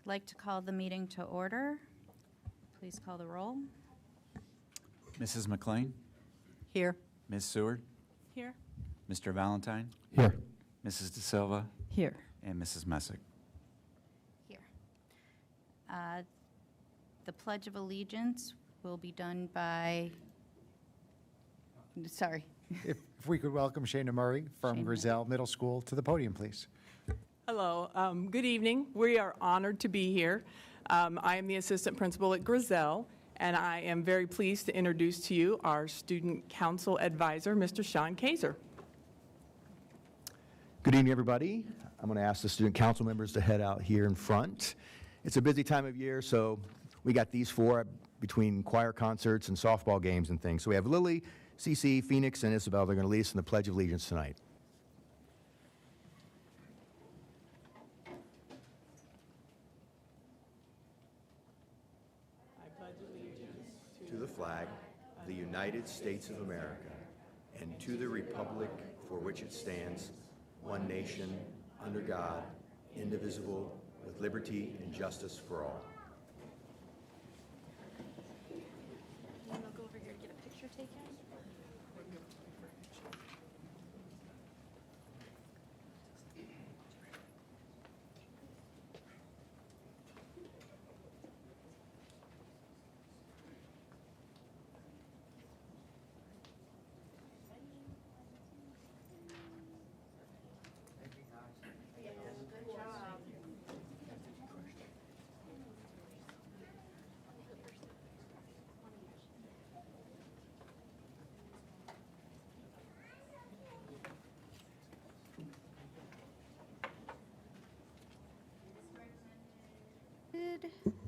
like to call the meeting to order. Please call the roll. Mrs. McLean? Here. Ms. Seward? Here. Mr. Valentine? Here. Mrs. De Silva? Here. And Mrs. Messick. Here. The Pledge of Allegiance will be done by, sorry. If we could welcome Shana Murray from Shana. Grizel Middle School to the podium, please. Hello. Good evening. We are honored to be here. I am the assistant principal at Grizel, and I am very pleased to introduce to you our student council advisor, Mr. Sean Kaiser. Good evening, everybody. I'm going to ask the student council members to head out here in front. It's a busy time of year, so we got these four between choir concerts and softball games and things. So we have Lily, Cece, Phoenix, and Isabel. They're going to lead us in the Pledge of Allegiance tonight. I pledge allegiance To the flag of the United States of America and to the republic for which it stands, one nation, under God, indivisible, with liberty and justice for all. You want to go over here to get a picture taken?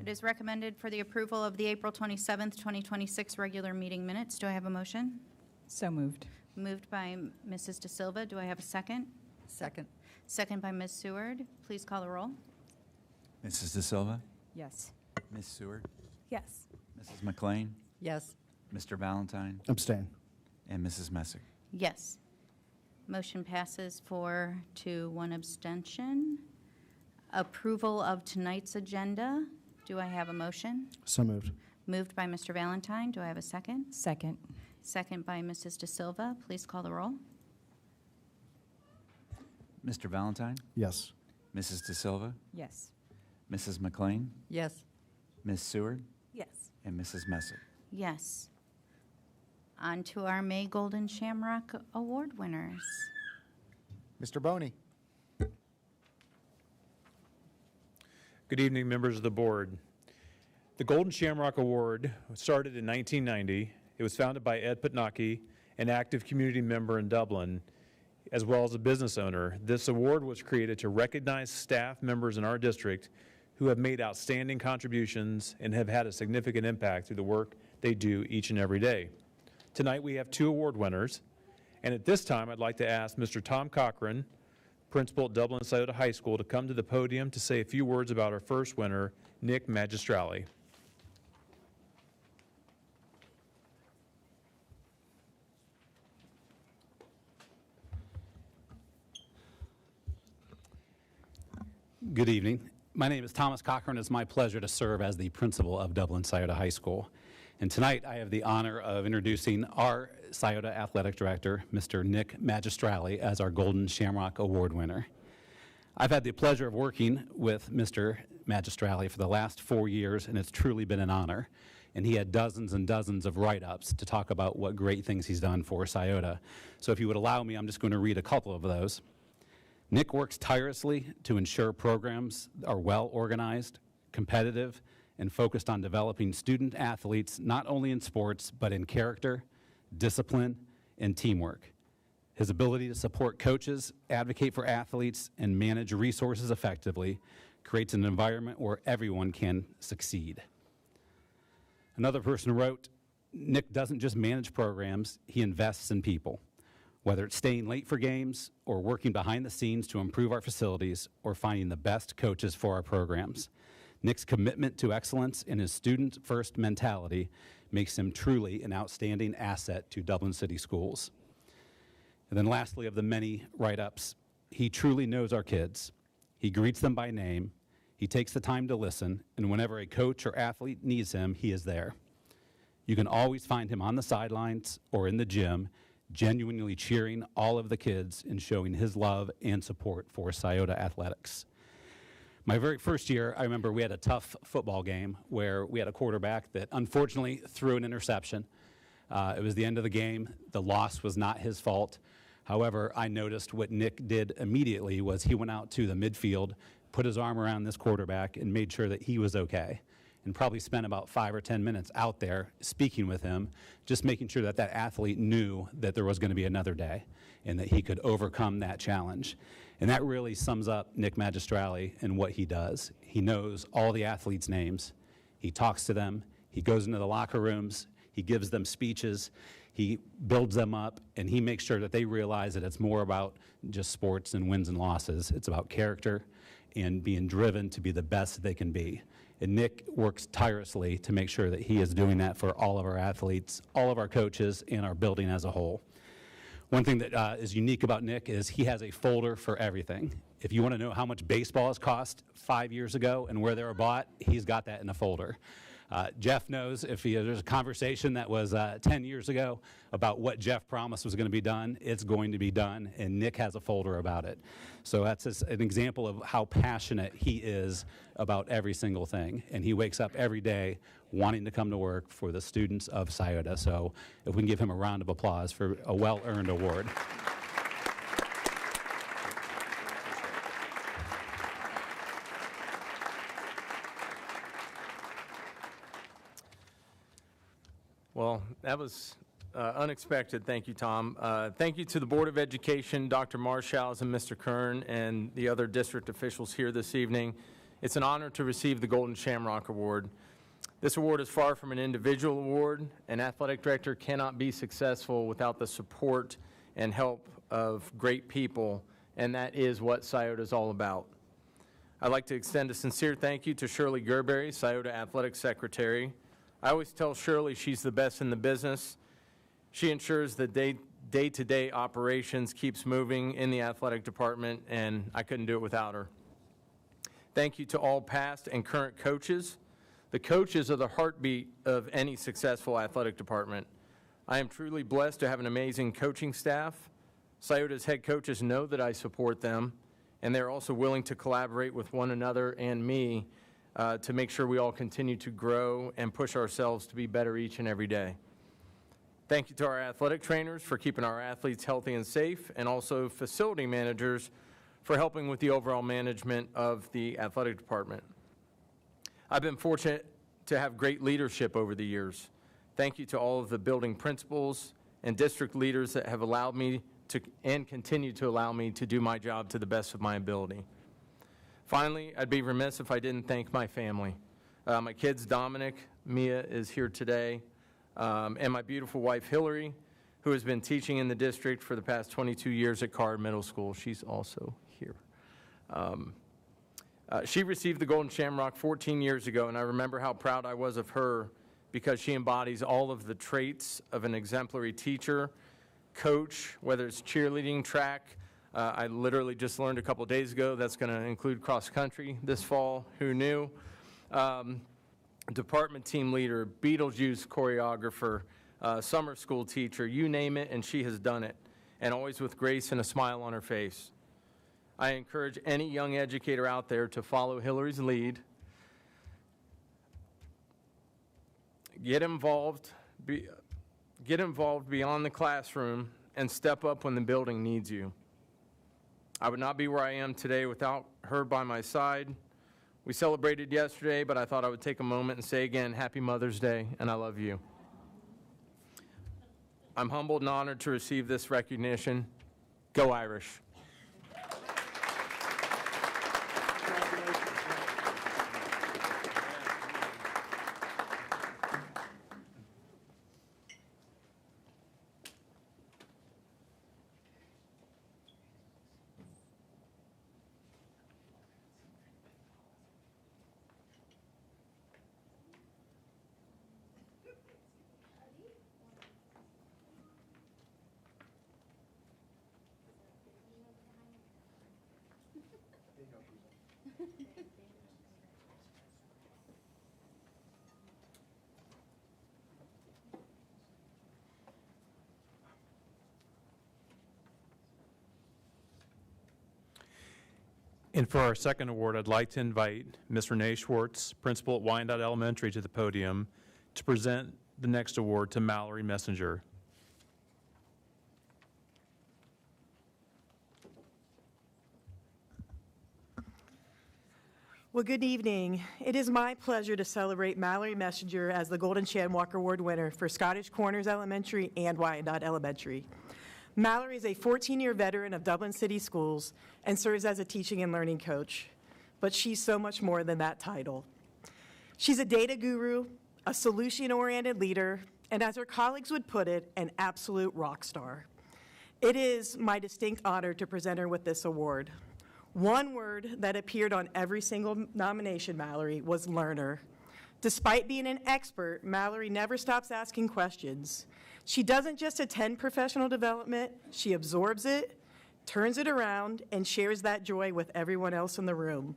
It is recommended for the approval of the April 27th, 2026 regular meeting minutes. Do I have a motion? So moved. Moved by Mrs. De Silva. Do I have a second? Second. Second by Ms. Seward. Please call the roll. Mrs. De Silva? Yes. Ms. Seward? Yes. Mrs. McLean? Yes. Mr. Valentine? Abstain. And Mrs. Messick. Yes. Motion passes 4-1 abstention. Approval of tonight's agenda. Do I have a motion? So moved. Moved by Mr. Valentine. Do I have a second? Second. Second by Mrs. De Silva. Please call the roll. Mr. Valentine? Yes. Mrs. De Silva? Yes. Mrs. McLean? Yes. Ms. Seward? Yes. And Mrs. Messick. Yes. On to our May Golden Shamrock Award winners. Mr. Boney. Good evening, members of the board. The Golden Shamrock Award started in 1990. It was founded by Ed Putnacki, an active community member in Dublin, as well as a business owner. This award was created to recognize staff members in our district who have made outstanding contributions and have had a significant impact through the work they do each and every day. Tonight we have two award winners, and at this time I'd like to ask Mr. Tom Cochran, principal at Dublin Scioto High School, to come to the podium to say a few words about our first winner, Nick Magestrali. Good evening. My name is Thomas Cochran. It's my pleasure to serve as the principal of Dublin Scioto High School. And tonight I have the honor of introducing our Scioto Athletic Director, Mr. Nick Magestrali, as our Golden Shamrock Award winner. I've had the pleasure of working with Mr. Magestrali for the last 4 years, and it's truly been an honor. And he had dozens and dozens of write-ups to talk about what great things he's done for Scioto. So if you would allow me, I'm just going to read a couple of those. Nick works tirelessly to ensure programs are well organized, competitive, and focused on developing student athletes not only in sports, but in character, discipline, and teamwork. His ability to support coaches, advocate for athletes, and manage resources effectively creates an environment where everyone can succeed. Another person wrote, Nick doesn't just manage programs, he invests in people. Whether it's staying late for games or working behind the scenes to improve our facilities or finding the best coaches for our programs. Nick's commitment to excellence and his student-first mentality makes him truly an outstanding asset to Dublin City Schools. And then lastly, of the many write-ups, he truly knows our kids. He greets them by name. He takes the time to listen, and whenever a coach or athlete needs him, he is there. You can always find him on the sidelines or in the gym, genuinely cheering all of the kids and showing his love and support for Scioto athletics. My very first year, I remember we had a tough football game where we had a quarterback that unfortunately threw an interception. It was the end of the game. The loss was not his fault. However, I noticed what Nick did immediately was he went out to the midfield, put his arm around this quarterback, and made sure that he was okay. And probably spent about 5 or 10 minutes out there speaking with him, just making sure that that athlete knew that there was going to be another day and that he could overcome that challenge. And that really sums up Nick Magestrali and what he does. He knows all the athletes' names. He talks to them. He goes into the locker rooms. He gives them speeches. He builds them up, and he makes sure that they realize that it's more about just sports and wins and losses. It's about character and being driven to be the best they can be. And Nick works tirelessly to make sure that he is doing that for all of our athletes, all of our coaches, and our building as a whole. One thing that is unique about Nick is he has a folder for everything. If you want to know how much baseballs cost 5 years ago and where they were bought, he's got that in a folder. Jeff knows if there's a conversation that was 10 years ago about what Jeff promised was going to be done, it's going to be done, and Nick has a folder about it. So that's just an example of how passionate he is about every single thing, and he wakes up every day wanting to come to work for the students of Scioto. So if we can give him a round of applause for a well-earned award. Well, that was unexpected. Thank you, Tom. Thank you to the Board of Education, Dr. Marshalls and Mr. Kern, and the other district officials here this evening. It's an honor to receive the Golden Shamrock Award. This award is far from an individual award. An athletic director cannot be successful without the support and help of great people, and that is what Scioto is all about. I'd like to extend a sincere thank you to Shirley Gerberry, Scioto Athletics Secretary. I always tell Shirley she's the best in the business. She ensures that day-to-day operations keeps moving in the athletic department, and I couldn't do it without her. Thank you to all past and current coaches. The coaches are the heartbeat of any successful athletic department. I am truly blessed to have an amazing coaching staff. Scioto's head coaches know that I support them, and they're also willing to collaborate with one another and me to make sure we all continue to grow and push ourselves to be better each and every day. Thank you to our athletic trainers for keeping our athletes healthy and safe, and also facility managers for helping with the overall management of the athletic department. I've been fortunate to have great leadership over the years. Thank you to all of the building principals and district leaders that have allowed me to, and continue to allow me to do my job to the best of my ability. Finally, I'd be remiss if I didn't thank my family. My kids, Dominic, Mia is here today, and my beautiful wife, Hillary, who has been teaching in the district for the past 22 years at Carr Middle School. She's also here. She received the Golden Shamrock 14 years ago, and I remember how proud I was of her because she embodies all of the traits of an exemplary teacher, coach, whether it's cheerleading, track. I literally just learned a couple days ago that's going to include cross country this fall. Who knew? Department team leader, Beetlejuice choreographer, summer school teacher, you name it, and she has done it, and always with grace and a smile on her face. I encourage any young educator out there to follow Hillary's lead. Get involved beyond the classroom and step up when the building needs you. I would not be where I am today without her by my side. We celebrated yesterday, but I thought I would take a moment and say again, Happy Mother's Day, and I love you. I'm humbled and honored to receive this recognition. Go Irish. And for our second award, I'd like to invite Ms. Renee Schwartz, principal at Wyandotte Elementary, to the podium to present the next award to Mallory Messenger. Well, good evening. It is my pleasure to celebrate Mallory Messenger as the Golden Shamrock Award winner for Scottish Corners Elementary and Wyandotte Elementary. Mallory is a 14-year veteran of Dublin City Schools and serves as a teaching and learning coach, but she's so much more than that title. She's a data guru, a solution-oriented leader, and as her colleagues would put it, an absolute rock star. It is my distinct honor to present her with this award. One word that appeared on every single nomination, Mallory, was learner. Despite being an expert, Mallory never stops asking questions. She doesn't just attend professional development, she absorbs it, turns it around, and shares that joy with everyone else in the room.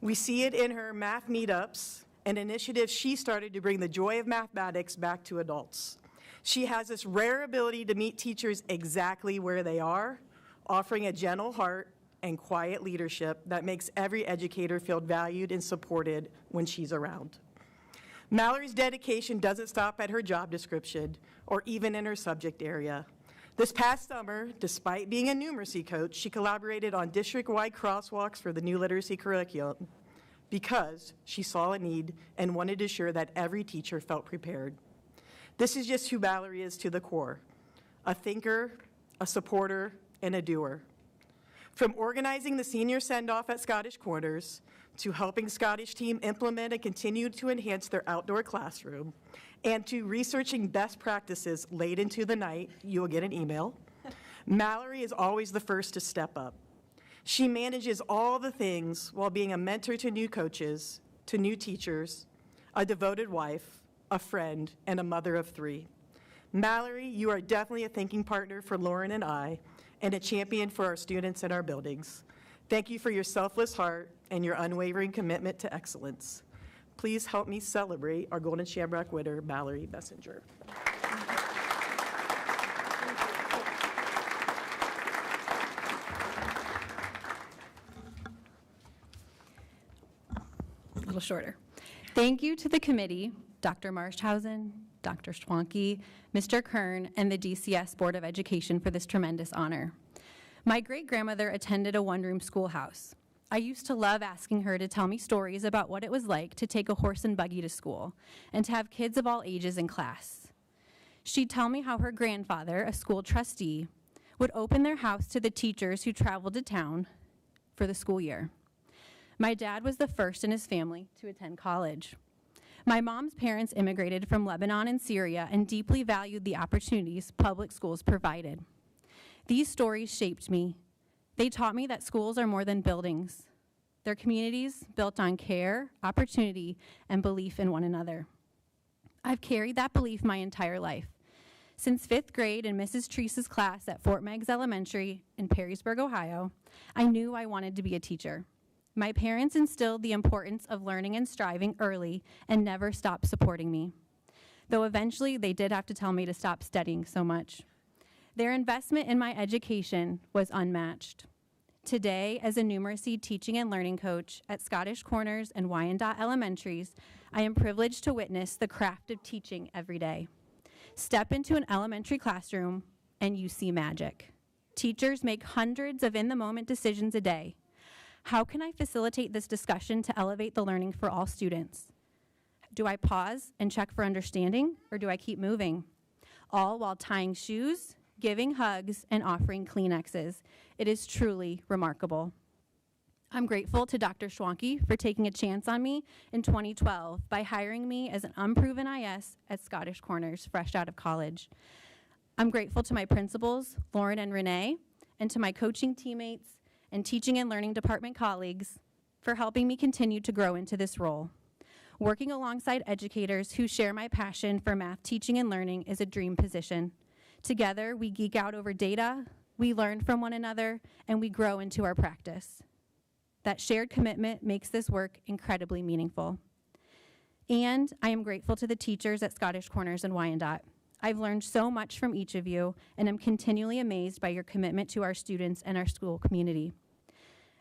We see it in her math meetups, an initiative she started to bring the joy of mathematics back to adults. She has this rare ability to meet teachers exactly where they are, offering a gentle heart and quiet leadership that makes every educator feel valued and supported when she's around. Mallory's dedication doesn't stop at her job description or even in her subject area. This past summer, despite being a numeracy coach, she collaborated on district-wide crosswalks for the new literacy curriculum because she saw a need and wanted to ensure that every teacher felt prepared. This is just who Mallory is to the core: a thinker, a supporter, and a doer. From organizing the senior send-off at Scottish Corners to helping Scottish team implement and continue to enhance their outdoor classroom, and to researching best practices late into the night, you will get an email, Mallory is always the first to step up. She manages all the things while being a mentor to new coaches, to new teachers, a devoted wife, a friend, and a mother of 3. Mallory, you are definitely a thinking partner for Lauren and I, and a champion for our students and our buildings. Thank you for your selfless heart and your unwavering commitment to excellence. Please help me celebrate our Golden Shamrock winner, Mallory Messenger. A little shorter. Thank you to the committee, Dr. Marshausen, Dr. Schwanke, Mr. Kern, and the DCS Board of Education for this tremendous honor. My great-grandmother attended a one-room schoolhouse. I used to love asking her to tell me stories about what it was like to take a horse and buggy to school and to have kids of all ages in class. She'd tell me how her grandfather, a school trustee, would open their house to the teachers who traveled to town for the school year. My dad was the first in his family to attend college. My mom's parents immigrated from Lebanon and Syria and deeply valued the opportunities public schools provided. These stories shaped me. They taught me that schools are more than buildings. They're communities built on care, opportunity, and belief in one another. I've carried that belief my entire life. Since 5th grade in Mrs. Treese's class at Fort Meigs Elementary in Perrysburg, Ohio, I knew I wanted to be a teacher. My parents instilled the importance of learning and striving early and never stopped supporting me, though eventually they did have to tell me to stop studying so much. Their investment in my education was unmatched. Today, as a numeracy teaching and learning coach at Scottish Corners and Wyandotte Elementaries, I am privileged to witness the craft of teaching every day. Step into an elementary classroom and you see magic. Teachers make hundreds of in-the-moment decisions a day. How can I facilitate this discussion to elevate the learning for all students? Do I pause and check for understanding, or do I keep moving? All while tying shoes, giving hugs, and offering Kleenexes. It is truly remarkable. I'm grateful to Dr. Schwanke for taking a chance on me in 2012 by hiring me as an unproven IS at Scottish Corners fresh out of college. I'm grateful to my principals, Lauren and Renee, and to my coaching teammates and teaching and learning department colleagues for helping me continue to grow into this role. Working alongside educators who share my passion for math teaching and learning is a dream position. Together, we geek out over data, we learn from one another, and we grow into our practice. That shared commitment makes this work incredibly meaningful. And I am grateful to the teachers at Scottish Corners and Wyandotte. I've learned so much from each of you, and I'm continually amazed by your commitment to our students and our school community.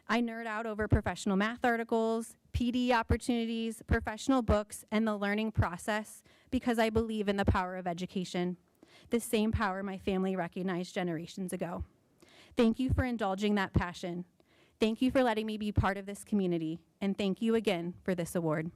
I nerd out over professional math articles, PD opportunities, professional books, and the learning process because I believe in the power of education, the same power my family recognized generations ago. Thank you for indulging that passion. Thank you for letting me be part of this community, and thank you again for this award.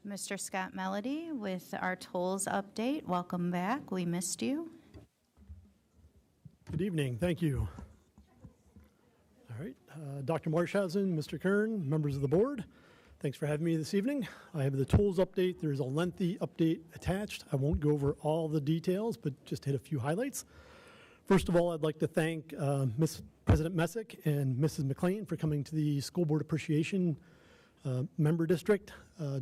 Mr. Scott Mallerie with our tolls update. Welcome back. We missed you. Good evening. Thank you. All right. Dr. Marshausen, Mr. Kern, members of the board, thanks for having me this evening. I have the tolls update. There's a lengthy update attached. I won't go over all the details, but just hit a few highlights. First of all, I'd like to thank Ms. President Messick and Mrs. McLean for coming to the School Board Appreciation Member District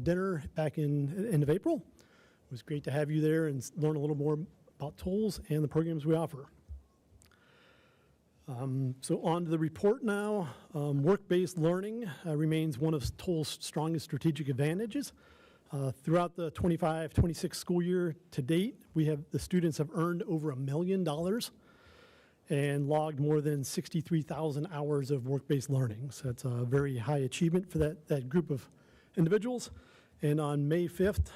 dinner back in end of April. It was great to have you there and learn a little more about tolls and the programs we offer. So on to the report now. Work-based learning remains one of Toll's strongest strategic advantages. Throughout the 25-26 school year to date, the students have earned over $1 million and logged more than 63,000 hours of work-based learning. So that's a very high achievement for that group of individuals. And on May 5th,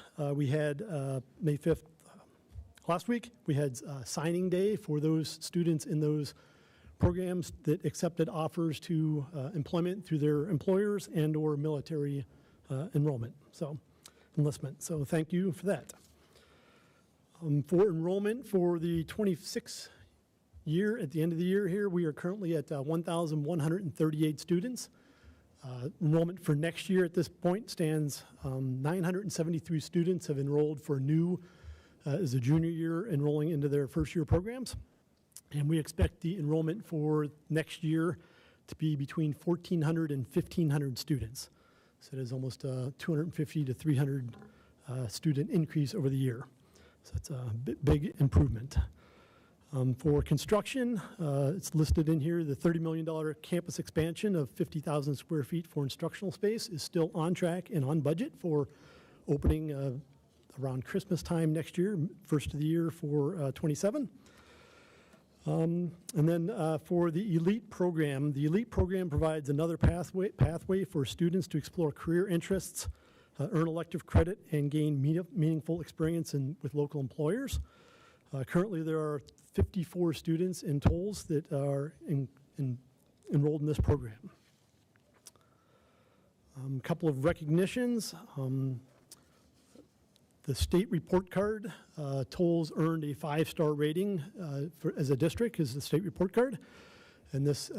last week, we had signing day for those students in those programs that accepted offers to employment through their employers and or military enlistment. So thank you for that. For enrollment for the 26 year, at the end of the year here, we are currently at 1,138 students. Enrollment for next year at this point stands 973 students have enrolled for new as a junior year enrolling into their first year programs. And we expect the enrollment for next year to be between 1,400 and 1,500 students. So it is almost a 250 to 300 student increase over the year. So it's a big improvement. For construction, it's listed in here, the $30 million campus expansion of 50,000 square feet for instructional space is still on track and on budget for opening around Christmas time next year, first of the year for 27. And then for the ELITE program provides another pathway for students to explore career interests, earn elective credit, and gain meaningful experience with local employers. Currently, there are 54 students in tolls that are enrolled in this program. A couple of recognitions. The state report card, tolls earned a 5-star rating as a district, as the state report card. And this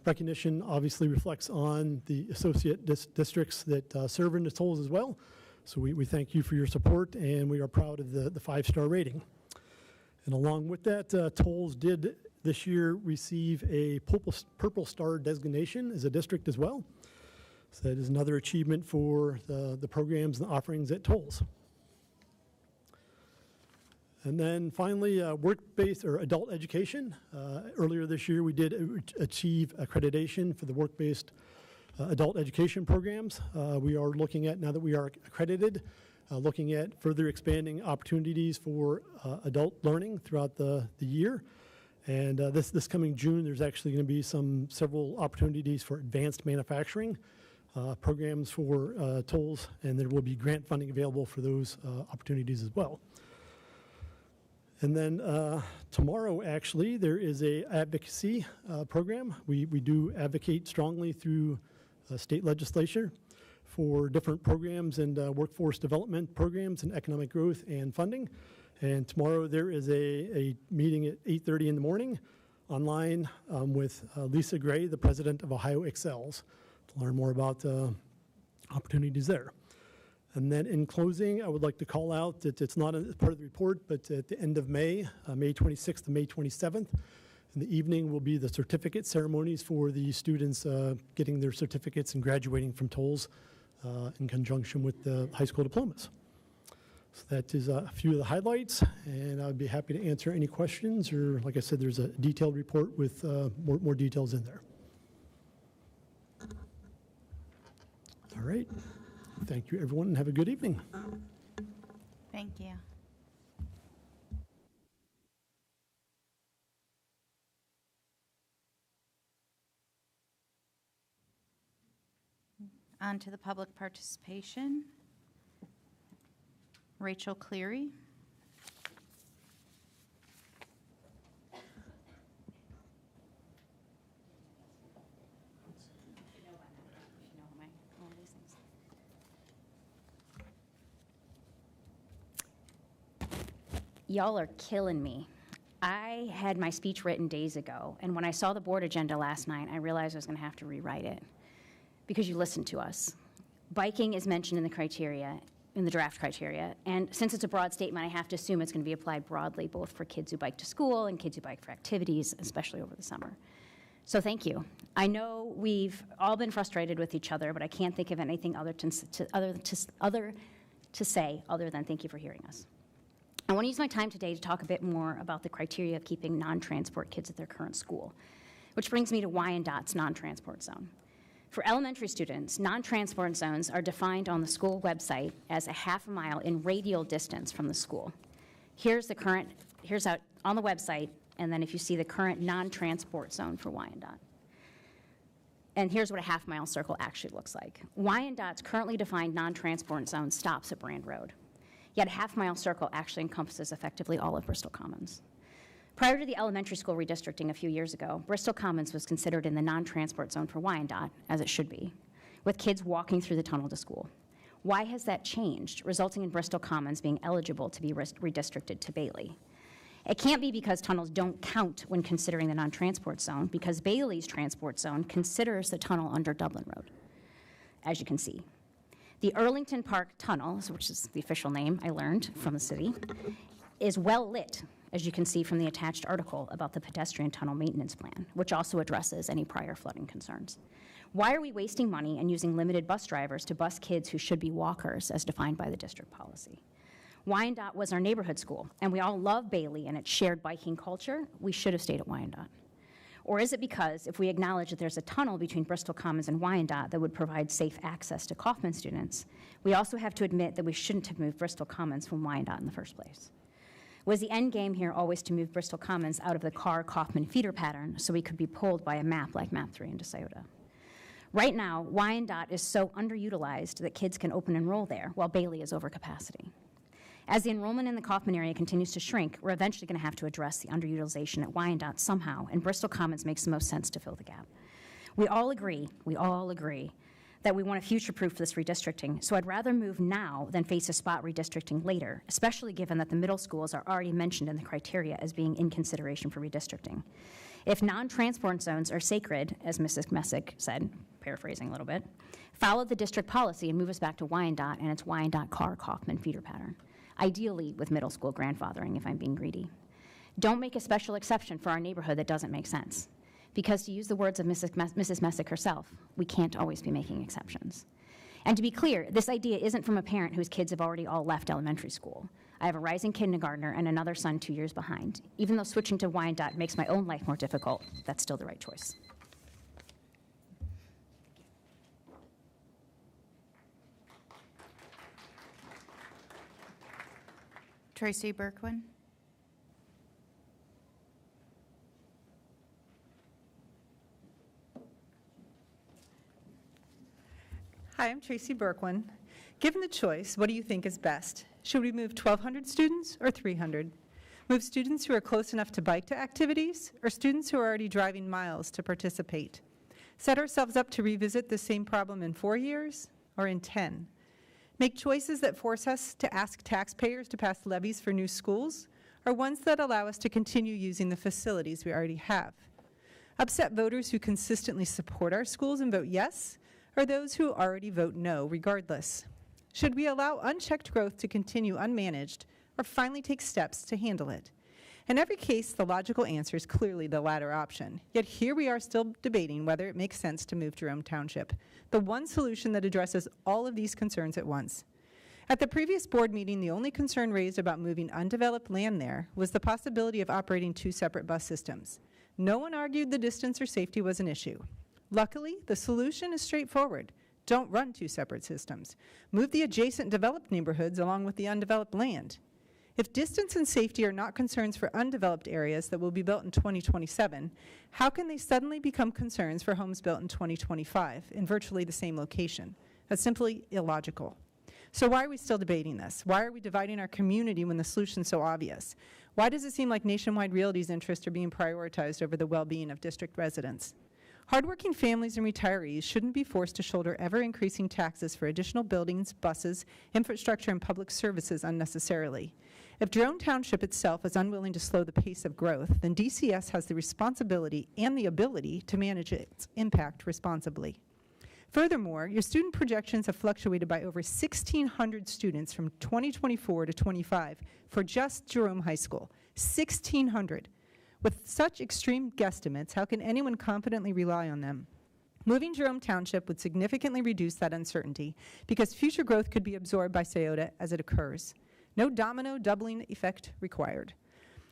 recognition obviously reflects on the associate districts that serve in the tolls as well. So we thank you for your support, and we are proud of the 5-star rating. And along with that, tolls did this year receive a Purple Star designation as a district as well. So that is another achievement for the programs and offerings at tolls. And then finally, work-based or adult education. Earlier this year, we did achieve accreditation for the work-based adult education programs. We are looking at, now that we are accredited, looking at further expanding opportunities for adult learning throughout the year. And this coming June, there's actually going to be several opportunities for advanced manufacturing programs for tolls, and there will be grant funding available for those opportunities as well. And then tomorrow, actually, there is a advocacy program. We do advocate strongly through state legislature for different programs and workforce development programs and economic growth and funding. And tomorrow there is a meeting at 8:30 in the morning online with Lisa Gray, the president of Ohio Excels, to learn more about opportunities there. And then in closing, I would like to call out that it's not part of the report, but at the end of May, May 26th to May 27th, in the evening will be the certificate ceremonies for the students getting their certificates and graduating from tolls in conjunction with the high school diplomas. So that is a few of the highlights, and I'd be happy to answer any questions, or like I said, there's a detailed report with more details in there. All right. Thank you, everyone, and have a good evening. Thank you. On to the public participation. Rachel Cleary. Y'all are killing me. I had my speech written days ago, and when I saw the board agenda last night, I realized I was going to have to rewrite it because you listened to us. Biking is mentioned in the criteria, in the draft criteria, and since it's a broad statement, I have to assume it's going to be applied broadly, both for kids who bike to school and kids who bike for activities, especially over the summer. So thank you. I know we've all been frustrated with each other, but I can't think of anything other to say other than thank you for hearing us. I want to use my time today to talk a bit more about the criteria of keeping non-transport kids at their current school, which brings me to Wyandott's non-transport zone. For elementary students, non-transport zones are defined on the school website as a half a mile in radial distance from the school. Here's out on the website, and then if you see the current non-transport zone for Wyandotte. And here's what a half-mile circle actually looks like. Wyandott's currently defined non-transport zone stops at Brand Road. Yet a half-mile circle actually encompasses effectively all of Bristol Commons. Prior to the elementary school redistricting a few years ago, Bristol Commons was considered in the non-transport zone for Wyandotte, as it should be, with kids walking through the tunnel to school. Why has that changed, resulting in Bristol Commons being eligible to be redistricted to Bailey? It can't be because tunnels don't count when considering the non-transport zone, because Bailey's transport zone considers the tunnel under Dublin Road, as you can see. The Earlington Park Tunnel, which is the official name I learned from the city, is well lit, as you can see from the attached article about the pedestrian tunnel maintenance plan, which also addresses any prior flooding concerns. Why are we wasting money and using limited bus drivers to bus kids who should be walkers as defined by the district policy? Wyandotte was our neighborhood school, and we all love Bailey and its shared biking culture. We should have stayed at Wyandotte. Or is it because if we acknowledge that there's a tunnel between Bristol Commons and Wyandotte that would provide safe access to Kaufman students, we also have to admit that we shouldn't have moved Bristol Commons from Wyandotte in the first place? Was the end game here always to move Bristol Commons out of the Carr-Kaufman feeder pattern so we could be pulled by a map like Map 3 into Scioto? Right now, Wyandotte is so underutilized that kids can open enroll there, while Bailey is over capacity. As the enrollment in the Kaufman area continues to shrink, we're eventually going to have to address the underutilization at Wyandotte somehow, and Bristol Commons makes the most sense to fill the gap. We all agree that we want a future-proof this redistricting, so I'd rather move now than face a spot redistricting later, especially given that the middle schools are already mentioned in the criteria as being in consideration for redistricting. If non-transport zones are sacred, as Mrs. Messick said, paraphrasing a little bit, follow the district policy and move us back to Wyandotte and its Wyandotte-Carr-Kaufman feeder pattern, ideally with middle school grandfathering if I'm being greedy. Don't make a special exception for our neighborhood that doesn't make sense. Because to use the words of Mrs. Messick herself, we can't always be making exceptions. And to be clear, this idea isn't from a parent whose kids have already all left elementary school. I have a rising kindergartner and another son 2 years behind. Even though switching to Wyandotte makes my own life more difficult, that's still the right choice. Tracy Berkwin. Hi, I'm Tracy Berkwin. Given the choice, what do you think is best? Should we move 1,200 students or 300? Move students who are close enough to bike to activities, or students who are already driving miles to participate? Set ourselves up to revisit the same problem in 4 years or in 10? Make choices that force us to ask taxpayers to pass levies for new schools, or ones that allow us to continue using the facilities we already have? Upset voters who consistently support our schools and vote yes, or those who already vote no regardless? Should we allow unchecked growth to continue unmanaged, or finally take steps to handle it? In every case, the logical answer is clearly the latter option. Yet here we are still debating whether it makes sense to move Jerome Township, the one solution that addresses all of these concerns at once. At the previous board meeting, the only concern raised about moving undeveloped land there was the possibility of operating 2 separate bus systems. No one argued the distance or safety was an issue. Luckily, the solution is straightforward. Don't run 2 separate systems. Move the adjacent developed neighborhoods along with the undeveloped land. If distance and safety are not concerns for undeveloped areas that will be built in 2027, how can they suddenly become concerns for homes built in 2025 in virtually the same location? That's simply illogical. So why are we still debating this? Why are we dividing our community when the solution's so obvious? Why does it seem like Nationwide Realty's interests are being prioritized over the well-being of district residents? Hardworking families and retirees shouldn't be forced to shoulder ever-increasing taxes for additional buildings, buses, infrastructure, and public services unnecessarily. If Jerome Township itself is unwilling to slow the pace of growth, then DCS has the responsibility and the ability to manage its impact responsibly. Furthermore, your student projections have fluctuated by over 1,600 students from 2024 to 25 for just Jerome High School. 1,600. With such extreme guesstimates, how can anyone confidently rely on them? Moving Jerome Township would significantly reduce that uncertainty because future growth could be absorbed by Scioto as it occurs. No domino doubling effect required.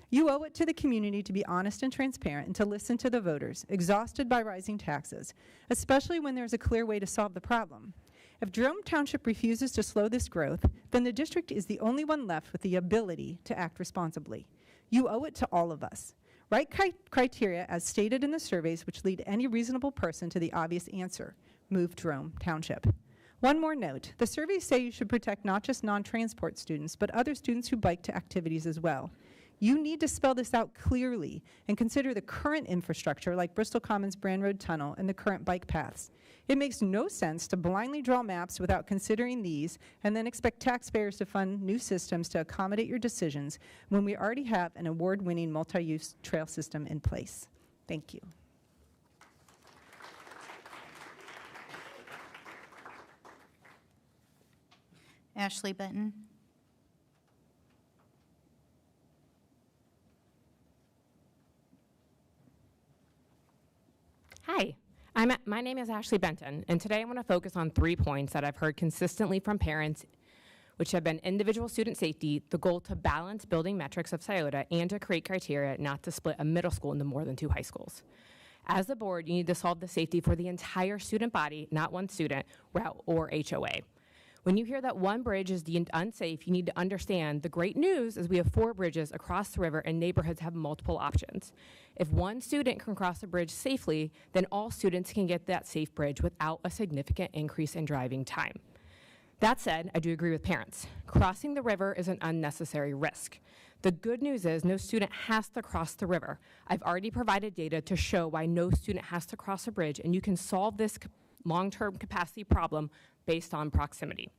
You owe it to the community to be honest and transparent and to listen to the voters, exhausted by rising taxes, especially when there's a clear way to solve the problem. If Jerome Township refuses to slow this growth, then the district is the only one left with the ability to act responsibly. You owe it to all of us. Write criteria as stated in the surveys which lead any reasonable person to the obvious answer: move Jerome Township. One more note, the surveys say you should protect not just non-transport students, but other students who bike to activities as well. You need to spell this out clearly and consider the current infrastructure like Bristol Commons Brand Road Tunnel and the current bike paths. It makes no sense to blindly draw maps without considering these and then expect taxpayers to fund new systems to accommodate your decisions when we already have an award-winning multi-use trail system in place. Thank you. Ashley Benton. Hi, my name is Ashley Benton, and today I want to focus on 3 points that I've heard consistently from parents, which have been individual student safety, the goal to balance building metrics of Scioto, and to create criteria not to split a middle school into more than 2 high schools. As a board, you need to solve the safety for the entire student body, not one student, route, or HOA. When you hear that one bridge is deemed unsafe, you need to understand the great news is we have 4 bridges across the river and neighborhoods have multiple options. If one student can cross a bridge safely, then all students can get that safe bridge without a significant increase in driving time. That said, I do agree with parents. Crossing the river is an unnecessary risk. The good news is no student has to cross the river. I've already provided data to show why no student has to cross a bridge, and you can solve this long-term capacity problem based on proximity.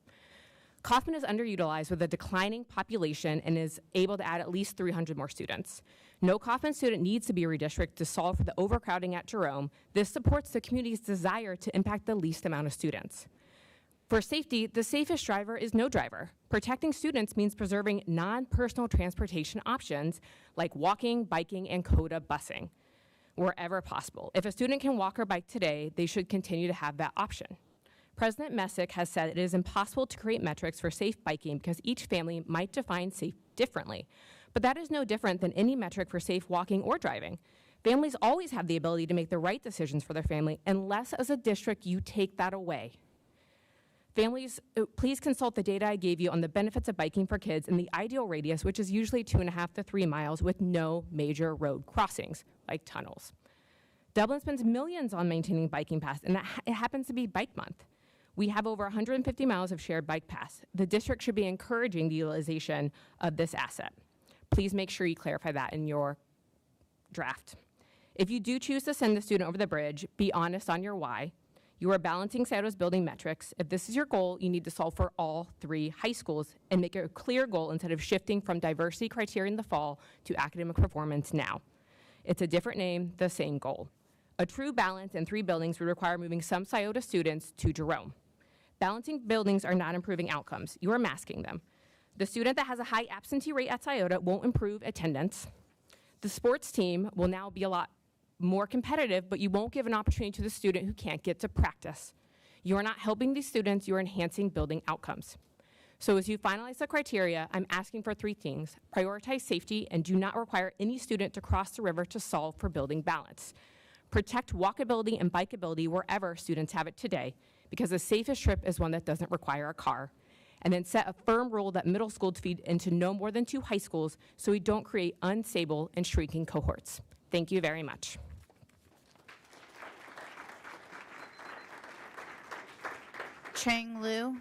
Kaufman is underutilized with a declining population and is able to add at least 300 more students. No Kaufman student needs to be redistricted to solve for the overcrowding at Jerome. This supports the community's desire to impact the least amount of students. For safety, the safest driver is no driver. Protecting students means preserving non-personal transportation options like walking, biking, and CODA busing wherever possible. If a student can walk or bike today, they should continue to have that option. President Messick has said it is impossible to create metrics for safe biking because each family might define safe differently. But that is no different than any metric for safe walking or driving. Families always have the ability to make the right decisions for their family unless as a district you take that away. Families, please consult the data I gave you on the benefits of biking for kids in the ideal radius, which is usually 2.5 to 3 miles with no major road crossings, like tunnels. Dublin spends millions on maintaining biking paths, and it happens to be Bike Month. We have over 150 miles of shared bike paths. The district should be encouraging the utilization of this asset. Please make sure you clarify that in your draft. If you do choose to send the student over the bridge, be honest on your why. You are balancing Sciuta's building metrics. If this is your goal, you need to solve for all 3 high schools and make it a clear goal instead of shifting from diversity criteria in the fall to academic performance now. It's a different name, the same goal. A true balance in 3 buildings would require moving some Sciota students to Jerome. Balancing buildings are not improving outcomes. You are masking them. The student that has a high absentee rate at Sciota won't improve attendance. The sports team will now be a lot more competitive, but you won't give an opportunity to the student who can't get to practice. You are not helping these students, you are enhancing building outcomes. So as you finalize the criteria, I'm asking for 3 things. Prioritize safety and do not require any student to cross the river to solve for building balance. Protect walkability and bikeability wherever students have it today, because the safest trip is one that doesn't require a car. And then set a firm rule that middle schools feed into no more than 2 high schools so we don't create unstable and shrinking cohorts. Thank you very much. Chang Liu.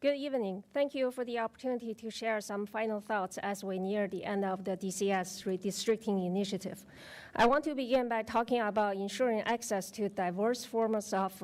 Good evening. Thank you for the opportunity to share some final thoughts as we near the end of the DCS redistricting initiative. I want to begin by talking about ensuring access to diverse forms of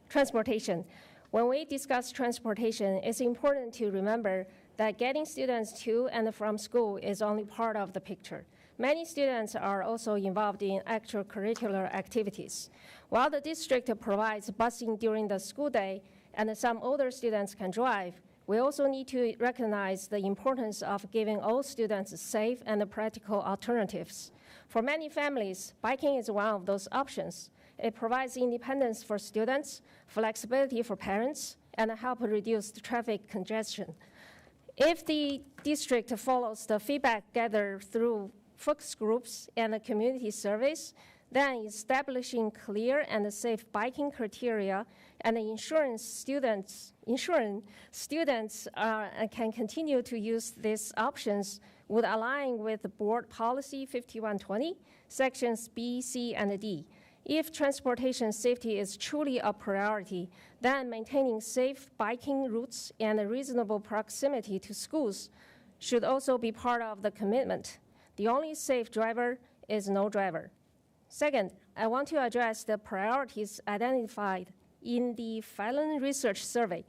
transportation. When we discuss transportation, it's important to remember that getting students to and from school is only part of the picture. Many students are also involved in extracurricular activities. While the district provides busing during the school day, and some older students can drive, we also need to recognize the importance of giving all students safe and practical alternatives. For many families, biking is one of those options. It provides independence for students, flexibility for parents, and help reduce the traffic congestion. If the district follows the feedback gathered through focus groups and community surveys, then establishing clear and safe biking criteria and ensuring students can continue to use these options would align with Board Policy 5120, Sections B, C, and D. If transportation safety is truly a priority, then maintaining safe biking routes and a reasonable proximity to schools should also be part of the commitment. The only safe driver is no driver. Second, I want to address the priorities identified in the Fallon Research Survey.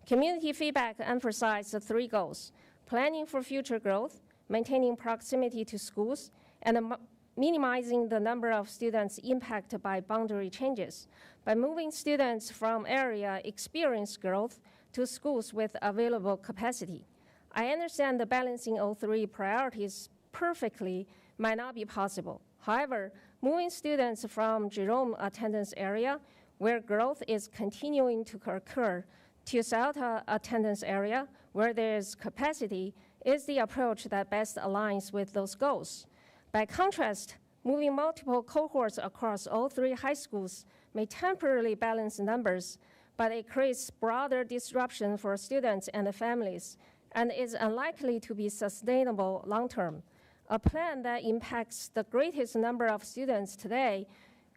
Community feedback emphasized the 3 goals: planning for future growth, maintaining proximity to schools, and minimizing the number of students impacted by boundary changes by moving students from area experience growth to schools with available capacity. I understand the balancing all 3 priorities perfectly might not be possible. However, moving students from Jerome attendance area, where growth is continuing to occur, to Sciota attendance area, where there is capacity, is the approach that best aligns with those goals. By contrast, moving multiple cohorts across all 3 high schools may temporarily balance numbers, but it creates broader disruption for students and the families, and is unlikely to be sustainable long-term. A plan that impacts the greatest number of students today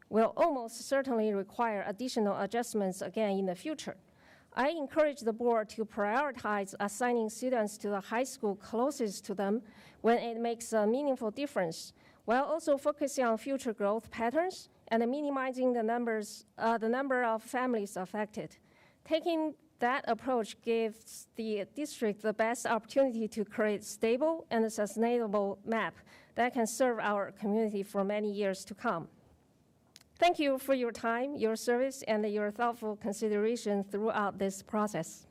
will almost certainly require additional adjustments again in the future. I encourage the board to prioritize assigning students to the high school closest to them when it makes a meaningful difference, while also focusing on future growth patterns and minimizing the number of families affected. Taking that approach gives the district the best opportunity to create stable and sustainable map that can serve our community for many years to come. Thank you for your time, your service, and your thoughtful consideration throughout this process.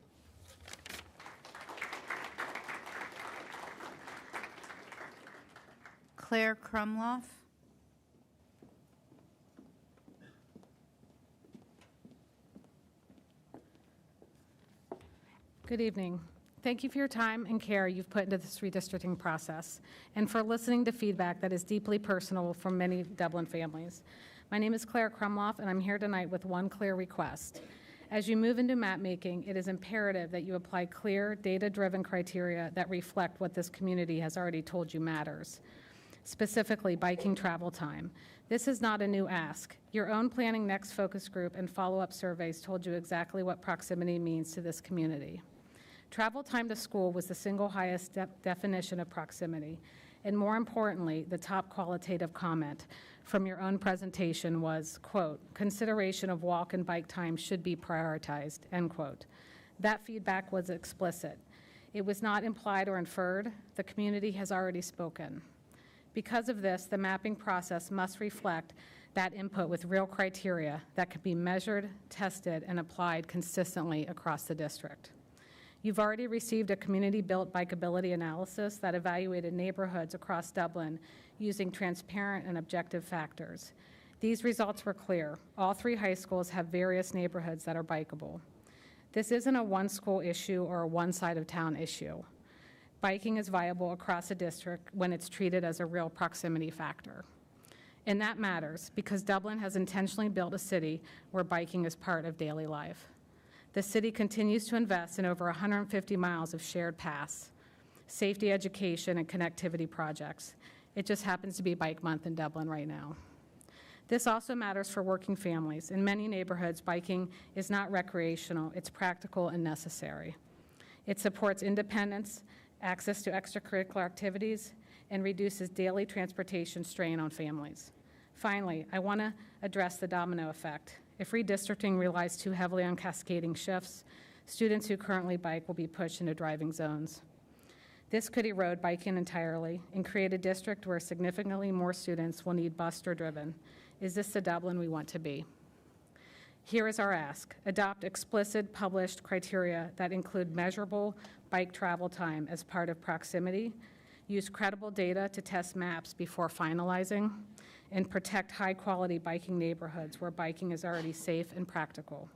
Claire Krumloff. Good evening. Thank you for your time and care you've put into this redistricting process and for listening to feedback that is deeply personal from many Dublin families. My name is Claire Krumloff, and I'm here tonight with one clear request. As you move into map making, it is imperative that you apply clear, data-driven criteria that reflect what this community has already told you matters, specifically biking travel time. This is not a new ask. Your own Planning Next focus group and follow-up surveys told you exactly what proximity means to this community. Travel time to school was the single highest definition of proximity. And more importantly, the top qualitative comment from your own presentation was, quote, consideration of walk and bike time should be prioritized, end quote. That feedback was explicit. It was not implied or inferred. The community has already spoken. Because of this, the mapping process must reflect that input with real criteria that can be measured, tested, and applied consistently across the district. You've already received a community-built bikeability analysis that evaluated neighborhoods across Dublin using transparent and objective factors. These results were clear. All 3 high schools have various neighborhoods that are bikeable. This isn't a one-school issue or a one-side-of-town issue. Biking is viable across a district when it's treated as a real proximity factor. And that matters because Dublin has intentionally built a city where biking is part of daily life. The city continues to invest in over 150 miles of shared paths, safety education, and connectivity projects. It just happens to be Bike Month in Dublin right now. This also matters for working families. In many neighborhoods, biking is not recreational, it's practical and necessary. It supports independence, access to extracurricular activities, and reduces daily transportation strain on families. Finally, I want to address the domino effect. If redistricting relies too heavily on cascading shifts, students who currently bike will be pushed into driving zones. This could erode biking entirely and create a district where significantly more students will need bused or driven. Is this the Dublin we want to be? Here is our ask. Adopt explicit published criteria that include measurable bike travel time as part of proximity, use credible data to test maps before finalizing, and protect high-quality biking neighborhoods where biking is already safe and practical.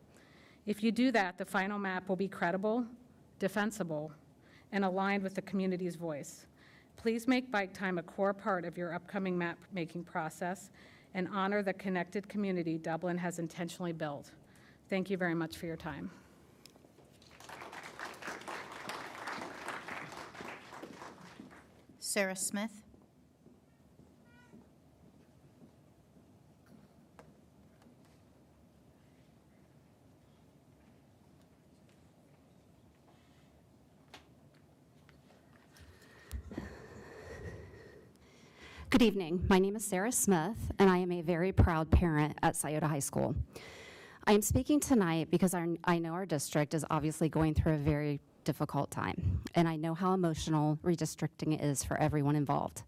If you do that, the final map will be credible, defensible, and aligned with the community's voice. Please make bike time a core part of your upcoming map-making process and honor the connected community Dublin has intentionally built. Thank you very much for your time. Sarah Smith. Good evening. My name is Sarah Smith, and I am a very proud parent at Scioto High School. I am speaking tonight because I know our district is obviously going through a very difficult time, and I know how emotional redistricting is for everyone involved.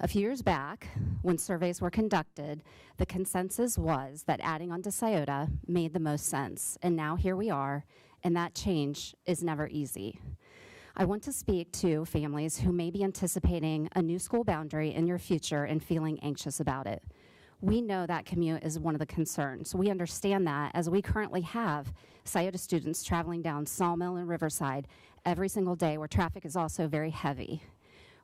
A few years back, when surveys were conducted, the consensus was that adding on to Scioto made the most sense, and now here we are, and that change is never easy. I want to speak to families who may be anticipating a new school boundary in your future and feeling anxious about it. We know that commute is one of the concerns. We understand that as we currently have Scioto students traveling down Sawmill and Riverside every single day where traffic is also very heavy.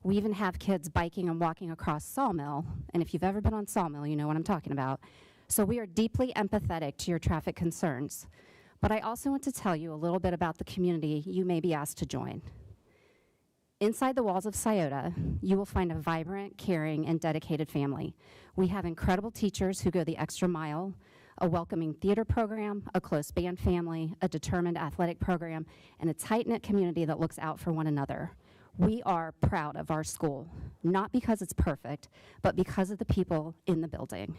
We even have kids biking and walking across Sawmill, and if you've ever been on Sawmill, you know what I'm talking about. So we are deeply empathetic to your traffic concerns. But I also want to tell you a little bit about the community you may be asked to join. Inside the walls of Scioto, you will find a vibrant, caring, and dedicated family. We have incredible teachers who go the extra mile, a welcoming theater program, a close band family, a determined athletic program, and a tight-knit community that looks out for one another. We are proud of our school, not because it's perfect, but because of the people in the building.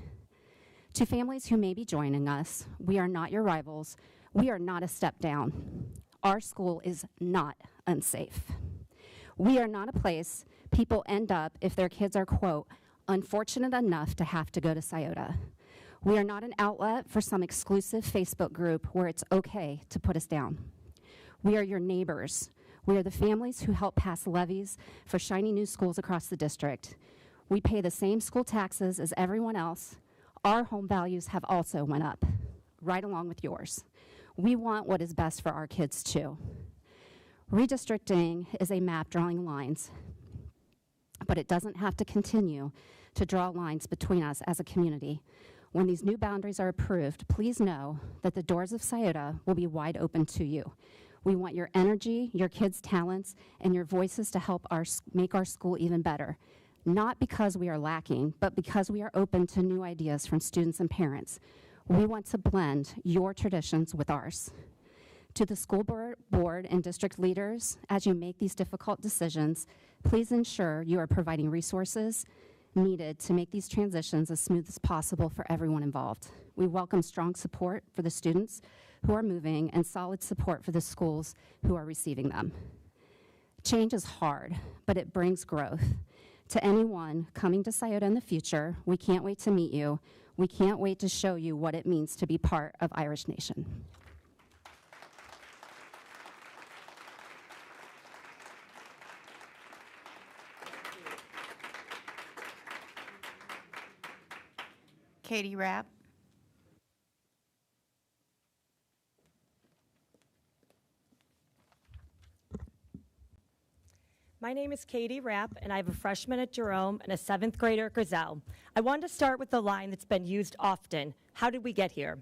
To families who may be joining us, we are not your rivals. We are not a step down. Our school is not unsafe. We are not a place people end up if their kids are, quote, unfortunate enough to have to go to Scioto. We are not an outlet for some exclusive Facebook group where it's okay to put us down. We are your neighbors. We are the families who help pass levies for shiny new schools across the district. We pay the same school taxes as everyone else. Our home values have also went up, right along with yours. We want what is best for our kids too. Redistricting is a map drawing lines, but it doesn't have to continue to draw lines between us as a community. When these new boundaries are approved, please know that the doors of Scioto will be wide open to you. We want your energy, your kids' talents, and your voices to help make our school even better. Not because we are lacking, but because we are open to new ideas from students and parents. We want to blend your traditions with ours. To the school board and district leaders, as you make these difficult decisions, please ensure you are providing resources needed to make these transitions as smooth as possible for everyone involved. We welcome strong support for the students who are moving and solid support for the schools who are receiving them. Change is hard, but it brings growth. To anyone coming to Scioto in the future, we can't wait to meet you. We can't wait to show you what it means to be part of Irish Nation. Katie Rapp. My name is Katie Rapp, and I have a freshman at Jerome and a 7th grader at Grizel. I wanted to start with the line that's been used often. How did we get here?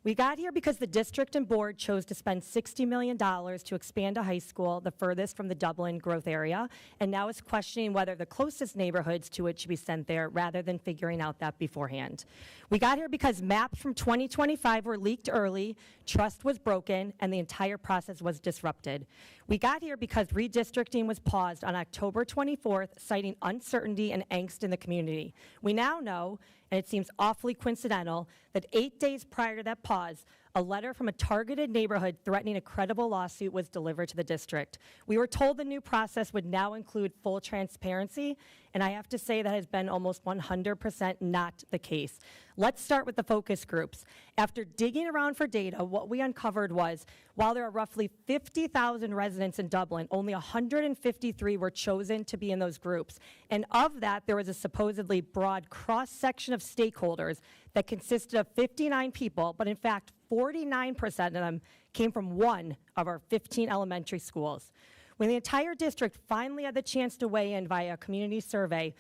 We got here because the district and board chose to spend $60 million to expand a high school the furthest from the Dublin growth area, and now is questioning whether the closest neighborhoods to it should be sent there rather than figuring out that beforehand. We got here because maps from 2025 were leaked early, trust was broken, and the entire process was disrupted. We got here because redistricting was paused on October 24th, citing uncertainty and angst in the community. We now know, and it seems awfully coincidental, that 8 days prior to that pause, a letter from a targeted neighborhood threatening a credible lawsuit was delivered to the district. We were told the new process would now include full transparency, and I have to say that has been almost 100% not the case. Let's start with the focus groups. After digging around for data, what we uncovered was, while there are roughly 50,000 residents in Dublin, only 153 were chosen to be in those groups. And of that, there was a supposedly broad cross-section of stakeholders that consisted of 59 people, but in fact, 49% of them came from one of our 15 elementary schools. When the entire district finally had the chance to weigh in via a community survey,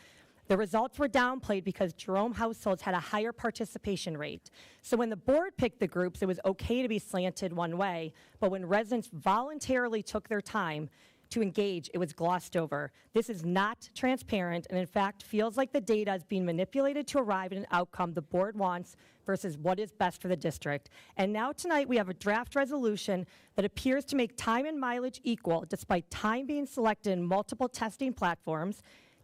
the results were downplayed because Jerome households had a higher participation rate. So when the board picked the groups, it was okay to be slanted one way, but when residents voluntarily took their time to engage, it was glossed over. This is not transparent, and in fact feels like the data is being manipulated to arrive at an outcome the board wants versus what is best for the district. And now tonight we have a draft resolution that appears to make time and mileage equal despite time being selected in multiple testing platforms,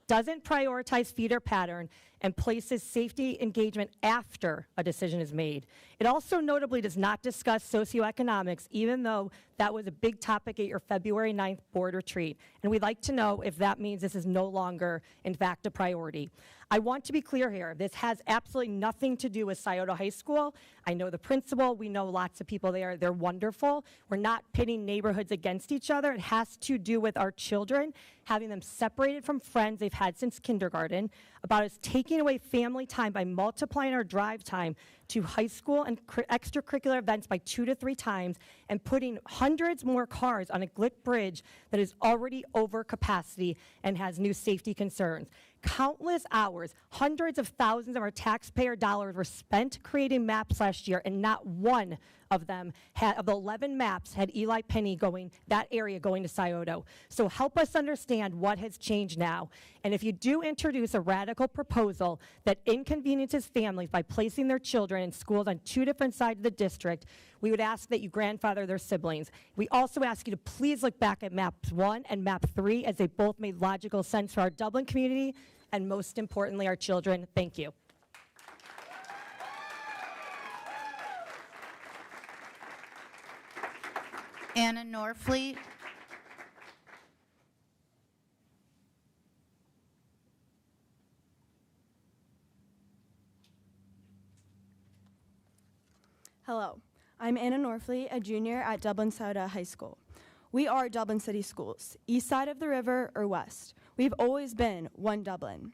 doesn't prioritize feeder pattern, and places safety engagement after a decision is made. It also notably does not discuss socioeconomics, even though that was a big topic at your February 9th board retreat. And we'd like to know if that means this is no longer, in fact, a priority. I want to be clear here. This has absolutely nothing to do with Scioto High School. I know the principal. We know lots of people there. They're wonderful. We're not pitting neighborhoods against each other. It has to do with our children, having them separated from friends they've had since kindergarten, about us taking away family time by multiplying our drive time to high school and extracurricular events by 2 to 3 times, and putting hundreds more cars on a Glick bridge that is already over capacity and has new safety concerns. Countless hours, hundreds of thousands of our taxpayer dollars were spent creating maps last year, and not one of them of the 11 maps had Eli Penny going, that area going to Scioto. So help us understand what has changed now. And if you do introduce a radical proposal that inconveniences families by placing their children in schools on 2 different sides of the district, we would ask that you grandfather their siblings. We also ask you to please look back at Maps 1 and Map 3, as they both made logical sense for our Dublin community and, most importantly, our children. Thank you. Anna Norfleet. Hello, I'm Anna Norfleet, a junior at Dublin Scioto High School. We are Dublin City Schools, east side of the river or west. We've always been one Dublin.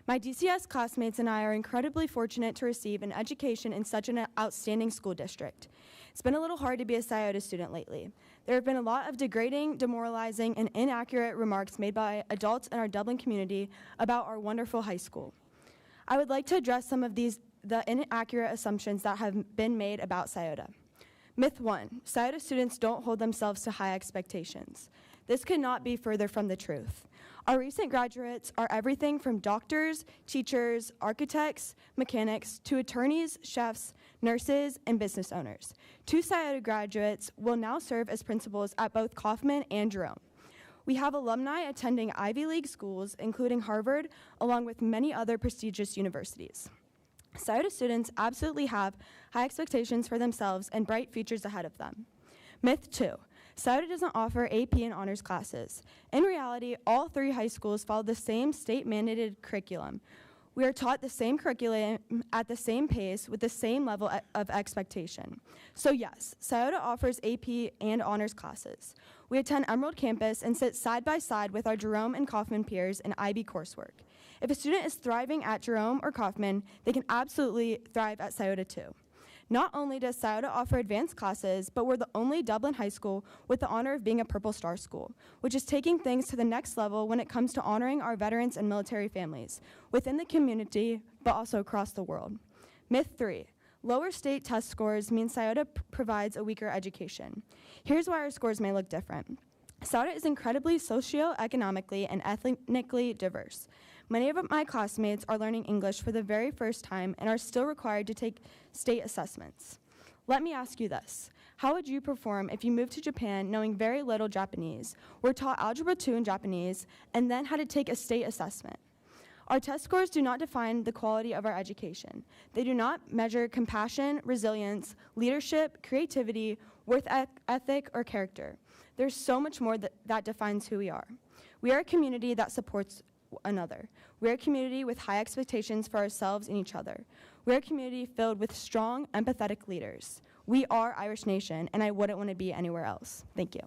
My DCS classmates and I are incredibly fortunate to receive an education in such an outstanding school district. It's been a little hard to be a Scioto student lately. There have been a lot of degrading, demoralizing, and inaccurate remarks made by adults in our Dublin community about our wonderful high school. I would like to address some of the inaccurate assumptions that have been made about Scioto. Myth 1, Scioto students don't hold themselves to high expectations. This could not be further from the truth. Our recent graduates are everything from doctors, teachers, architects, mechanics, to attorneys, chefs, nurses, and business owners. 2 Scioto graduates will now serve as principals at both Kaufman and Jerome. We have alumni attending Ivy League schools, including Harvard, along with many other prestigious universities. Scioto students absolutely have high expectations for themselves and bright futures ahead of them. Myth 2. Scioto doesn't offer AP and honors classes. In reality, all 3 high schools follow the same state-mandated curriculum. We are taught the same curriculum at the same pace with the same level of expectation. So yes, Scioto offers AP and honors classes. We attend Emerald Campus and sit side by side with our Jerome and Kaufman peers in IB coursework. If a student is thriving at Jerome or Kaufman, they can absolutely thrive at Scioto too. Not only does Scioto offer advanced classes, but we're the only Dublin high school with the honor of being a Purple Star school, which is taking things to the next level when it comes to honoring our veterans and military families within the community, but also across the world. Myth 3. Lower state test scores mean Scioto provides a weaker education. Here's why our scores may look different. Scioto is incredibly socioeconomically and ethnically diverse. Many of my classmates are learning English for the very first time and are still required to take state assessments. Let me ask you this. How would you perform if you moved to Japan knowing very little Japanese, were taught Algebra 2 in Japanese, and then had to take a state assessment? Our test scores do not define the quality of our education. They do not measure compassion, resilience, leadership, creativity, work ethic, or character. There's so much more that defines who we are. We are a community that supports another. We're a community with high expectations for ourselves and each other. We're a community filled with strong, empathetic leaders. We are Irish Nation, and I wouldn't want to be anywhere else. Thank you.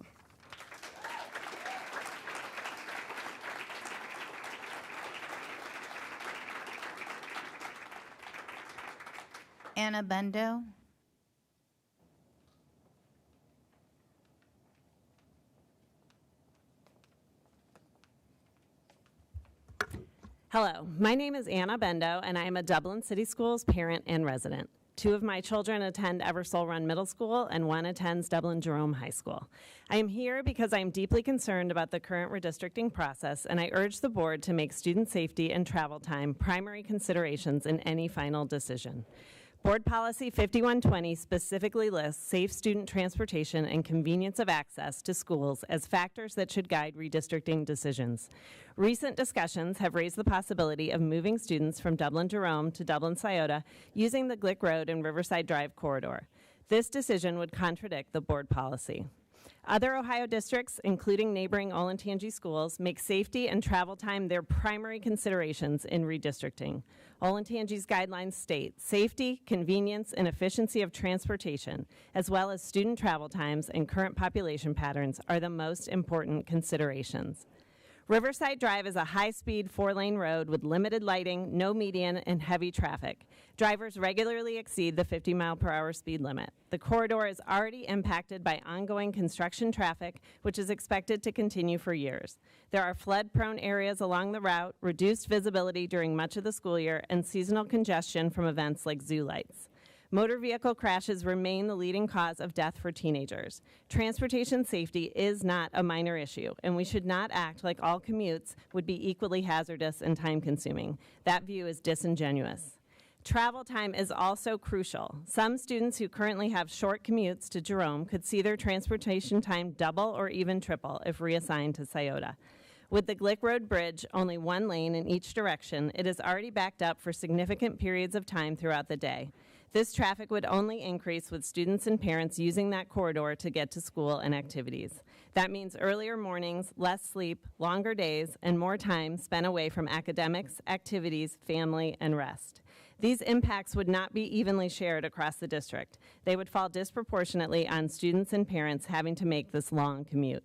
Anna Bendo. Hello, my name is Anna Bendo, and I am a Dublin City Schools parent and resident. 2 of my children attend Eversole Run Middle School, and 1 attends Dublin Jerome High School. I am here because I am deeply concerned about the current redistricting process, and I urge the board to make student safety and travel time primary considerations in any final decision. Board Policy 5120 specifically lists safe student transportation and convenience of access to schools as factors that should guide redistricting decisions. Recent discussions have raised the possibility of moving students from Dublin Jerome to Dublin Scioto using the Glick Road and Riverside Drive corridor. This decision would contradict the board policy. Other Ohio districts, including neighboring Olentangy schools, make safety and travel time their primary considerations in redistricting. Olentangy's guidelines state safety, convenience, and efficiency of transportation, as well as student travel times and current population patterns, are the most important considerations. Riverside Drive is a high-speed 4-lane road with limited lighting, no median, and heavy traffic. Drivers regularly exceed the 50-mile-per-hour speed limit. The corridor is already impacted by ongoing construction traffic, which is expected to continue for years. There are flood-prone areas along the route, reduced visibility during much of the school year, and seasonal congestion from events like zoo lights. Motor vehicle crashes remain the leading cause of death for teenagers. Transportation safety is not a minor issue, and we should not act like all commutes would be equally hazardous and time-consuming. That view is disingenuous. Travel time is also crucial. Some students who currently have short commutes to Jerome could see their transportation time double or even triple if reassigned to Scioto. With the Glick Road Bridge only 1 lane in each direction, it is already backed up for significant periods of time throughout the day. This traffic would only increase with students and parents using that corridor to get to school and activities. That means earlier mornings, less sleep, longer days, and more time spent away from academics, activities, family, and rest. These impacts would not be evenly shared across the district. They would fall disproportionately on students and parents having to make this long commute.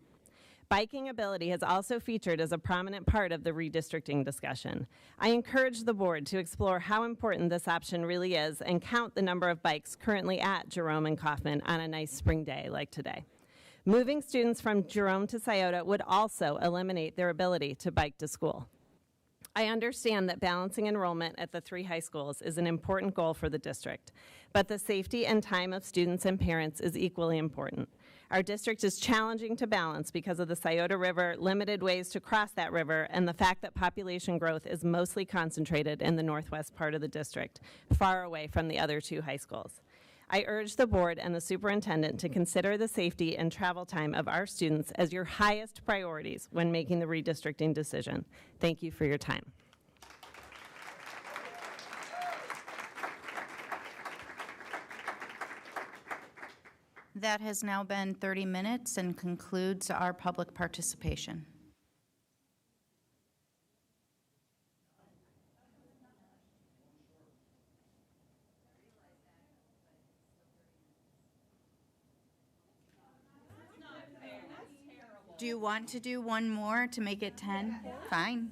Biking ability has also featured as a prominent part of the redistricting discussion. I encourage the board to explore how important this option really is and count the number of bikes currently at Jerome and Kaufman on a nice spring day like today. Moving students from Jerome to Scioto would also eliminate their ability to bike to school. I understand that balancing enrollment at the 3 high schools is an important goal for the district, but the safety and time of students and parents is equally important. Our district is challenging to balance because of the Scioto River, limited ways to cross that river, and the fact that population growth is mostly concentrated in the northwest part of the district, far away from the other two high schools. I urge the board and the superintendent to consider the safety and travel time of our students as your highest priorities when making the redistricting decision. Thank you for your time. That has now been 30 minutes and concludes our public participation. Do you want to do one more to make it 10? Fine.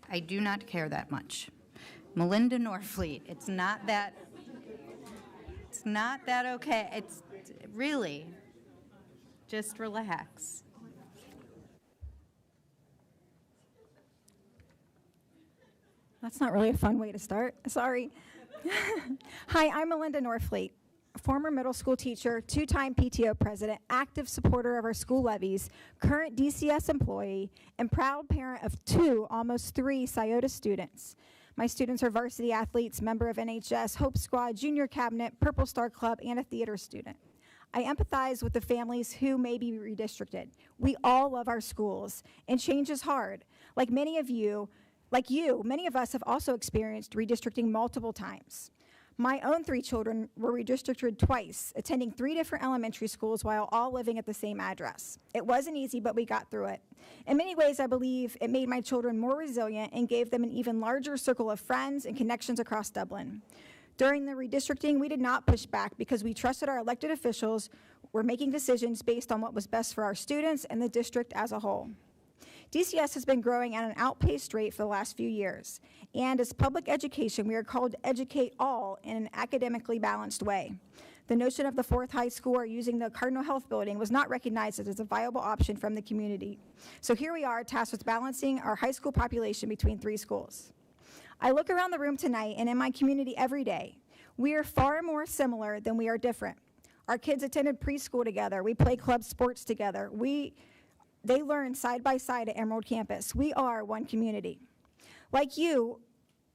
I do not care that much. Melinda Norfleet, it's not that okay. It's really, just relax. That's not really a fun way to start. Sorry. Hi, I'm Melinda Norfleet, former middle school teacher, two-time PTO president, active supporter of our school levies, current DCS employee, and proud parent of 2, almost 3 Scioto students. My students are varsity athletes, member of NHS, Hope Squad, Junior Cabinet, Purple Star Club, and a theater student. I empathize with the families who may be redistricted. We all love our schools, and change is hard. Many of us have also experienced redistricting multiple times. My own 3 children were redistricted twice, attending 3 different elementary schools while all living at the same address. It wasn't easy, but we got through it. In many ways, I believe it made my children more resilient and gave them an even larger circle of friends and connections across Dublin. During the redistricting, we did not push back because we trusted our elected officials were making decisions based on what was best for our students and the district as a whole. DCS has been growing at an outpaced rate for the last few years, and as public education, we are called to educate all in an academically balanced way. The notion of the 4th high school or using the Cardinal Health building was not recognized as a viable option from the community. So here we are, tasked with balancing our high school population between 3 schools. I look around the room tonight and in my community every day. We are far more similar than we are different. Our kids attended preschool together. We play club sports together. They learn side by side at Emerald Campus. We are one community. Like you,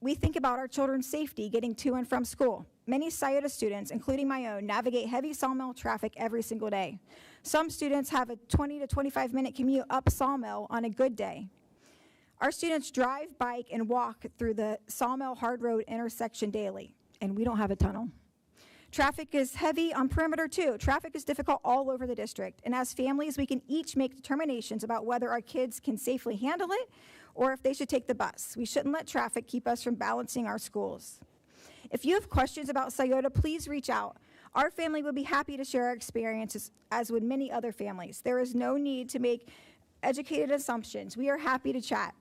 we think about our children's safety getting to and from school. Many Scioto students, including my own, navigate heavy Sawmill traffic every single day. Some students have a 20 to 25-minute commute up Sawmill on a good day. Our students drive, bike, and walk through the Sawmill Hard Road intersection daily, and we don't have a tunnel. Traffic is heavy on perimeter too. Traffic is difficult all over the district. And as families, we can each make determinations about whether our kids can safely handle it or if they should take the bus. We shouldn't let traffic keep us from balancing our schools. If you have questions about Scioto, please reach out. Our family would be happy to share our experiences, as would many other families. There is no need to make educated assumptions. We are happy to chat.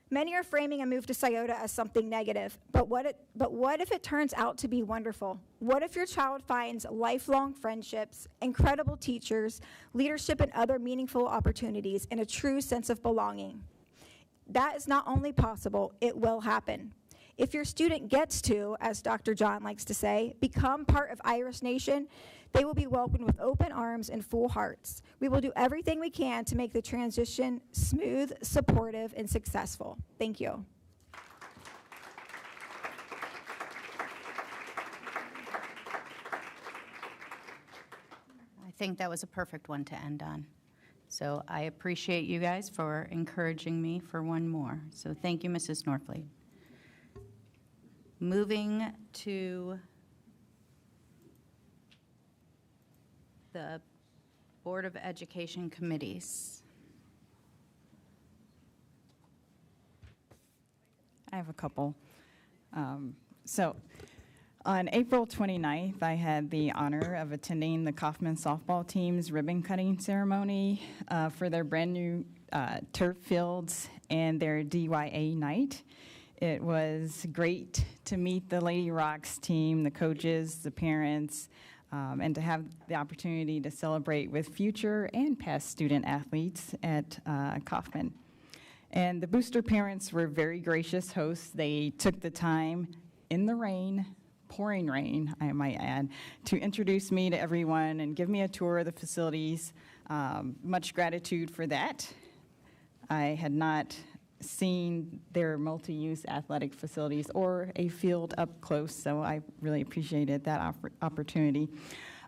Many are framing a move to Scioto as something negative, but what if it turns out to be wonderful? What if your child finds lifelong friendships, incredible teachers, leadership and other meaningful opportunities, and a true sense of belonging? That is not only possible, it will happen. If your student gets to, as Dr. John likes to say, become part of Irish Nation, they will be welcomed with open arms and full hearts. We will do everything we can to make the transition smooth, supportive, and successful. Thank you. I think that was a perfect one to end on. So I appreciate you guys for encouraging me for one more. So thank you, Mrs. Norfleet. Moving to the Board of Education committees. I have a couple. So on April 29th, I had the honor of attending the Kaufman softball team's ribbon cutting ceremony for their brand new turf fields and their DYA night. It was great to meet the Lady Rocks team, the coaches, the parents, and to have the opportunity to celebrate with future and past student athletes at Kaufman. And the booster parents were very gracious hosts. They took the time in the rain, pouring rain, I might add, to introduce me to everyone and give me a tour of the facilities. Much gratitude for that. I had not seen their multi-use athletic facilities or a field up close, so I really appreciated that opportunity.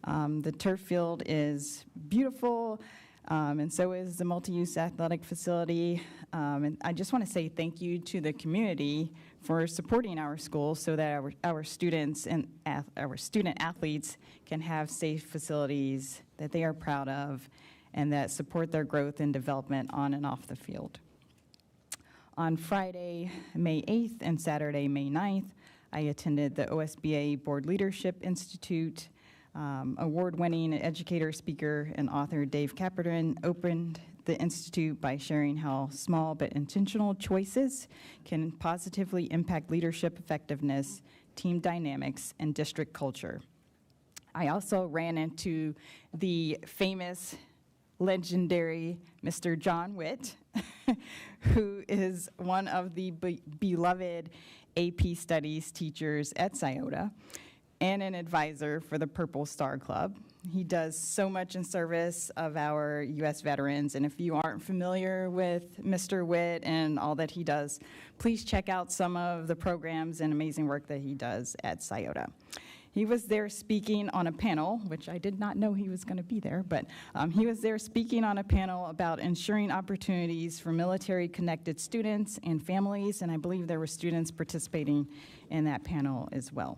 The turf field is beautiful, and so is the multi-use athletic facility. And I just want to say thank you to the community for supporting our school so that our students and our student athletes can have safe facilities that they are proud of and that support their growth and development on and off the field. On Friday, May 8th and Saturday, May 9th, I attended the OSBA Board Leadership Institute. Award-winning educator, speaker, and author Dave Caperton opened the Institute by sharing how small but intentional choices can positively impact leadership effectiveness, team dynamics, and district culture. I also ran into the famous, legendary Mr. John Witt, who is one of the beloved AP Studies teachers at Scioto and an advisor for the Purple Star Club. He does so much in service of our U.S. veterans, and if you aren't familiar with Mr. Witt and all that he does, please check out some of the programs and amazing work that he does at Scioto. He was there speaking on a panel, which I did not know he was going to be there, but he was there speaking on a panel about ensuring opportunities for military-connected students and families, and I believe there were students participating in that panel as well.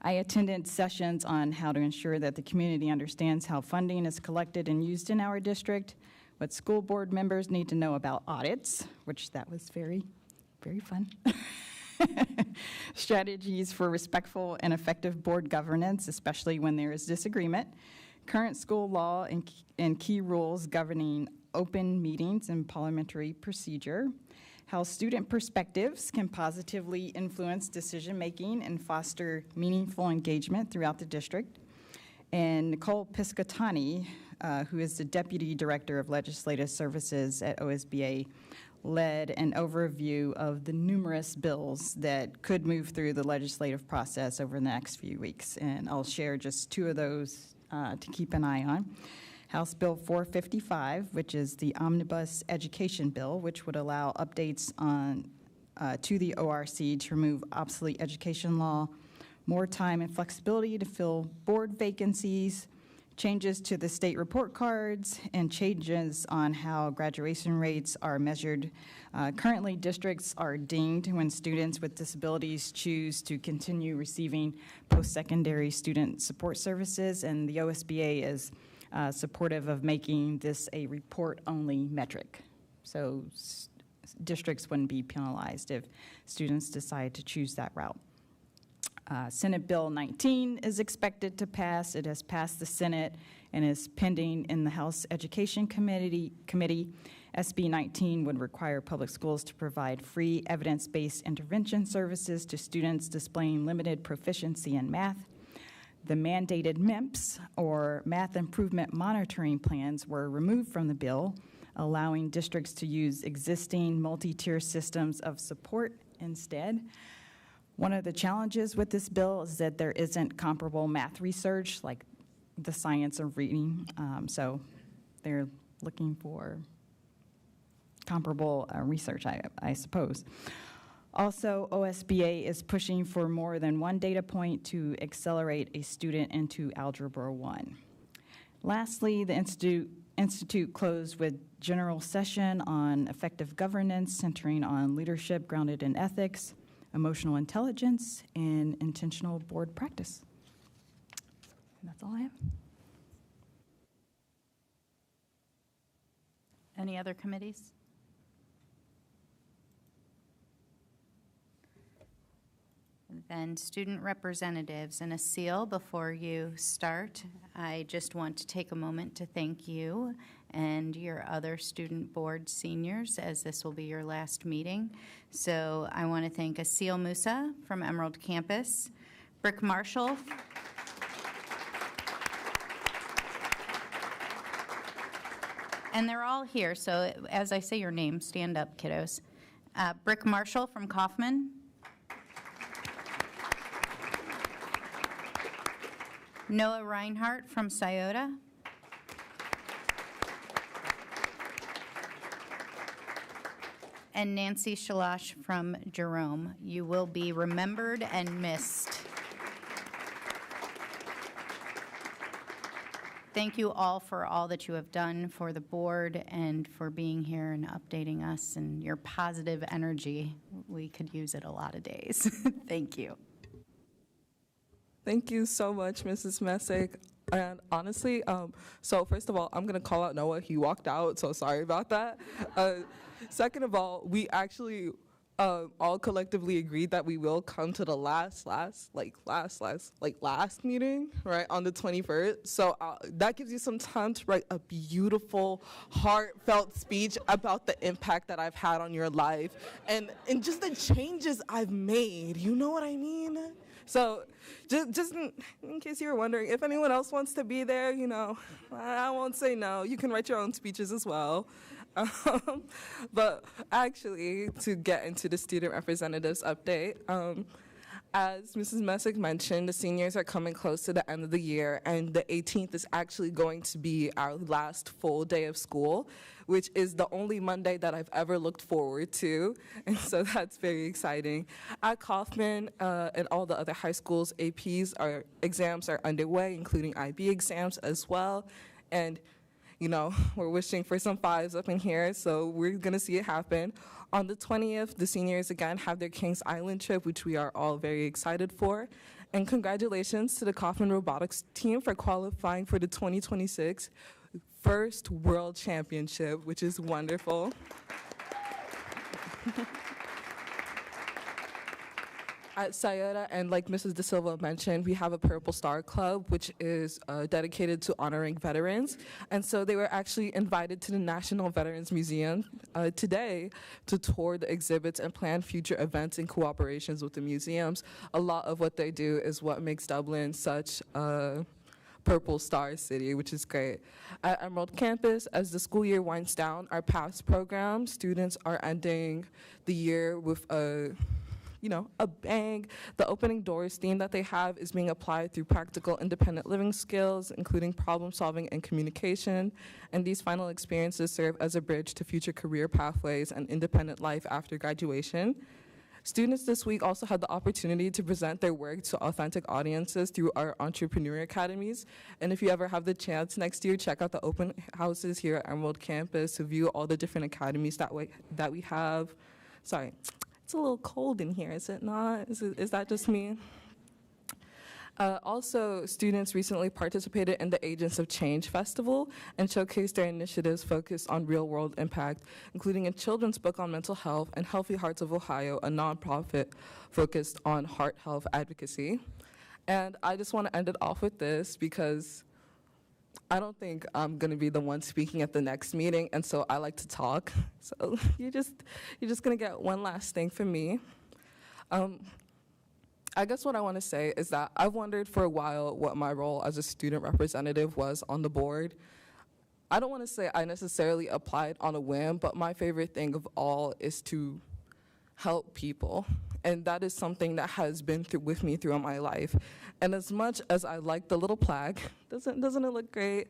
I attended sessions on how to ensure that the community understands how funding is collected and used in our district, what school board members need to know about audits, which that was very, very fun. Strategies for respectful and effective board governance, especially when there is disagreement, current school law and key rules governing open meetings and parliamentary procedure, how student perspectives can positively influence decision-making and foster meaningful engagement throughout the district. And Nicole Piscatani, who is the Deputy Director of Legislative Services at OSBA, led an overview of the numerous bills that could move through the legislative process over the next few weeks. And I'll share just two of those to keep an eye on. House Bill 455, which is the Omnibus Education Bill, which would allow updates on to the ORC to remove obsolete education law, more time and flexibility to fill board vacancies, changes to the state report cards, and changes on how graduation rates are measured. Currently, districts are dinged when students with disabilities choose to continue receiving post-secondary student support services, and the OSBA is supportive of making this a report-only metric. So districts wouldn't be penalized if students decide to choose that route. Senate Bill 19 is expected to pass. It has passed the Senate and is pending in the House Education Committee. SB 19 would require public schools to provide free evidence-based intervention services to students displaying limited proficiency in math. The mandated MIMPs, or Math Improvement Monitoring Plans, were removed from the bill, allowing districts to use existing multi-tier systems of support instead. One of the challenges with this bill is that there isn't comparable math research, like the science of reading, so they're looking for comparable research, I suppose. Also, OSBA is pushing for more than one data point to accelerate a student into Algebra 1. Lastly, the Institute closed with general session on effective governance, centering on leadership grounded in ethics, emotional intelligence, and intentional board practice. And that's all I have. Any other committees? Then student representatives, and a seal before you start. I just want to take a moment to thank you and your other student board seniors, as this will be your last meeting. So I want to thank Asil Musa from Emerald Campus, Brick Marshall, and they're all here, so as I say your name, stand up, kiddos. Brick Marshall from Kaufman. Noah Reinhardt from Scioto. And Nancy Shalash from Jerome. You will be remembered and missed. Thank you all for all that you have done for the board and for being here and updating us and your positive energy. We could use it a lot of days. Thank you. Thank you so much, Mrs. Messick. And honestly, so first of all, I'm going to call out Noah. He walked out, so sorry about that. Second of all, we actually all collectively agreed that we will come to the last meeting, right, on the 21st. So that gives you some time to write a beautiful, heartfelt speech about the impact that I've had on your life and just the changes I've made. You know what I mean? So just in case you were wondering, if anyone else wants to be there, you know, I won't say no. You can write your own speeches as well. But actually, to get into the student representatives update, as Mrs. Messick mentioned, the seniors are coming close to the end of the year, and the 18th is actually going to be our last full day of school, which is the only Monday that I've ever looked forward to, and so that's very exciting. At Kaufman and all the other high schools, exams are underway, including IB exams as well, and you know, we're wishing for some 5s up in here, so we're going to see it happen. On the 20th, the seniors again have their Kings Island trip, which we are all very excited for. And congratulations to the Kaufman Robotics team for qualifying for the 2026 First World Championship, which is wonderful. At Scioto, and like Mrs. De Silva mentioned, we have a Purple Star Club, which is dedicated to honoring veterans. And so they were actually invited to the National Veterans Museum today to tour the exhibits and plan future events in cooperations with the museums. A lot of what they do is what makes Dublin such a Purple Star City, which is great. At Emerald Campus, as the school year winds down, our past program, students are ending the year with a bang. The opening doors theme that they have is being applied through practical independent living skills, including problem solving and communication. And these final experiences serve as a bridge to future career pathways and independent life after graduation. Students this week also had the opportunity to present their work to authentic audiences through our entrepreneur academies. And if you ever have the chance next year, check out the open houses here at Emerald Campus to view all the different academies that we have. Sorry. It's a little cold in here, is it not? Is that just me? Also, students recently participated in the Agents of Change Festival and showcased their initiatives focused on real-world impact, including a children's book on mental health and Healthy Hearts of Ohio, a nonprofit focused on heart health advocacy. And I just want to end it off with this because I don't think I'm going to be the one speaking at the next meeting, and so I like to talk. So you're just going to get one last thing from me. I guess what I want to say is that I've wondered for a while what my role as a student representative was on the board. I don't want to say I necessarily applied on a whim, but my favorite thing of all is to help people. And that is something that has been with me throughout my life. And as much as I like the little plaque, doesn't it look great?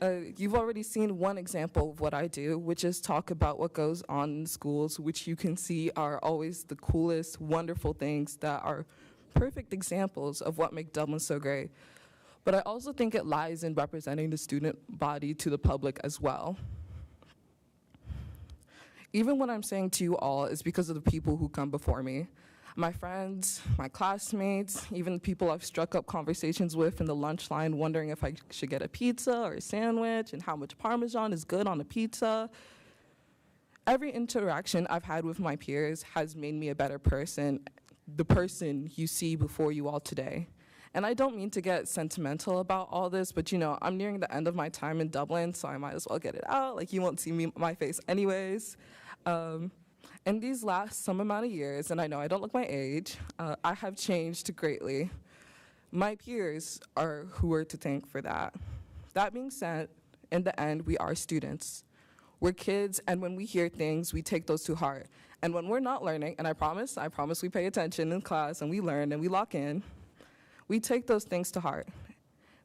You've already seen one example of what I do, which is talk about what goes on in schools, which you can see are always the coolest, wonderful things that are perfect examples of what make Dublin so great. But I also think it lies in representing the student body to the public as well. Even what I'm saying to you all is because of the people who come before me. My friends, my classmates, even the people I've struck up conversations with in the lunch line wondering if I should get a pizza or a sandwich and how much Parmesan is good on a pizza. Every interaction I've had with my peers has made me a better person, the person you see before you all today. And I don't mean to get sentimental about all this, but I'm nearing the end of my time in Dublin, so I might as well get it out. Like, you won't see my face anyways. In these last some amount of years, and I know I don't look my age, I have changed greatly. My peers are who are to thank for that. That being said, in the end, we are students. We're kids, and when we hear things, we take those to heart. And when we're not learning, and I promise we pay attention in class, and we learn, and we lock in, we take those things to heart.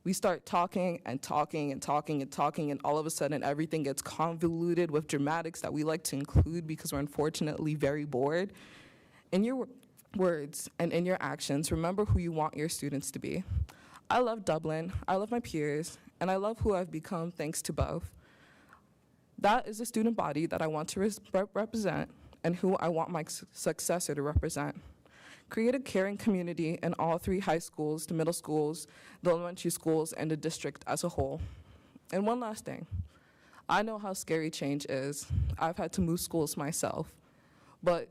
We start talking and talking and talking and talking, and all of a sudden everything gets convoluted with dramatics that we like to include because we're unfortunately very bored. In your words and in your actions, remember who you want your students to be. I love Dublin, I love my peers, and I love who I've become thanks to both. That is the student body that I want to represent and who I want my successor to represent. Create a caring community in all 3 high schools, the middle schools, the elementary schools, and the district as a whole. And one last thing. I know how scary change is. I've had to move schools myself. But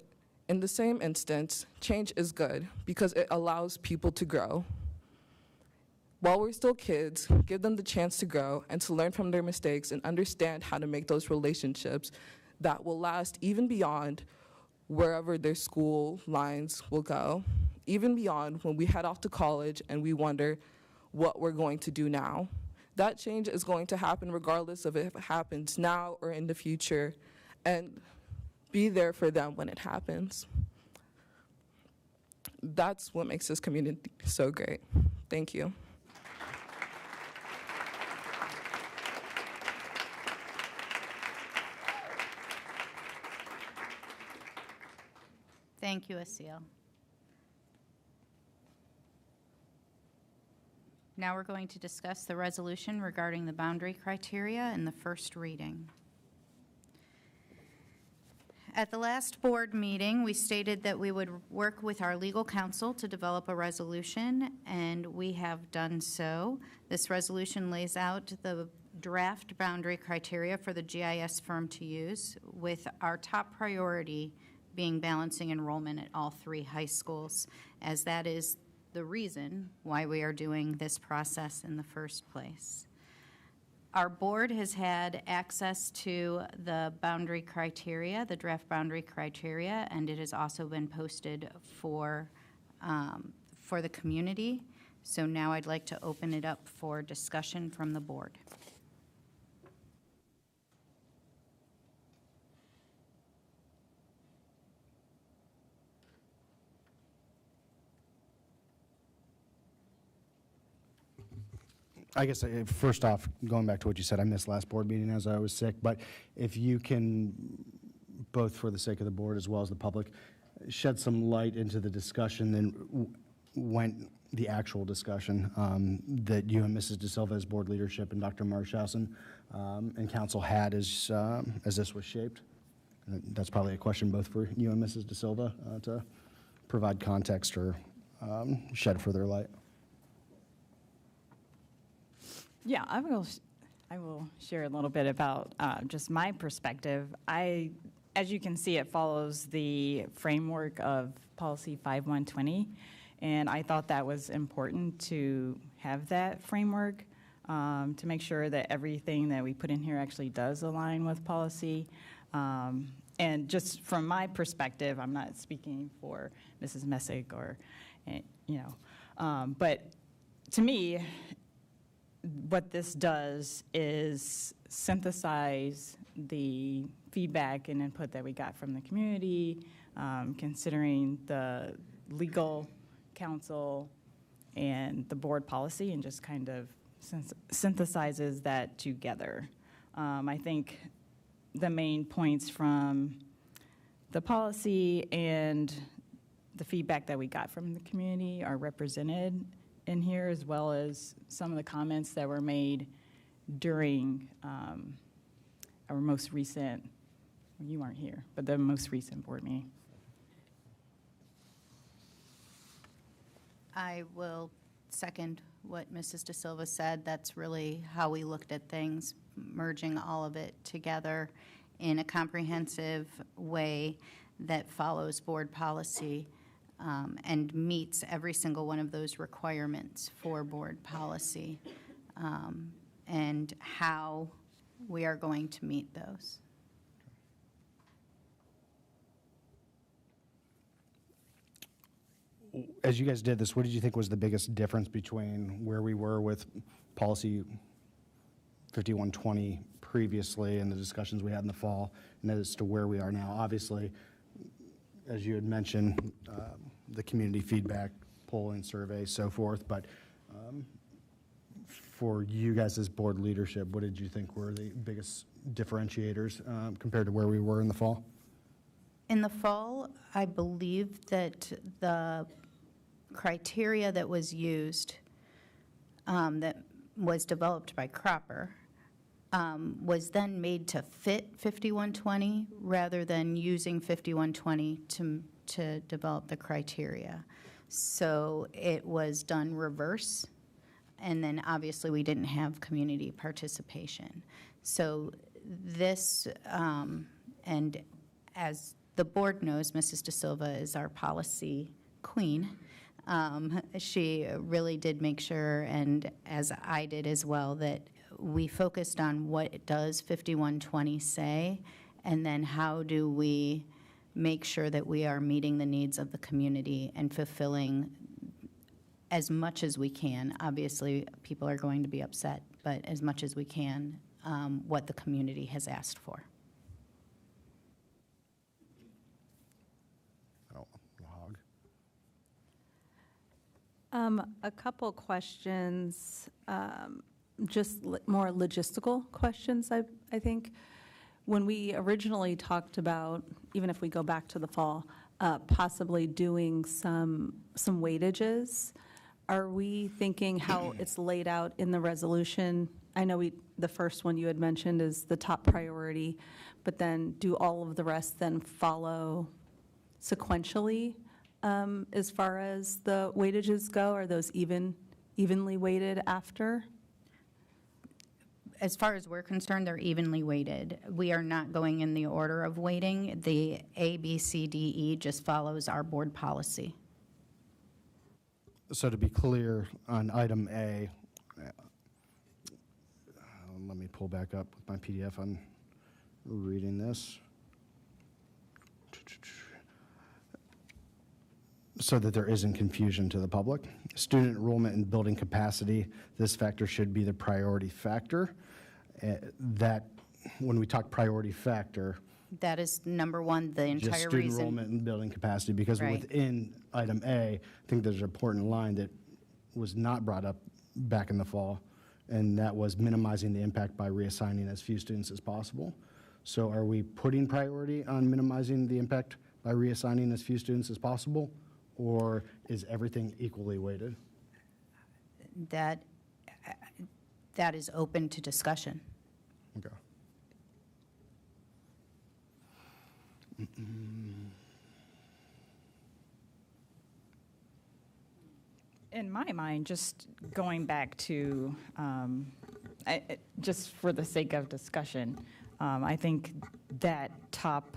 in the same instance, change is good because it allows people to grow. While we're still kids, give them the chance to grow and to learn from their mistakes and understand how to make those relationships that will last even beyond wherever their school lines will go, even beyond when we head off to college and we wonder what we're going to do now. That change is going to happen regardless of if it happens now or in the future, and be there for them when it happens. That's what makes this community so great. Thank you. Thank you, Asil. Now we're going to discuss the resolution regarding the boundary criteria in the first reading. At the last board meeting, we stated that we would work with our legal counsel to develop a resolution, and we have done so. This resolution lays out the draft boundary criteria for the GIS firm to use, with our top priority being balancing enrollment at all 3 high schools, as that is the reason why we are doing this process in the first place. Our board has had access to the boundary criteria, the draft boundary criteria, and it has also been posted for the community. So now I'd like to open it up for discussion from the board. I guess first off, going back to what you said, I missed last board meeting as I was sick, but if you can, both for the sake of the board as well as the public, shed some light into the discussion, then went the actual discussion that you and Mrs. De Silva as board leadership and Dr. Marshausen and council had as this was shaped. That's probably a question both for you and Mrs. De Silva to provide context or shed further light. Yeah, I will share a little bit about just my perspective. As you can see, it follows the framework of Policy 5120, and I thought that was important to have that framework to make sure that everything that we put in here actually does align with policy. And just from my perspective, I'm not speaking for Mrs. Messick or, but to me, what this does is synthesize the feedback and input that we got from the community, considering the legal counsel and the board policy, and just kind of synthesizes that together. I think the main points from the policy and the feedback that we got from the community are represented in here, as well as some of the comments that were made during our most recent, you weren't here, but the most recent board meeting. I will second what Mrs. De Silva said. That's really how we looked at things, merging all of it together in a comprehensive way that follows board policy and meets every single one of those requirements for board policy, and how we are going to meet those. As you guys did this, what did you think was the biggest difference between where we were with policy 5120 previously and the discussions we had in the fall, and as to where we are now? Obviously, as you had mentioned, the community feedback, polling, survey, so forth, but for you guys as board leadership, what did you think were the biggest differentiators compared to where we were in the fall? In the fall, I believe that the criteria that was used, that was developed by Cropper, was then made to fit 5120 rather than using 5120 to develop the criteria. So it was done reverse, and then obviously we didn't have community participation. So this, and as the board knows, Mrs. De Silva is our policy queen. She really did make sure, and as I did as well, that we focused on what does 5120 say, and then how do we make sure that we are meeting the needs of the community and fulfilling as much as we can. Obviously, people are going to be upset, but as much as we can, what the community has asked for. A couple questions, just more logistical questions, I think. When we originally talked about, even if we go back to the fall, possibly doing some weightages, are we thinking how it's laid out in the resolution? I know the first one you had mentioned is the top priority, but then do all of the rest then follow sequentially? As far as the weightages go, are those evenly weighted after? As far as we're concerned, they're evenly weighted. We are not going in the order of weighting. The A, B, C, D, E just follows our board policy. So to be clear, on item A, let me pull back up with my PDF. I'm reading this. So that there isn't confusion to the public. Student enrollment and building capacity, this factor should be the priority factor. That, when we talk priority factor, that is number one, the entire just student reason. enrollment and building capacity, because Right. within item A, I think there's an important line that was not brought up back in the fall, and that was minimizing the impact by reassigning as few students as possible. So are we putting priority on minimizing the impact by reassigning as few students as possible? Or is everything equally weighted? That is open to discussion. Okay. In my mind, just going back to, just for the sake of discussion, I think that top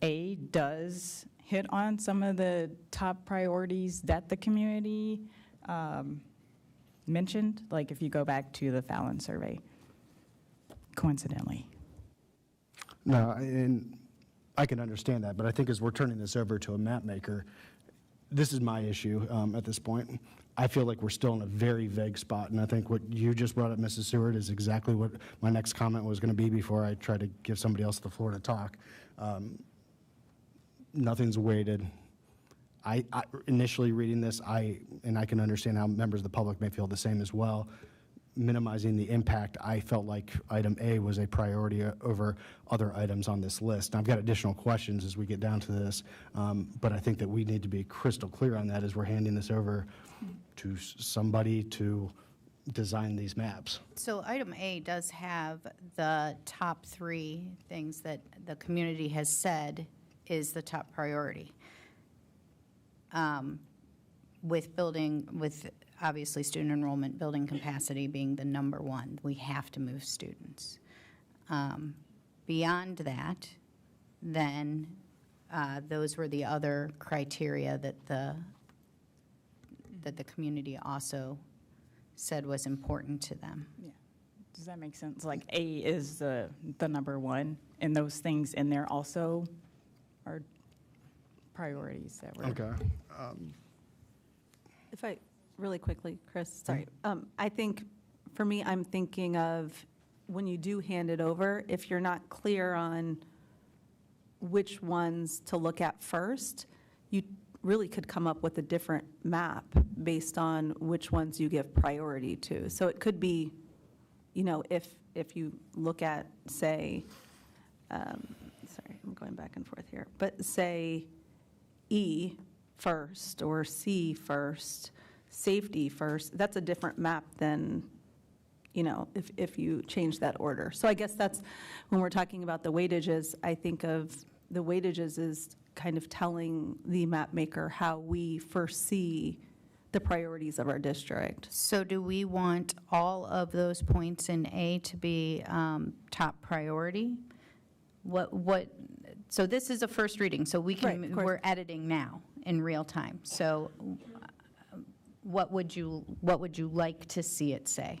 A does hit on some of the top priorities that the community mentioned, like if you go back to the Fallon survey, coincidentally. No, and I can understand that, but I think as we're turning this over to a map maker, this is my issue at this point. I feel like we're still in a very vague spot, and I think what you just brought up, Mrs. Seward, is exactly what my next comment was going to be before I try to give somebody else the floor to talk. Nothing's weighted. I initially reading this, and I can understand how members of the public may feel the same as well. Minimizing the impact, I felt like item A was a priority over other items on this list. And I've got additional questions as we get down to this, but I think that we need to be crystal clear on that as we're handing this over to somebody to design these maps. So item A does have the top three things that the community has said is the top priority. With obviously student enrollment, building capacity being the number one. We have to move students. Beyond that, then those were the other criteria that the community also said was important to them. Yeah. Does that make sense? Like A is the number one, and those things in there also are priorities that were. Okay. If I, really quickly, Chris, sorry. I think, for me, I'm thinking of when you do hand it over, if you're not clear on which ones to look at first, really could come up with a different map based on which ones you give priority to. So it could be, you know, if you look at, say, sorry, I'm going back and forth here, but say E first or C first, safety first, that's a different map than, you know, if you change that order. So I guess that's, when we're talking about the weightages, I think of the weightages as kind of telling the map maker how we foresee the priorities of our district. So do we want all of those points in A to be top priority? So this is a first reading, so we can, Right, of course. we're editing now in real time. So what would you like to see it say?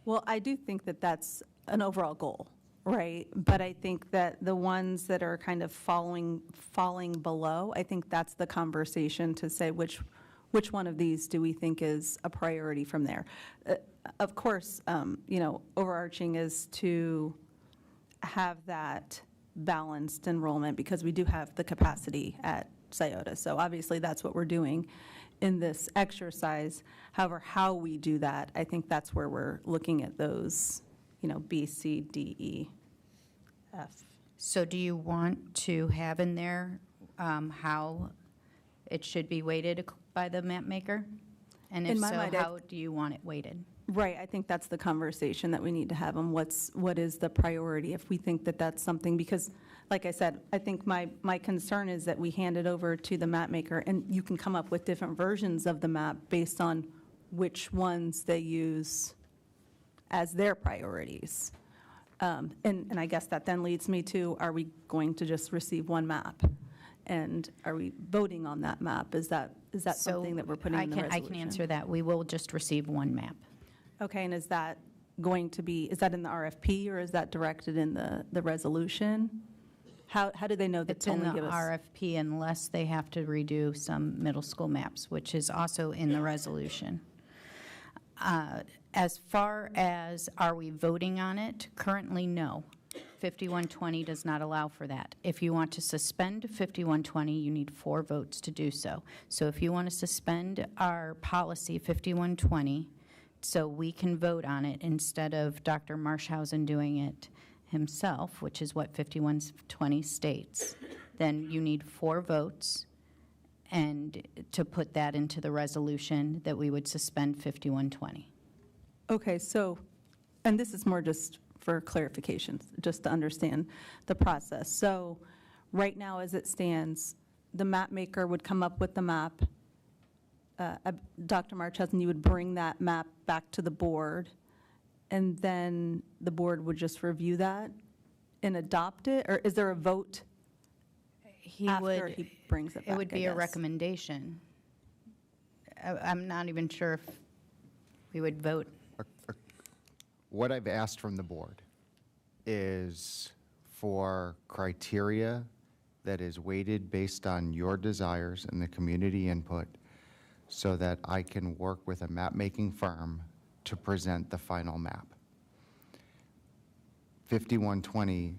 Well, I do think that that's an overall goal, right? But I think that the ones that are kind of falling below, I think that's the conversation to say which one of these do we think is a priority from there. Of course, you know, overarching is to have that balanced enrollment because we do have the capacity at Scioto. So obviously that's what we're doing in this exercise. However, how we do that, I think that's where we're looking at those, you know, B, C, D, E, F. So do you want to have in there how it should be weighted by the map maker? And if In my so, mind, how do you want it weighted? Right, I think that's the conversation that we need to have on what is the priority if we think that that's something, because like I said, I think my concern is that we hand it over to the map maker and you can come up with different versions of the map based on which ones they use as their priorities. And I guess that then leads me to, are we going to just receive one map? And are we voting on that map? Is that something that we're putting in the resolution? I can answer that. We will just receive one map. Okay, and is that going to be, is that in the RFP or is that directed in the resolution? How do they know that It's in only the give us? RFP unless they have to redo some middle school maps, which is also in the resolution. As far as are we voting on it, currently no. 5120 does not allow for that. If you want to suspend 5120, you need 4 votes to do so. So if you want to suspend our policy 5120, so we can vote on it instead of Dr. Marshausen doing it himself, which is what 5120 states, then you need 4 votes and to put that into the resolution that we would suspend 5120. Okay, so, and this is more just for clarification, just to understand the process. So right now as it stands, the map maker would come up with the map. Dr. Marchesson, you would bring that map back to the board, and then the board would just review that and adopt it? Or is there a vote after he brings it back? It would be a recommendation. I'm not even sure if we would vote. What I've asked from the board is for criteria that is weighted based on your desires and the community input so that I can work with a map-making firm to present the final map. 5120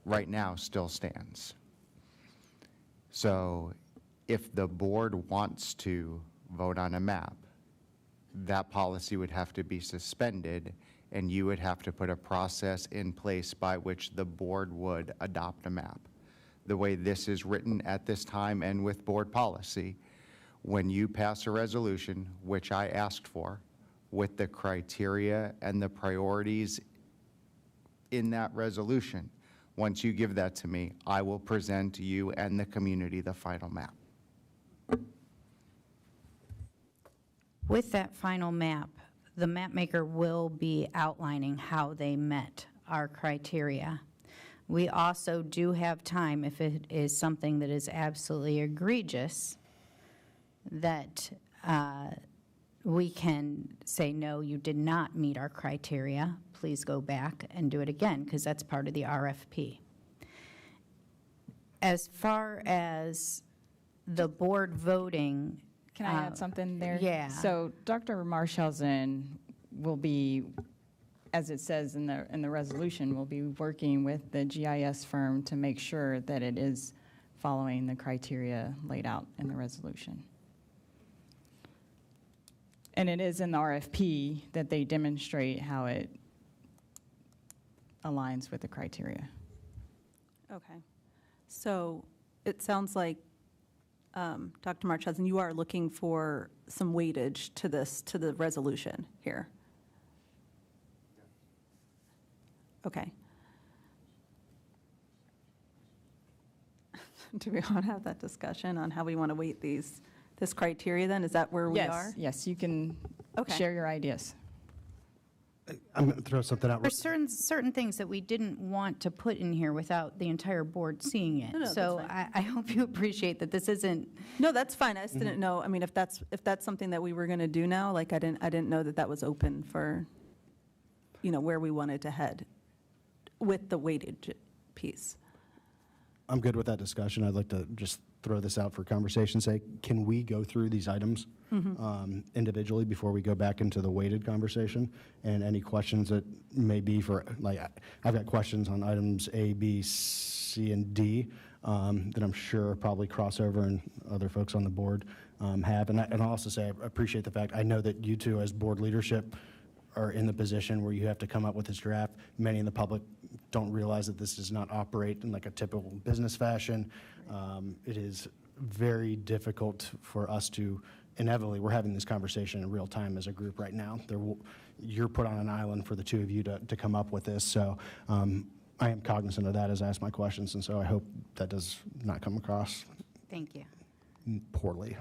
right now still stands. So if the board wants to vote on a map, that policy would have to be suspended and you would have to put a process in place by which the board would adopt a map. The way this is written at this time and with board policy, when you pass a resolution, which I asked for, with the criteria and the priorities in that resolution, once you give that to me, I will present to you and the community the final map. With that final map, the map maker will be outlining how they met our criteria. We also do have time, if it is something that is absolutely egregious, that we can say, no, you did not meet our criteria. Please go back and do it again, because that's part of the RFP. As far as the board voting, Can I add something there? Yeah. So Dr. Marshausen will be, as it says in the resolution, will be working with the GIS firm to make sure that it is following the criteria laid out in the resolution. And it is in the RFP that they demonstrate how it aligns with the criteria. Okay. So it sounds like, Dr. Marchhausen, you are looking for some weightage to this, to the resolution here. Okay. Do we want to have that discussion on how we want to weight this criteria then? Is that where we are? Yes, you can share your ideas. I'm going to throw something out. There's certain things that we didn't want to put in here without the entire board seeing it. No, that's So fine. I hope you appreciate that this isn't. No, that's fine. I just didn't know, I mean, if that's something that we were going to do now, like I didn't know that that was open for, where we wanted to head with the weightage piece. I'm good with that discussion. I'd like to just throw this out for conversation's sake. Can we go through these items individually before we go back into the weighted conversation? And any questions that may be for, like, I've got questions on items A, B, C, and D that I'm sure probably crossover and other folks on the board have. And I'll also say I appreciate the fact, I know that you two as board leadership are in the position where you have to come up with this draft. Many in the public don't realize that this does not operate in like a typical business fashion. It is very difficult for us to, inevitably, we're having this conversation in real time as a group right now. You're put on an island for the two of you to come up with this. So I am cognizant of that as I ask my questions, and so I hope that does not come across Thank you. poorly.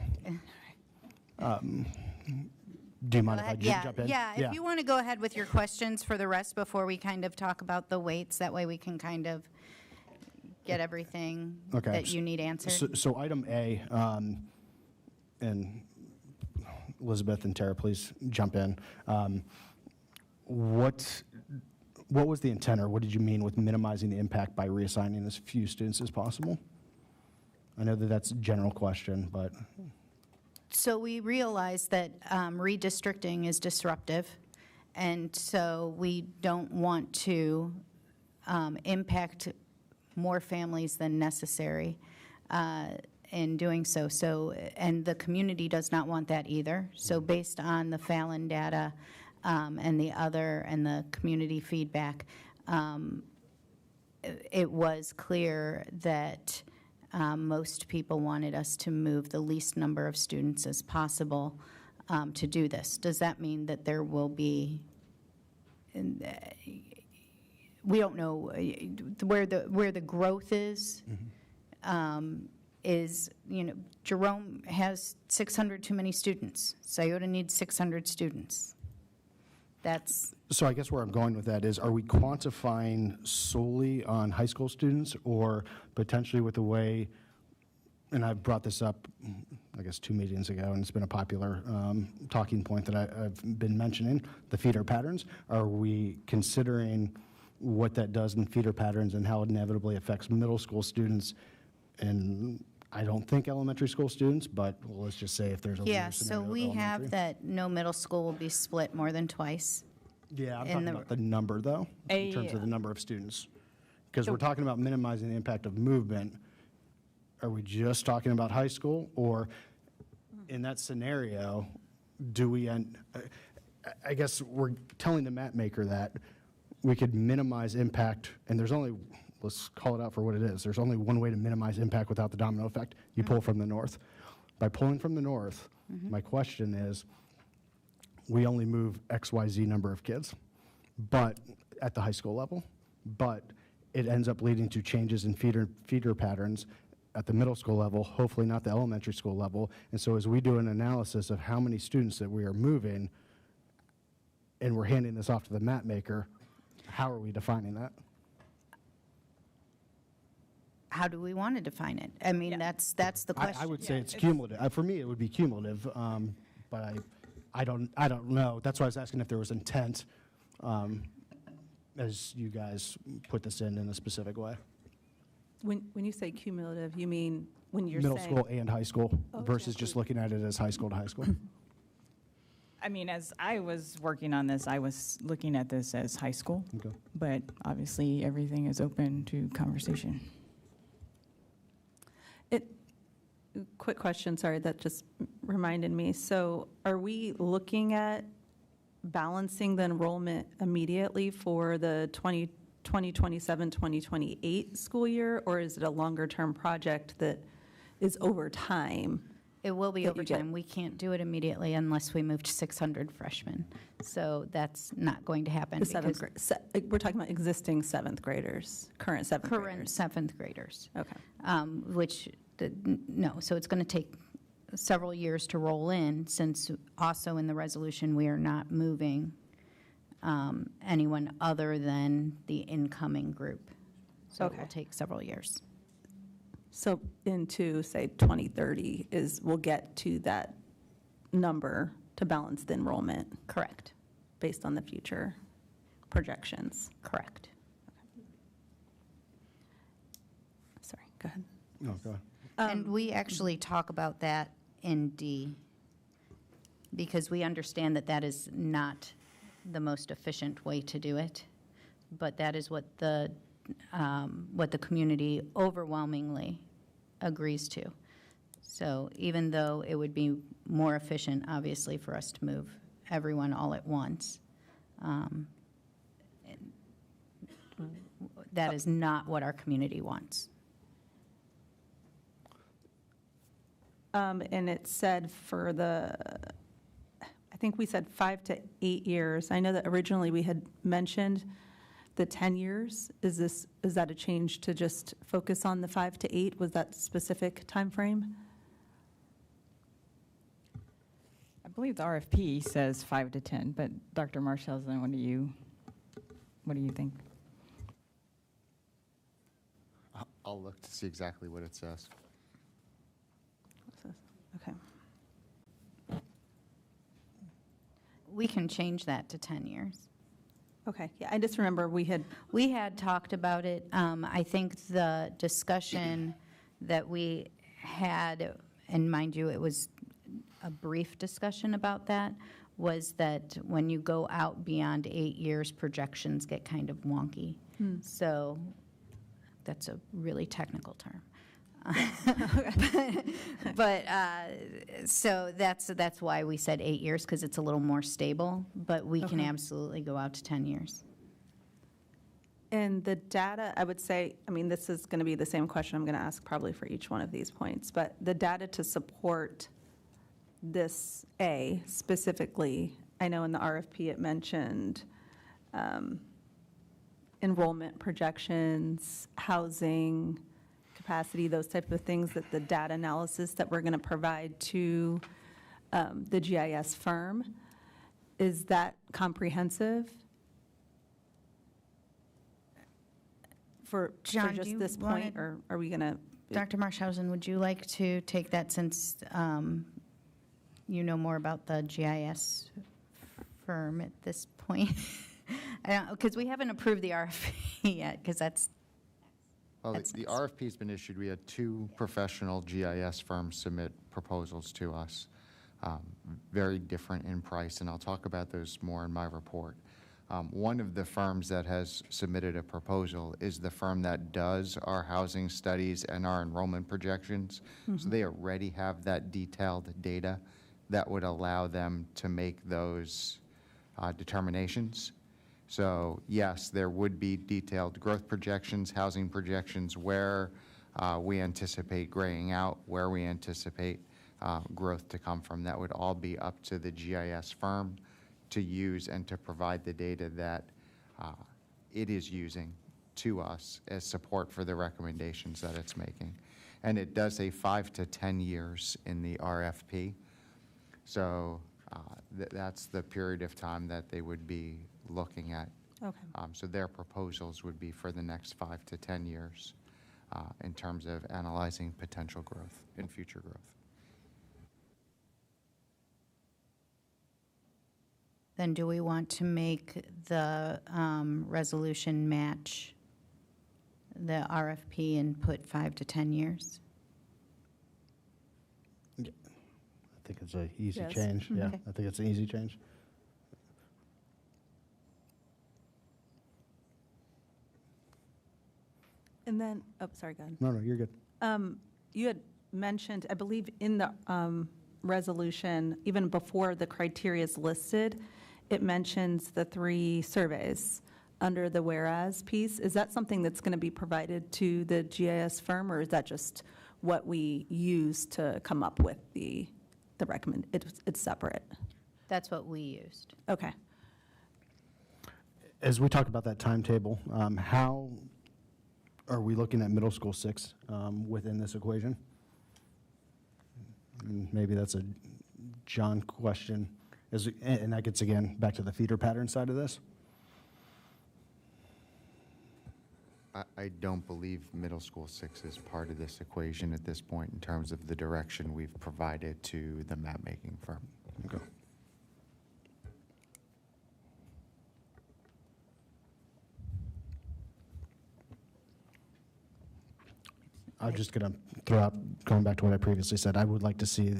Do you mind if I jump in? Yeah, if you want to go ahead with your questions for the rest before we kind of talk about the weights, that way we can kind of get everything that you need answered. So item A, and Elizabeth and Tara, please jump in. What was the intent, or what did you mean with minimizing the impact by reassigning as few students as possible? I know that that's a general question, but. So we realize that redistricting is disruptive, and so we don't want to impact more families than necessary in doing so. And the community does not want that either. So based on the Fallon data and the community feedback, it was clear that most people wanted us to move the least number of students as possible to do this. Does that mean that there will be, we don't know where the growth is, Jerome has 600 too many students. Scioto needs 600 students. So I guess where I'm going with that is, are we quantifying solely on high school students, or potentially with the way, and I've brought this up, I guess 2 meetings ago, and it's been a popular talking point that I've been mentioning, the feeder patterns. Are we considering what that does in feeder patterns and how it inevitably affects middle school students? And I don't think elementary school students, but let's just say if there's a Yeah, so we have that no middle school will be split more than twice. Yeah, I'm talking about the number, though, in terms of the number of students. Because we're talking about minimizing the impact of movement. Are we just talking about high school? Or in that scenario, do we end, I guess we're telling the map maker that we could minimize impact, and there's only, let's call it out for what it is. There's only one way to minimize impact without the domino effect. You pull from the north. By pulling from the north, my question is, we only move XYZ number of kids, but at the high school level, but it ends up leading to changes in feeder patterns at the middle school level, hopefully not the elementary school level. And so as we do an analysis of how many students that we are moving, and we're handing this off to the map maker, how are we defining that? How do we want to define it? I mean, that's the question. I would say it's cumulative. For me, it would be cumulative, but I don't know. That's why I was asking if there was intent as you guys put this in a specific way. When you say cumulative, you mean when you're Middle saying? school and high school versus just looking at it as high school to high school. I mean, as I was working on this, I was looking at this as high school. Okay. But obviously, everything is open to conversation. Quick question, sorry, that just reminded me. So are we looking at balancing the enrollment immediately for the 2027-2028 school year, or is it a longer-term project that is over time? It will be over time. We can't do it immediately unless we moved 600 freshmen. So that's not going to happen. The seventh grade, we're talking about existing seventh graders, current seventh graders. Current seventh graders. Okay. No, so it's going to take several years to roll in, since also in the resolution we are not moving anyone other than the incoming group. So it will take several years. So into, say, 2030 we'll get to that number to balance the enrollment? Correct. Based on the future projections? Correct. Okay. Sorry, go ahead. No, go ahead. And we actually talk about that in D, because we understand that that is not the most efficient way to do it, but that is what the community overwhelmingly agrees to. So even though it would be more efficient, obviously, for us to move everyone all at once, that is not what our community wants. And it said for I think we said 5 to 8 years. I know that originally we had mentioned the 10 years. Is that a change to just focus on the 5 to 8? Was that specific time frame? I believe the RFP says 5 to 10, but Dr. Marshausen, what do you think? I'll look to see exactly what it says. Okay. We can change that to 10 years. Okay, yeah, I just remember we had talked about it. I think the discussion that we had, and mind you, it was a brief discussion about that, was that when you go out beyond 8 years, projections get kind of wonky. So that's a really technical term. So that's why we said 8 years, because it's a little more stable, but we can absolutely go out to 10 years. And the data, I would say, I mean, this is going to be the same question I'm going to ask probably for each one of these points, but the data to support this A specifically, I know in the RFP it mentioned enrollment projections, housing, capacity, those type of things, that the data analysis that we're going to provide to the GIS firm, is that comprehensive for John, just this point, or are we going to? Dr. Marshausen, would you like to take that, since you know more about the GIS firm at this point? Because we haven't approved the RFP yet, because that's... Well, the RFP's been issued. We had 2 professional GIS firms submit proposals to us, very different in price, and I'll talk about those more in my report. One of the firms that has submitted a proposal is the firm that does our housing studies and our enrollment projections. So they already have that detailed data that would allow them to make those determinations. So yes, there would be detailed growth projections, housing projections, where we anticipate graying out, where we anticipate growth to come from. That would all be up to the GIS firm to use and to provide the data that it is using to us as support for the recommendations that it's making. And it does say 5 to 10 years in the RFP. So that's the period of time that they would be looking at. Okay. So their proposals would be for the next 5 to 10 years in terms of analyzing potential growth and future growth. Then do we want to make the resolution match the RFP and put 5 to 10 years? I think it's an easy Yes. change. Yeah, Okay. I think it's an easy change. And then, oh, sorry, go ahead. No, you're good. You had mentioned, I believe in the resolution, even before the criteria is listed, it mentions the 3 surveys under the whereas piece. Is that something that's going to be provided to the GIS firm, or is that just what we use to come up with the recommend? It's separate. That's what we used. Okay. As we talk about that timetable, how are we looking at middle school 6 within this equation? And maybe that's a John question, and that gets, again, back to the feeder pattern side of this. I don't believe middle school 6 is part of this equation at this point in terms of the direction we've provided to the map-making firm. Okay. I'm just going to throw out, going back to what I previously said, I would like to see,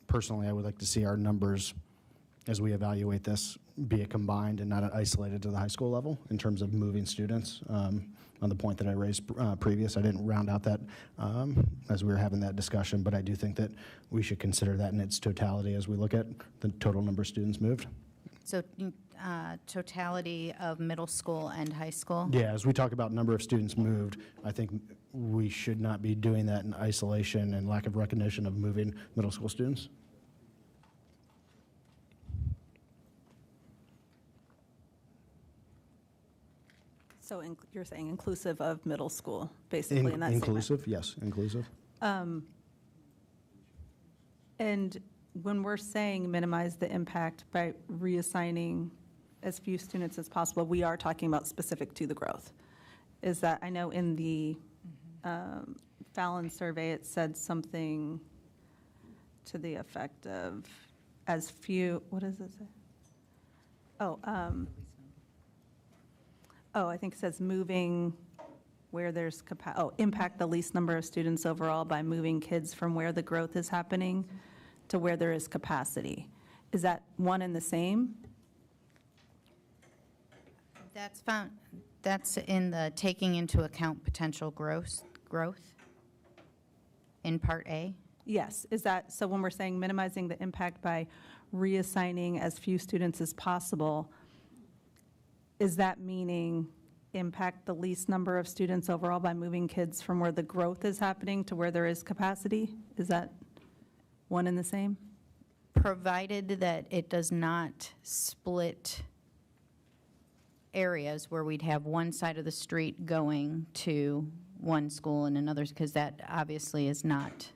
personally, I would like to see our numbers as we evaluate this be it combined and not isolated to the high school level in terms of moving students. On the point that I raised previous, I didn't round out that as we were having that discussion, but I do think that we should consider that in its totality as we look at the total number of students moved. So totality of middle school and high school? Yeah, as we talk about number of students moved, I think we should not be doing that in isolation and lack of recognition of moving middle school students. So you're saying inclusive of middle school, basically, in that inclusive, statement? yes, inclusive. And when we're saying minimize the impact by reassigning as few students as possible, we are talking about specific to the growth. Is that, I know in the Fallon survey, it said something to the effect of as few, what does it say? I think it says moving where there's impact the least number of students overall by moving kids from where the growth is happening to where there is capacity. Is that one and the same? That's in the taking into account potential growth in Part A? Yes. Is that, so when we're saying minimizing the impact by reassigning as few students as possible, is that meaning impact the least number of students overall by moving kids from where the growth is happening to where there is capacity? Is that one and the same? Provided that it does not split areas where we'd have one side of the street going to one school and another, because that obviously is not,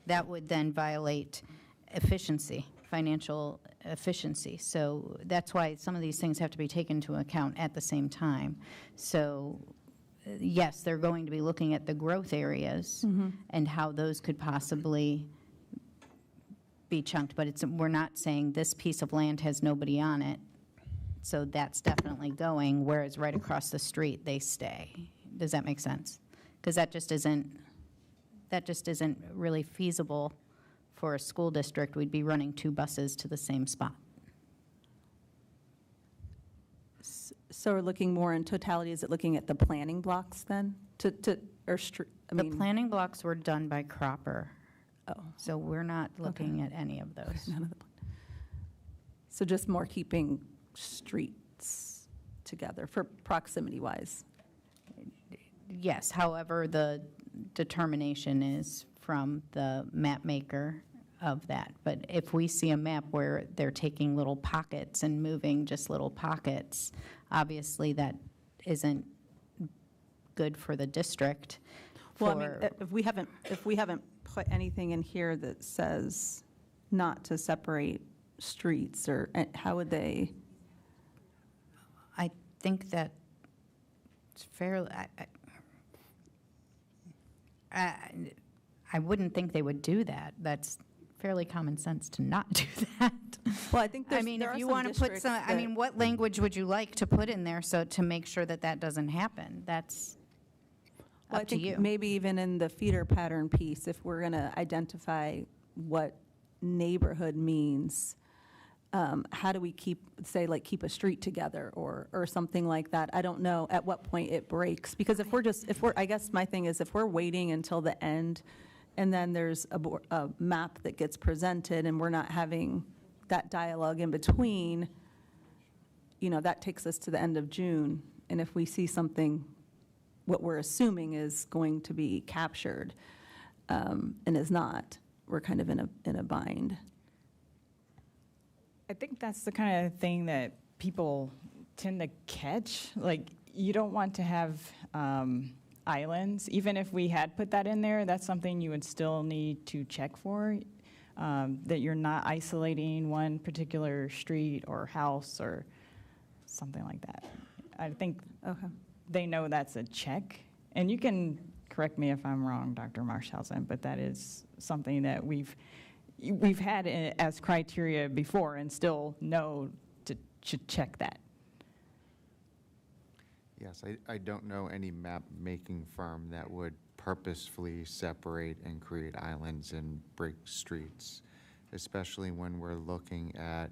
that would then violate efficiency, financial efficiency. So that's why some of these things have to be taken into account at the same time. So yes, they're going to be looking at the growth areas and how those could possibly be chunked, but we're not saying this piece of land has nobody on it, so that's definitely going, whereas right across the street they stay. Does that make sense? Because that just isn't really feasible for a school district. We'd be running 2 buses to the same spot. So we're looking more in totality, is it looking at the planning blocks then? The planning blocks were done by Cropper. So we're not looking at any of those. So just more keeping streets together for proximity-wise? Yes, however, the determination is from the map maker of that. But if we see a map where they're taking little pockets and moving just little pockets, obviously that isn't good for the district. Well, I mean, if we haven't put anything in here that says not to separate streets, or how would they? I think that it's fairly, I wouldn't think they would do that. That's fairly common sense to not do that. Well, I think I mean, if you want to put some, I mean, what language would you like to put in there so to make sure that that doesn't happen? That's up to you. Maybe even in the feeder pattern piece, if we're going to identify what neighborhood means, how do we keep a street together or something like that? I don't know at what point it breaks, because I guess my thing is, if we're waiting until the end and then there's a map that gets presented and we're not having that dialogue in between, that takes us to the end of June. And if we see something, what we're assuming is going to be captured and is not, we're kind of in a bind. I think that's the kind of thing that people tend to catch. Like, you don't want to have islands. Even if we had put that in there, that's something you would still need to check for, that you're not isolating one particular street or house or something like that. I think they know that's a check. And you can correct me if I'm wrong, Dr. Marshausen, but that is something that we've had as criteria before and still know to check that. Yes, I don't know any map-making firm that would purposefully separate and create islands and break streets, especially when we're looking at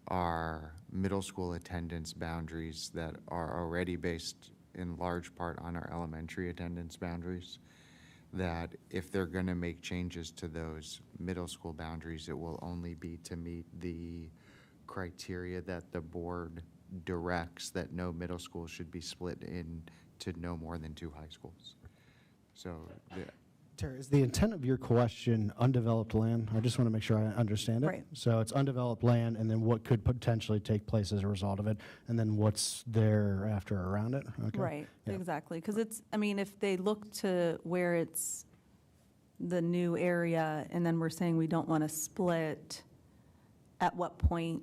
our middle school attendance boundaries that are already based in large part on our elementary attendance boundaries, that if they're going to make changes to those middle school boundaries, it will only be to meet the criteria that the board directs, that no middle school should be split into no more than 2 high schools. So Tara, is the intent of your question undeveloped land? I just want to make sure I understand it. Right. So it's undeveloped land, and then what could potentially take place as a result of it, and then what's thereafter around it? Okay. Right, Yeah. exactly. Because if they look to where it's the new area, and then we're saying we don't want to split, at what point,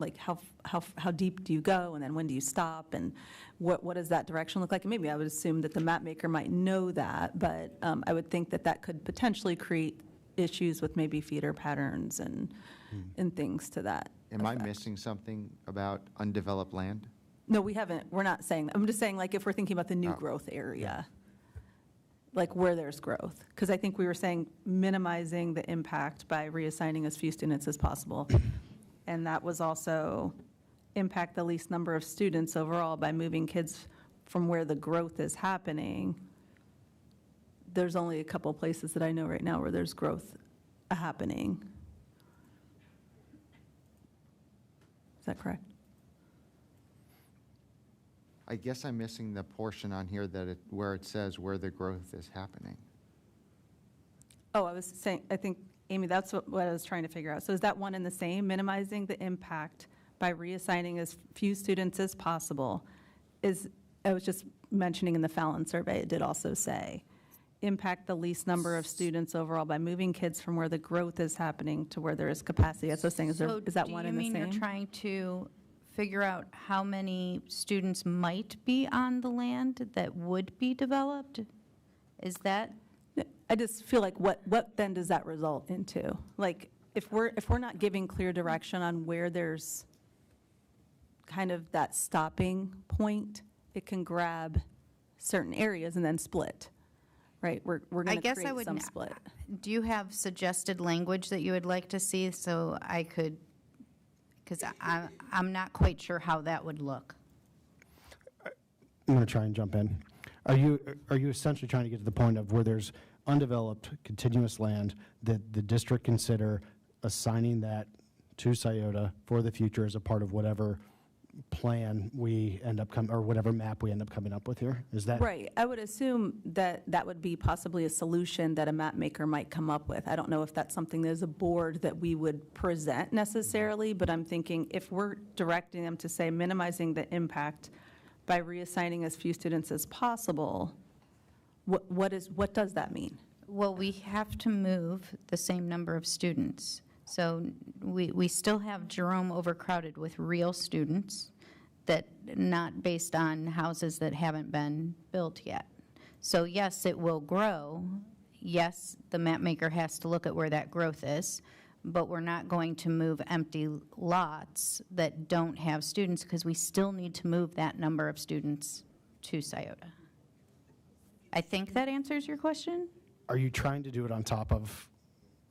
like how deep do you go, and then when do you stop, and what does that direction look like? And maybe I would assume that the map maker might know that, but I would think that could potentially create issues with maybe feeder patterns and things to that. Am I missing something about undeveloped land? No, we haven't. We're not saying that. I'm just saying, like, if we're thinking about the new growth area, like where there's growth. Because I think we were saying minimizing the impact by reassigning as few students as possible. And that was also impact the least number of students overall by moving kids from where the growth is happening. There's only a couple places that I know right now where there's growth happening. Is that correct? I guess I'm missing the portion on here where it says where the growth is happening. Oh, I was saying, I think, Amy, that's what I was trying to figure out. So is that one and the same, minimizing the impact by reassigning as few students as possible? I was just mentioning in the Fallon survey, it did also say, impact the least number of students overall by moving kids from where the growth is happening to where there is capacity. That's what I was saying, is that one and the same? Do you mean you're trying to figure out how many students might be on the land that would be developed? Is that? I just feel like what then does that result into? Like, if we're not giving clear direction on where there's kind of that stopping point, it can grab certain areas and then split, right? We're going to create some split. Do you have suggested language that you would like to see so I could, because I'm not quite sure how that would look. I'm going to try and jump in. Are you essentially trying to get to the point of where there's undeveloped contiguous land that the district consider assigning that to Scioto for the future as a part of whatever plan we end up or whatever map we end up coming up with here? Is that right? I would assume that would be possibly a solution that a map maker might come up with. I don't know if that's something as a board that we would present necessarily, but I'm thinking if we're directing them to say minimizing the impact by reassigning as few students as possible, what does that mean? Well, we have to move the same number of students. So we still have Jerome overcrowded with real students, that not based on houses that haven't been built yet. So yes, it will grow. Yes, the map maker has to look at where that growth is, but we're not going to move empty lots that don't have students because we still need to move that number of students to Scioto. I think that answers your question. Are you trying to do it on top of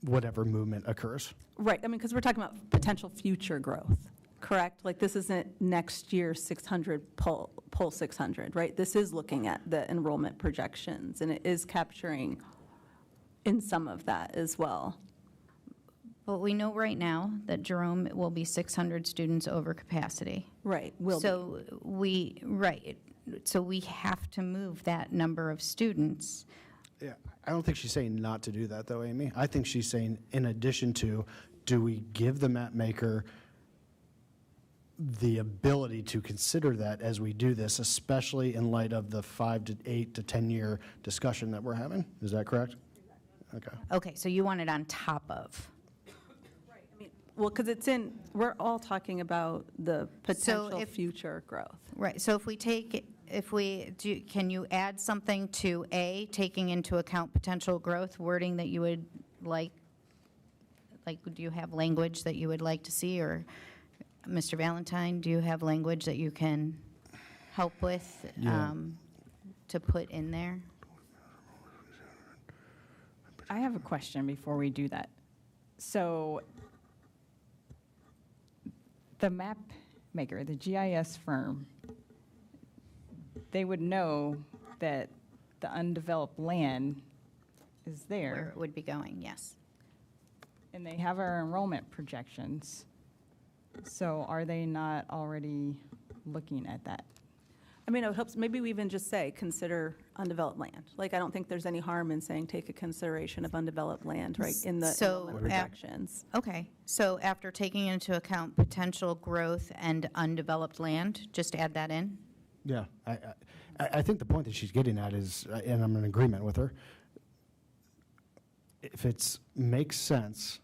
whatever movement occurs. Right, I mean, because we're talking about potential future growth, correct? Like, this isn't next year 600, pull 600, right? This is looking at the enrollment projections, and it is capturing in some of that as well. But we know right now that Jerome will be 600 students over capacity. Right, So we have to move that number of students. Yeah, I don't think she's saying not to do that, though, Amy. I think she's saying, in addition to, do we give the map maker the ability to consider that as we do this, especially in light of the 5 to 8 to 10 year discussion that we're having? Is that correct? Okay. Okay, so you want it on top of. Well, because it's in, we're all talking about the potential future growth. Right, so if we take, can you add something to A, taking into account potential growth, wording that you would like, do you have language that you would like to see, or Mr. Valentine, do you have language that you can help with to put in there? I have a question before we do that. So the map maker, the GIS firm, they would know that the undeveloped land is there. Where it would be going, yes. And they have our enrollment projections. So are they not already looking at that? I mean, it helps, maybe we even just say, consider undeveloped land. Like, I don't think there's any harm in saying, take a consideration of undeveloped land, right, in the enrollment projections. Okay, so after taking into account potential growth and undeveloped land, just add that in? Yeah, I think the point that she's getting at is, and I'm in agreement with her, if it makes sense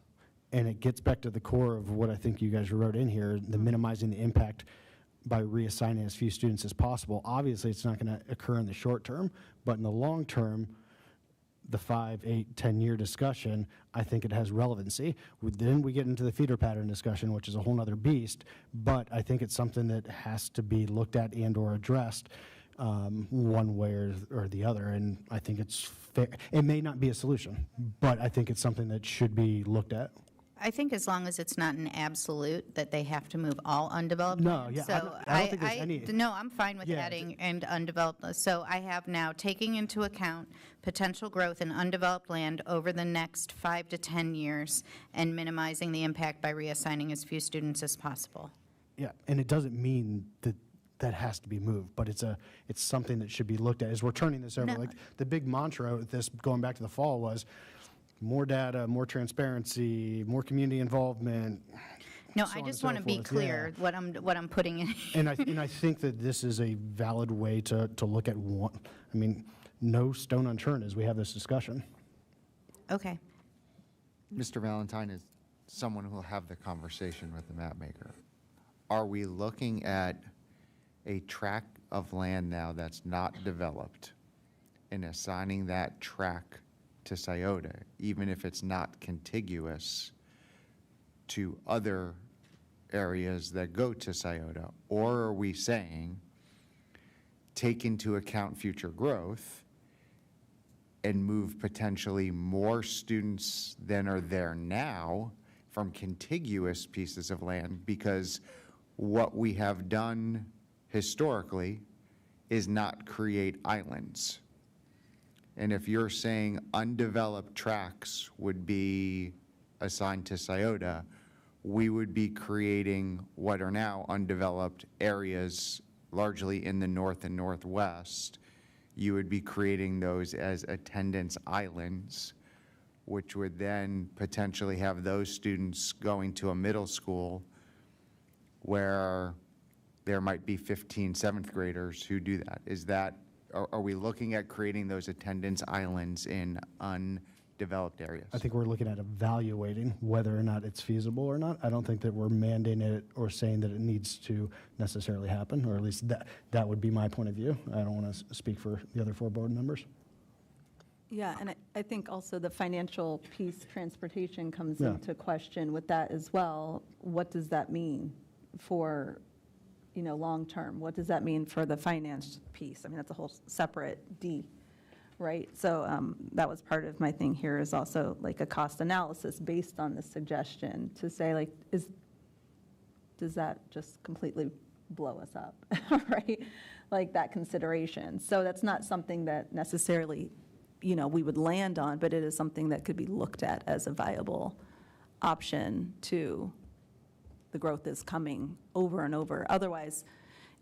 and it gets back to the core of what I think you guys wrote in here, the minimizing the impact by reassigning as few students as possible. Obviously, it's not going to occur in the short term, but in the long term, the 5, 8, 10-year discussion, I think it has relevancy. Then we get into the feeder pattern discussion, which is a whole nother beast, but I think it's something that has to be looked at and or addressed one way or the other, and I think it's fair. It may not be a solution, but I think it's something that should be looked at. I think as long as it's not an absolute that they have to move all undeveloped No, land. yeah, So I don't think there's any. No, I'm fine with adding and undeveloped. So I have now taking into account potential growth in undeveloped land over the next 5 to 10 years and minimizing the impact by reassigning as few students as possible. Yeah, and it doesn't mean that that has to be moved, but it's something that should be looked at as we're turning this over. No. Like the big mantra of this going back to the fall was more data, more transparency, more community involvement. No, so I on just and want so to be forth. clear what I'm putting in. And I think that this is a valid way to look at one. I mean, no stone unturned as we have this discussion. Okay. Mr. Valentine is someone who will have the conversation with the map maker. Are we looking at a tract of land now that's not developed and assigning that tract to Scioto, even if it's not contiguous to other areas that go to Scioto? Or are we saying, take into account future growth and move potentially more students than are there now from contiguous pieces of land? Because what we have done historically is not create islands. And if you're saying undeveloped tracts would be assigned to Scioto, we would be creating what are now undeveloped areas largely in the north and northwest. You would be creating those as attendance islands, which would then potentially have those students going to a middle school where there might be 15 seventh graders who do that. Is that, are we looking at creating those attendance islands in undeveloped areas? I think we're looking at evaluating whether or not it's feasible or not. I don't think that we're mandating it or saying that it needs to necessarily happen, or at least that would be my point of view. I don't want to speak for the other 4 board members. Yeah, and I think also the financial piece, transportation, comes Yeah. into question with that as well. What does that mean for, long term? What does that mean for the finance piece? I mean, that's a whole separate D, right? So that was part of my thing here, is also like a cost analysis based on this suggestion to say, like, does that just completely blow us up, right? Like that consideration. So that's not something that necessarily, we would land on, but it is something that could be looked at as a viable option to the growth is coming over and over. Otherwise,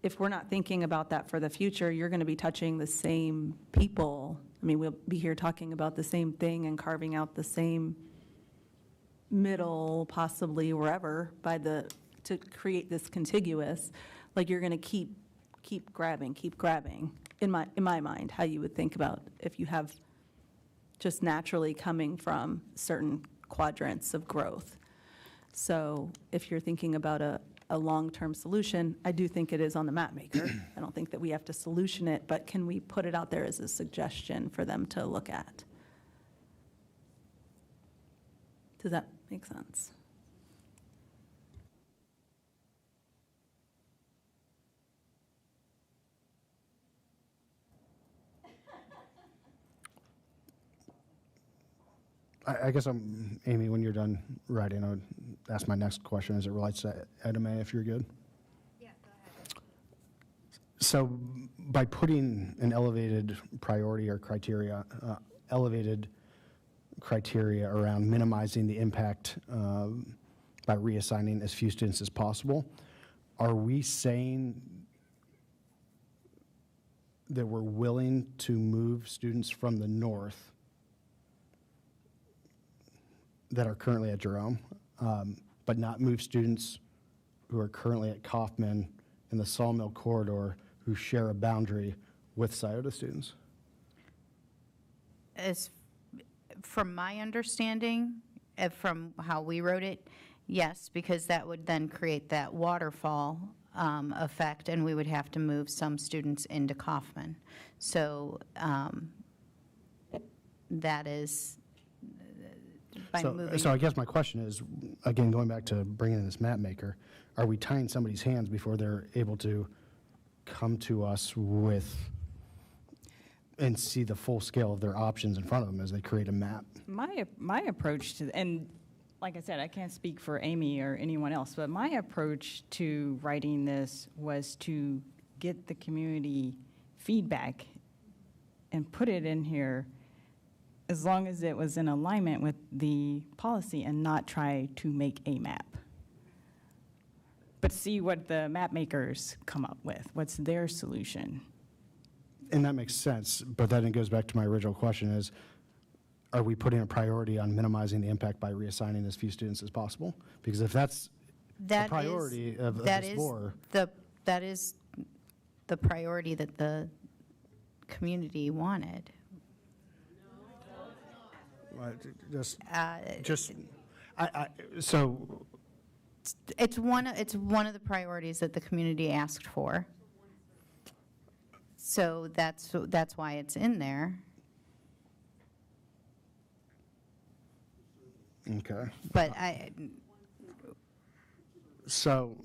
if we're not thinking about that for the future, you're going to be touching the same people. I mean, we'll be here talking about the same thing and carving out the same middle, possibly wherever, to create this contiguous. Like, you're going to keep grabbing, in my mind, how you would think about if you have just naturally coming from certain quadrants of growth. So if you're thinking about a long-term solution, I do think it is on the map maker. I don't think that we have to solution it, but can we put it out there as a suggestion for them to look at? Does that make sense? I guess Amy, when you're done writing, I would ask my next question as it relates to item A, if you're good. Yeah, go ahead. So by putting an elevated priority or criteria, elevated criteria around minimizing the impact by reassigning as few students as possible, are we saying that we're willing to move students from the north that are currently at Jerome, but not move students who are currently at Kaufman in the Sawmill corridor who share a boundary with Scioto students? As from my understanding, from how we wrote it, yes, because that would then create that waterfall effect, and we would have to move some students into Kaufman. So that is by moving. So I guess my question is, again, going back to bringing in this map maker, are we tying somebody's hands before they're able to come to us with and see the full scale of their options in front of them as they create a map? My approach to, and like I said, I can't speak for Amy or anyone else, but my approach to writing this was to get the community feedback and put it in here as long as it was in alignment with the policy and not try to make a map. But see what the map makers come up with. What's their solution? And that makes sense, but then it goes back to my original question is, are we putting a priority on minimizing the impact by reassigning as few students as possible? Because if that's the priority of this board. That is the priority that the community wanted. So it's one of the priorities that the community asked for. So that's why it's in there. Okay. But So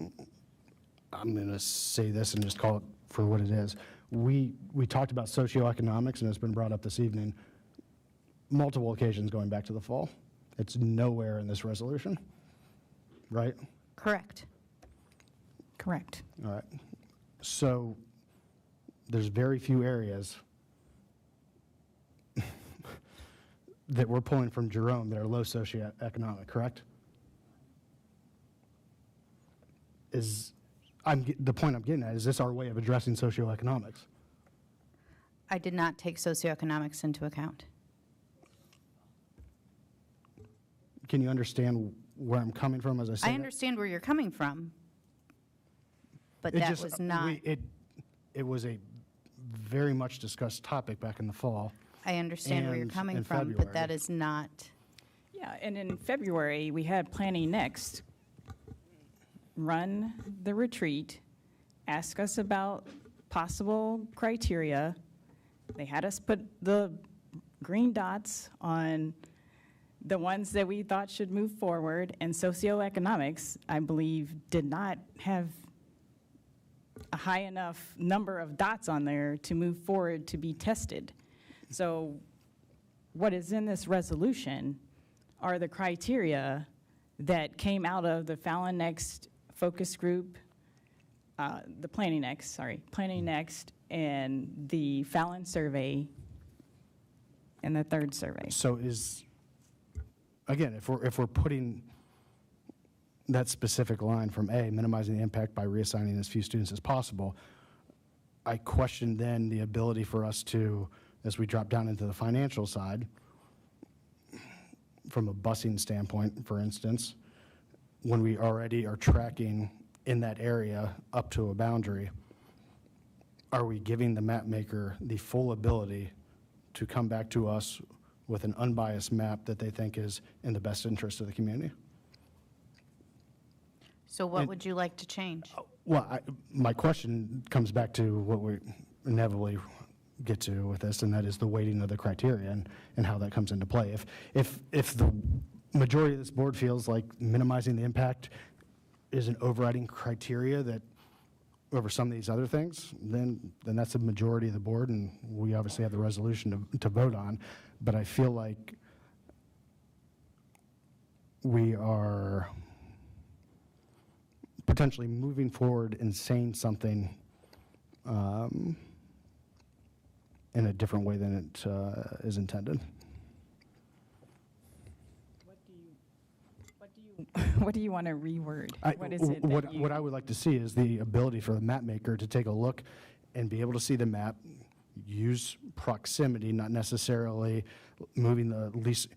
I'm going to say this and just call it for what it is. We talked about socioeconomics, and it's been brought up this evening multiple occasions going back to the fall. It's nowhere in this resolution, right? Correct. Correct. All right. So there's very few areas that we're pulling from Jerome that are low socioeconomic, correct? The point I'm getting at is this our way of addressing socioeconomics? I did not take socioeconomics into account. Can you understand where I'm coming from as I say I understand where you're coming from, but that was not. It was a very much discussed topic back in the fall. I understand where you're coming from, February. but that is not. Yeah, and in February, we had Planning Next run the retreat, ask us about possible criteria. They had us put the green dots on the ones that we thought should move forward, and socioeconomics, I believe, did not have a high enough number of dots on there to move forward to be tested. So what is in this resolution are the criteria that came out of the Fallon Next focus group, the Planning Next, and the Fallon survey, and the third survey. So again, if we're putting that specific line from A, minimizing the impact by reassigning as few students as possible, I question then the ability for us to, as we drop down into the financial side, from a busing standpoint, for instance, when we already are tracking in that area up to a boundary, are we giving the map maker the full ability to come back to us with an unbiased map that they think is in the best interest of the community? So what would you like to change? Well, my question comes back to what we inevitably get to with this, and that is the weighting of the criteria and how that comes into play. If the majority of this board feels like minimizing the impact is an overriding criteria that over some of these other things, then that's the majority of the board, and we obviously have the resolution to vote on. But I feel like we are potentially moving forward and saying something in a different way than it is intended. What do you want to reword? What is it? What I would like to see is the ability for the map maker to take a look and be able to see the map, use proximity, not necessarily moving the least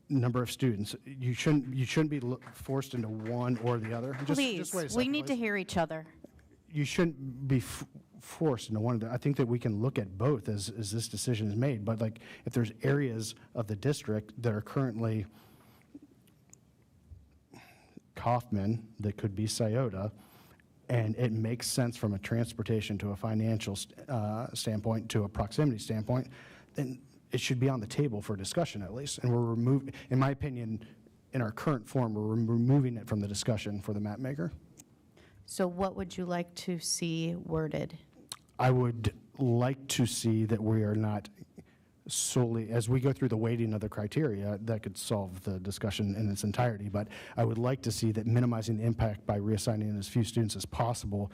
number of students. You shouldn't be forced into one or the other. Please, just wait a we second, need to hear each other. You shouldn't be forced into one of the. I think that we can look at both as this decision is made. But like, if there's areas of the district that are currently Kaufman that could be Scioto, and it makes sense from a transportation to a financial standpoint to a proximity standpoint, then it should be on the table for discussion at least. And we're removing, in my opinion, in our current form, we're removing it from the discussion for the map maker. So what would you like to see worded? I would like to see that we are not solely, as we go through the weighting of the criteria, that could solve the discussion in its entirety, but I would like to see that minimizing the impact by reassigning as few students as possible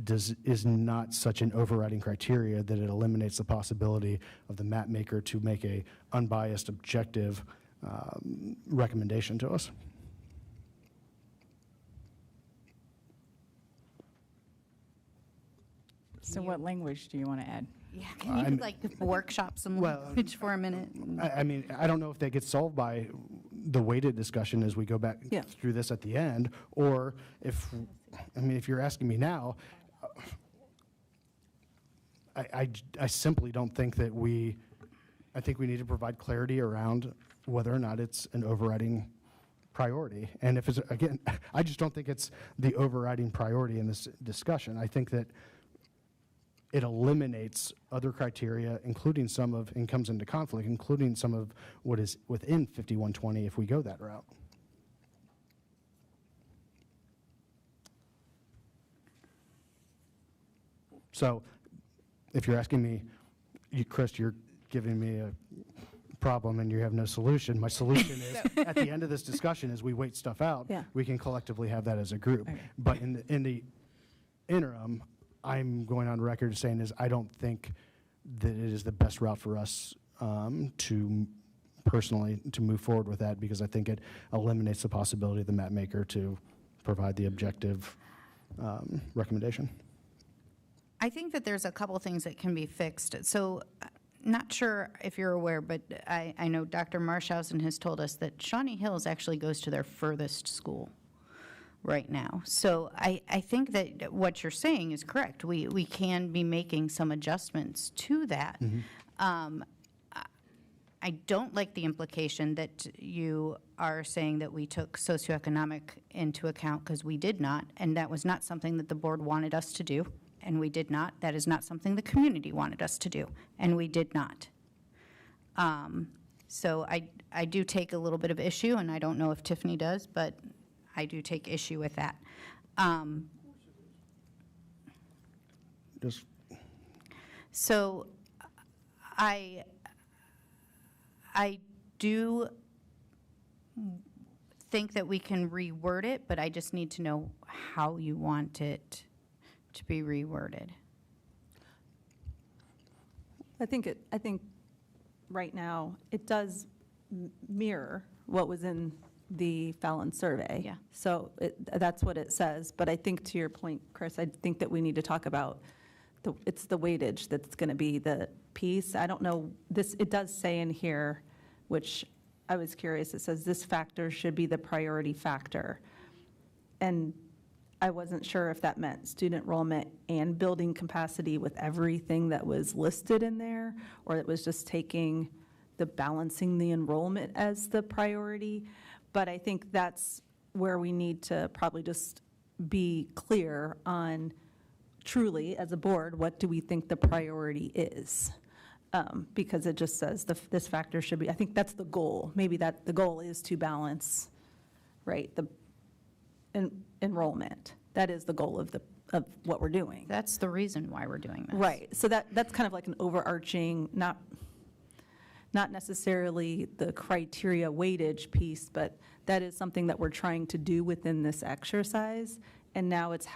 is not such an overriding criteria that it eliminates the possibility of the map maker to make a unbiased, objective recommendation to us. So what language do you want to add? Yeah, can you workshop some language for a minute? I mean, I don't know if that gets solved by the weighted discussion as we go back through this at the end, or if you're asking me now, I simply don't think that I think we need to provide clarity around whether or not it's an overriding priority. And if it's, again, I just don't think it's the overriding priority in this discussion. I think that it eliminates other criteria, including some of, and comes into conflict, including some of what is within 5120 if we go that route. So if you're asking me, Chris, you're giving me a problem and you have no solution. My solution is at the end of this discussion, as we wait stuff out, we can collectively have that as a group. Okay. But in the interim, I'm going on record saying is I don't think that it is the best route for us to personally to move forward with that, because I think it eliminates the possibility of the map maker to provide the objective recommendation. I think that there's a couple things that can be fixed. So not sure if you're aware, but I know Dr. Marshausen has told us that Shawnee Hills actually goes to their furthest school right now. So I think that what you're saying is correct. We can be making some adjustments to that. Mm-hmm. I don't like the implication that you are saying that we took socioeconomic into account, because we did not, and that was not something that the board wanted us to do, and we did not. That is not something the community wanted us to do, and we did not. So I do take a little bit of issue, and I don't know if Tiffany does, but I do take issue with that. So I do think that we can reword it, but I just need to know how you want it to be reworded. I think right now it does mirror what was in the Fallon survey. Yeah. So that's what it says. But I think to your point, Chris, I think that we need to talk about it's the weightage that's going to be the piece. I don't know, it does say in here, which I was curious, it says this factor should be the priority factor. And I wasn't sure if that meant student enrollment and building capacity with everything that was listed in there, or it was just taking balancing the enrollment as the priority. But I think that's where we need to probably just be clear on truly, as a board, what do we think the priority is? Because it just says this factor should be, I think that's the goal. Maybe that the goal is to balance, right, the enrollment. That is the goal of what we're doing. That's the reason why we're doing this. Right. So that's kind of like an overarching, not necessarily the criteria weightage piece, but that is something that we're trying to do within this exercise. And now it's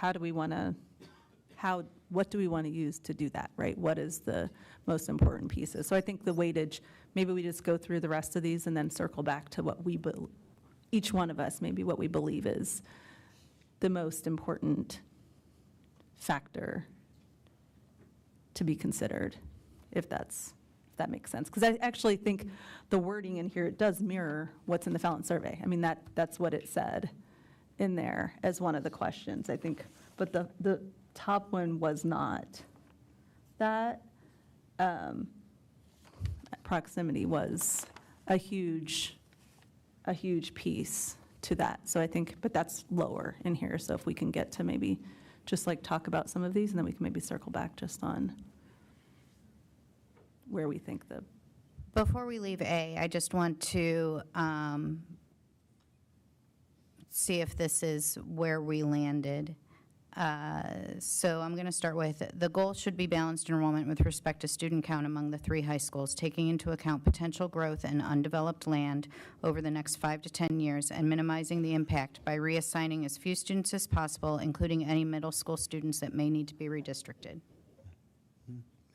what do we want to use to do that, right? What is the most important pieces? So I think the weightage, maybe we just go through the rest of these and then circle back to what each one of us, maybe what we believe is the most important factor to be considered, if that makes sense. Because I actually think the wording in here, it does mirror what's in the Fallon survey. I mean, that's what it said in there as one of the questions, I think. But the top one was not. That proximity was a huge piece to that. So I think, but that's lower in here. So if we can get to maybe just like talk about some of these, and then we can maybe circle back just on where we think Before we leave A, I just want to see if this is where we landed. So I'm going to start with, the goal should be balanced enrollment with respect to student count among the 3 high schools, taking into account potential growth in undeveloped land over the next 5 to 10 years and minimizing the impact by reassigning as few students as possible, including any middle school students that may need to be redistricted.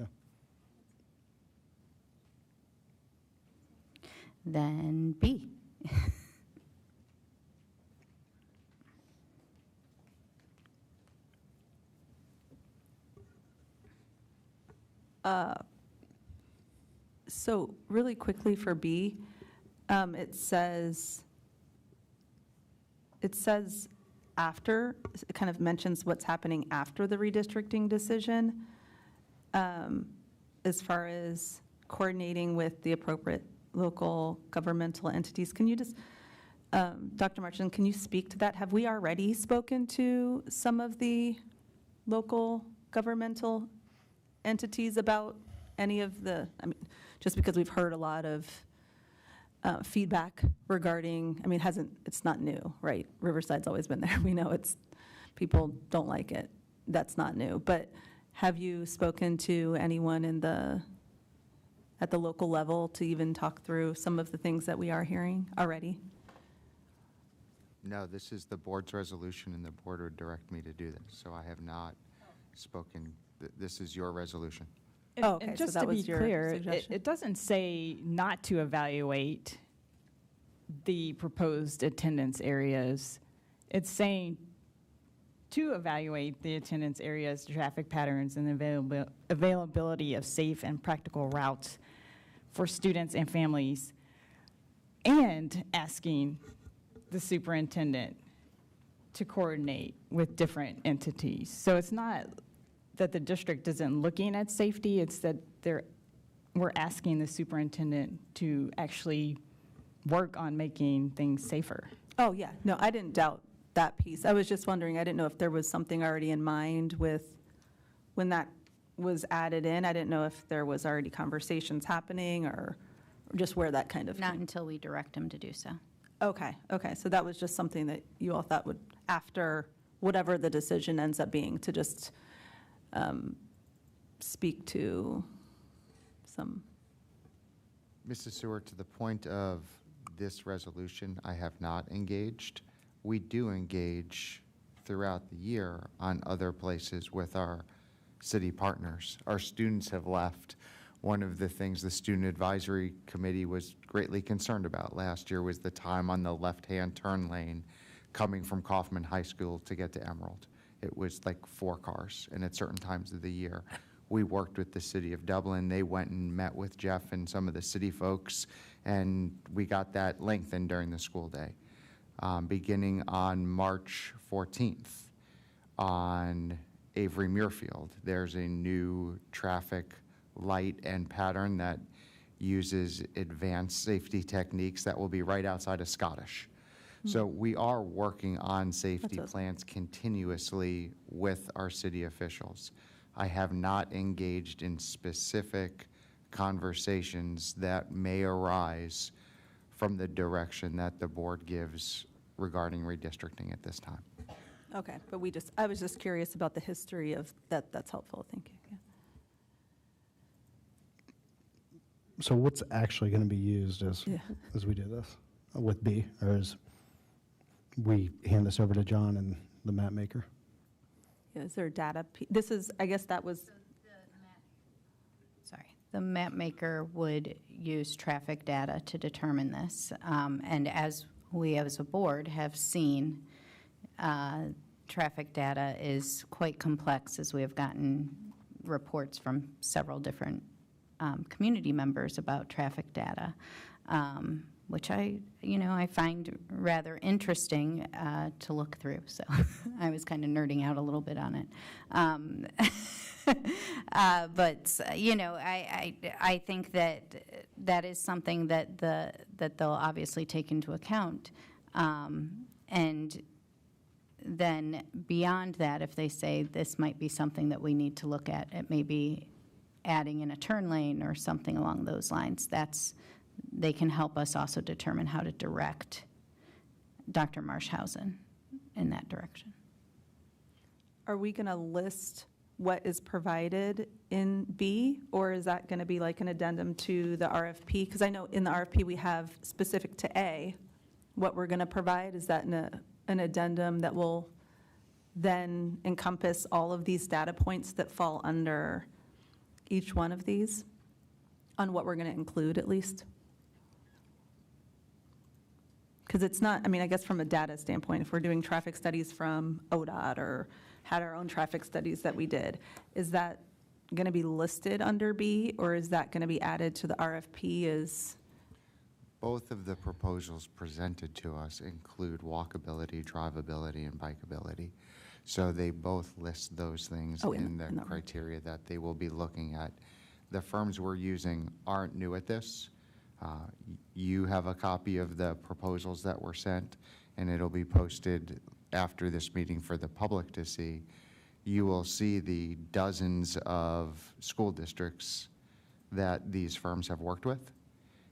Yeah. Then B. So really quickly for B, it says after, it kind of mentions what's happening after the redistricting decision, as far as coordinating with the appropriate local governmental entities. Can you just, Dr. Marchand, can you speak to that? Have we already spoken to some of the local governmental entities about any of the, I mean, just because we've heard a lot of feedback regarding, I mean, it's not new, right? Riverside's always been there. We know people don't like it. That's not new. But have you spoken to anyone at the local level to even talk through some of the things that we are hearing already? No, this is the board's resolution, and the board would direct me to do this. So I have not spoken. This is your resolution. Oh, okay, and just so that to be was your clear, suggestion? it doesn't say not to evaluate the proposed attendance areas. It's saying to evaluate the attendance areas, traffic patterns, and the availability of safe and practical routes for students and families, and asking the superintendent to coordinate with different entities. So it's not that the district isn't looking at safety, it's that we're asking the superintendent to actually work on making things safer. Oh, yeah. No, I didn't doubt that piece. I was just wondering, I didn't know if there was something already in mind with when that was added in. I didn't know if there was already conversations happening or just where that kind of. Not until we direct them to do so. Okay, okay. So that was just something that you all thought would, after whatever the decision ends up being, to just speak to some Mrs. Seward, to the point of this resolution, I have not engaged. We do engage throughout the year on other places with our city partners. Our students have left. One of the things the Student Advisory Committee was greatly concerned about last year was the time on the left-hand turn lane coming from Kaufman High School to get to Emerald. It was like 4 cars, and at certain times of the year. We worked with the city of Dublin. They went and met with Jeff and some of the city folks, and we got that lengthened during the school day. Beginning on March 14th on Avery Muirfield, there's a new traffic light and pattern that uses advanced safety techniques that will be right outside of Scottish. So we are working on safety plans continuously with our city officials. I have not engaged in specific conversations that may arise from the direction that the board gives regarding redistricting at this time. Okay, but I was just curious about the history of that. That's helpful, thank you. Yeah. So what's actually going to be used as we do this with B, or as we hand this over to John and the map maker? Yeah, is there data? This is, I guess that was. Sorry. The map maker would use traffic data to determine this. And as we as a board have seen, traffic data is quite complex, as we have gotten reports from several different community members about traffic data, which I find rather interesting to look through. So I was kind of nerding out a little bit on it. But I think that is something that they'll obviously take into account. And then beyond that, if they say this might be something that we need to look at, it may be adding in a turn lane or something along those lines. They can help us also determine how to direct Dr. Marshausen in that direction. Are we going to list what is provided in B, or is that going to be like an addendum to the RFP? Because I know in the RFP we have specific to A, what we're going to provide. Is that an addendum that will then encompass all of these data points that fall under each one of these, on what we're going to include at least? Because it's not, I guess from a data standpoint, if we're doing traffic studies from ODOT or had our own traffic studies that we did, is that going to be listed under B, or is that going to be added to the RFP as? Both of the proposals presented to us include walkability, drivability, and bikeability. So they both list those things in the criteria that they will be looking at. The firms we're using aren't new at this. You have a copy of the proposals that were sent, and it'll be posted after this meeting for the public to see. You will see the dozens of school districts that these firms have worked with,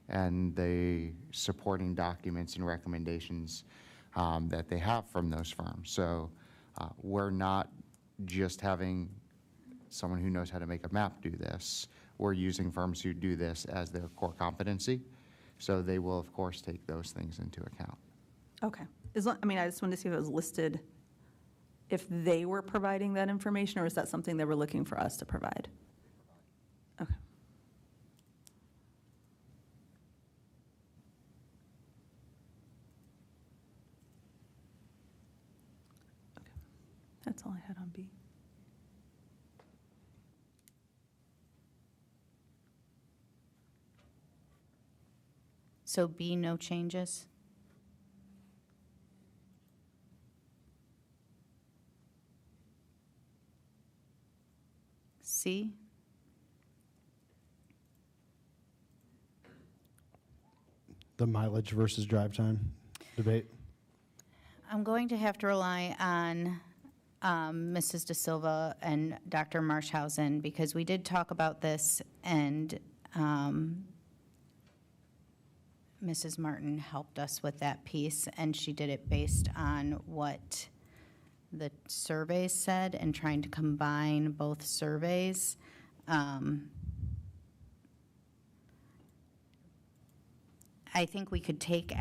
and the supporting documents and recommendations that they have from those firms. So we're not just having someone who knows how to make a map do this. We're using firms who do this as their core competency. So they will, of course, take those things into account. Okay. I just wanted to see if it was listed, if they were providing that information, or is that something they were looking for us to provide? Okay. That's all I had on B. So B, no changes? C? The mileage versus drive time debate. I'm going to have to rely on Mrs. De Silva and Dr. Marshausen, because we did talk about this, and Mrs. Martin helped us with that piece, and she did it based on what the surveys said and trying to combine both surveys. I think we could take,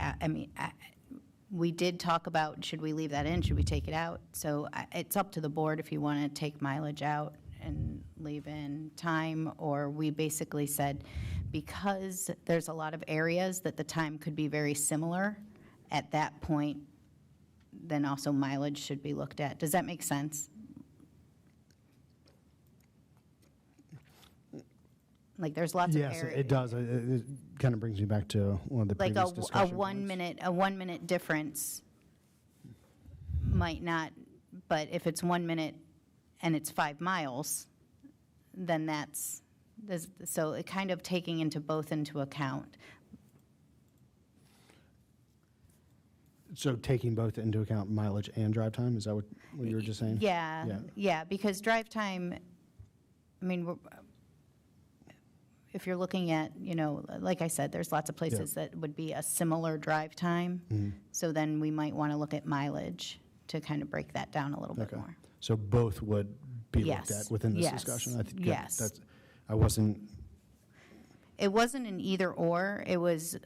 we did talk about, should we leave that in, should we take it out? So it's up to the board if you want to take mileage out and leave in time, or we basically said, because there's a lot of areas that the time could be very similar, at that point, then also mileage should be looked at. Does that make sense? Like, there's lots of areas. Yes, it does. It kind of brings me back to one of the Like previous a discussion 1 minute, a 1 minute difference might not, but if it's 1 minute and it's 5 miles, then so it kind of taking both into account. So taking both into account, mileage and drive time, is that what you were just saying? Yeah, because drive time, I mean, if you're looking at, like I said, there's lots of places that would be a similar drive time. Mhm. So then we might want to look at mileage to kind of break that down a little bit more. So both would be looked Yes. at within this Yes. discussion? I think Yes. I wasn't, It wasn't an either or, it was,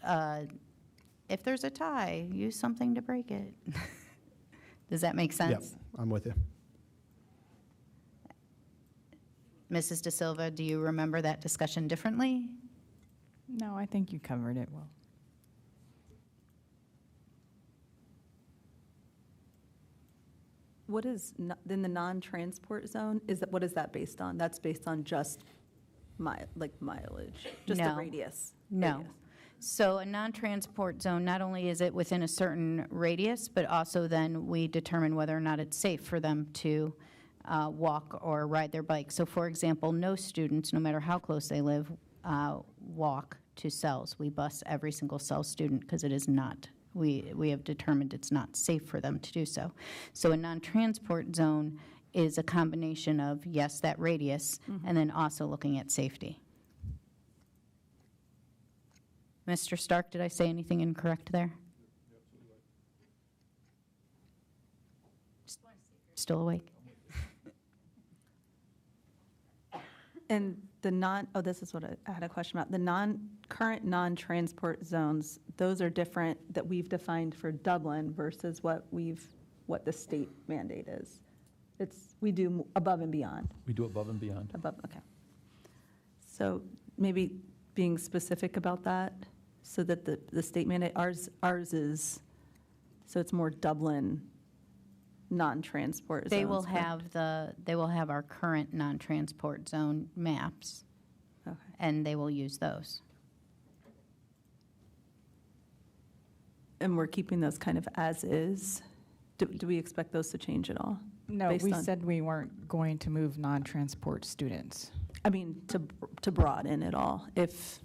if there's a tie, use something to break it. Does that make yeah, sense? I'm with you. Mrs. De Silva, do you remember that discussion differently? No, I think you covered it well. What is, in the non-transport zone, what is that based on? That's based on just mileage, just the No. radius? No. Radius. So a non-transport zone, not only is it within a certain radius, but also then we determine whether or not it's safe for them to walk or ride their bike. So for example, no students, no matter how close they live, walk to cells. We bus every single cell student because it is not, we have determined it's not safe for them to do so. So a non-transport zone is a combination of, yes, that radius, and then also looking at safety. Mr. Stark, did I say anything incorrect there? Still awake? And this is what I had a question about. The current non-transport zones, those are different that we've defined for Dublin versus what the state mandate is. We do above and beyond. We do above and beyond. Above, okay. So maybe being specific about that, so that the state mandate, ours is, so it's more Dublin non-transport zones. They will correct? have our current non-transport zone maps, Okay. and they will use those. And we're keeping those kind of as is? Do we expect those to change at all? No, based we on- said we weren't going to move non-transport students. I mean, to broaden it all, if.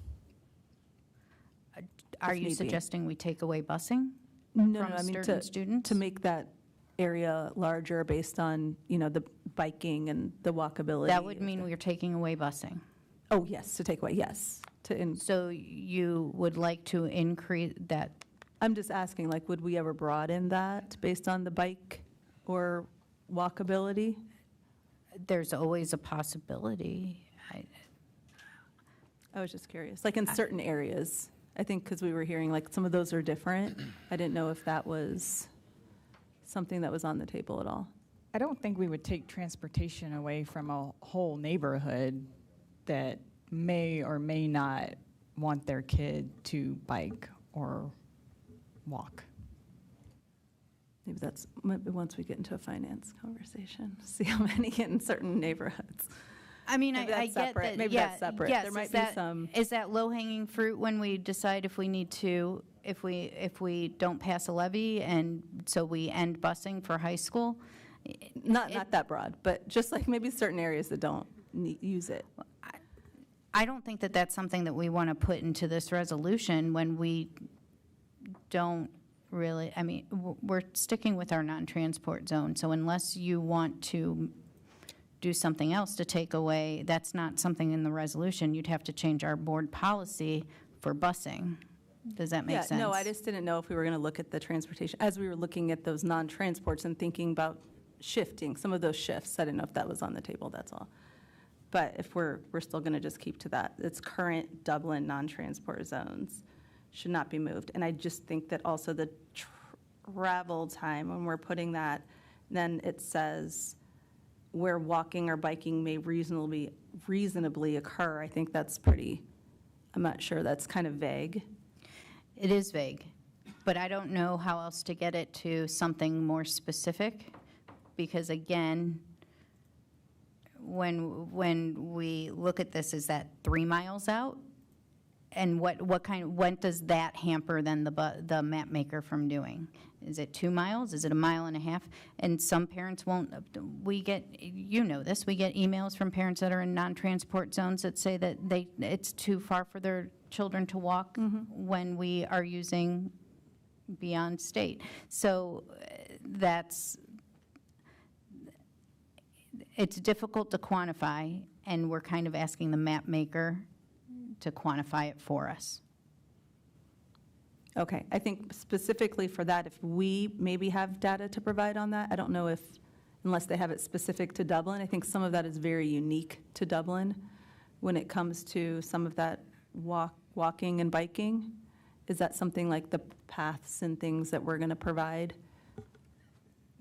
Are if you need be. suggesting we take away busing No, from I mean, certain students? to make that area larger based on, the biking and the walkability. That would mean we're taking away busing. Oh, yes, to take away, yes. So you would like to increase that? I'm just asking, would we ever broaden that based on the bike or walkability? There's always a possibility. I was just curious, in certain areas. I think because we were hearing, some of those are different. I didn't know if that was something that was on the table at all. I don't think we would take transportation away from a whole neighborhood that may or may not want their kid to bike or walk. Maybe once we get into a finance conversation, see how many in certain neighborhoods. I mean, Maybe I that's get separate. that. Maybe yeah, that's separate. Yes, There might is be that, some. Is that low-hanging fruit when we decide if we need to, if we don't pass a levy and so we end busing for high school? Not that broad, but just maybe certain areas that don't use it. I don't think that that's something that we want to put into this resolution when we don't really, I mean, we're sticking with our non-transport zone. So unless you want to do something else to take away, that's not something in the resolution. You'd have to change our board policy for busing. Does that make sense? No, I just didn't know if we were going to look at the transportation, as we were looking at those non-transports and thinking about shifting, some of those shifts. I didn't know if that was on the table, that's all. But if we're still going to just keep to that, it's current Dublin non-transport zones. should not be moved. And I just think that also the travel time, when we're putting that, then it says where walking or biking may reasonably occur. I think that's pretty, I'm not sure, that's kind of vague. It is vague, but I don't know how else to get it to something more specific, because again, when we look at this, is that 3 miles out? And what does that hamper then the map maker from doing? Is it 2 miles? Is it 1.5 miles? And some parents won't. We get, you know this, we get emails from parents that are in non-transport zones that say that it's too far for their children to walk when we are using beyond state. So it's difficult to quantify, and we're kind of asking the map maker to quantify it for us. Okay, I think specifically for that, if we maybe have data to provide on that, I don't know if, unless they have it specific to Dublin, I think some of that is very unique to Dublin when it comes to some of that walking and biking. Is that something like the paths and things that we're going to provide?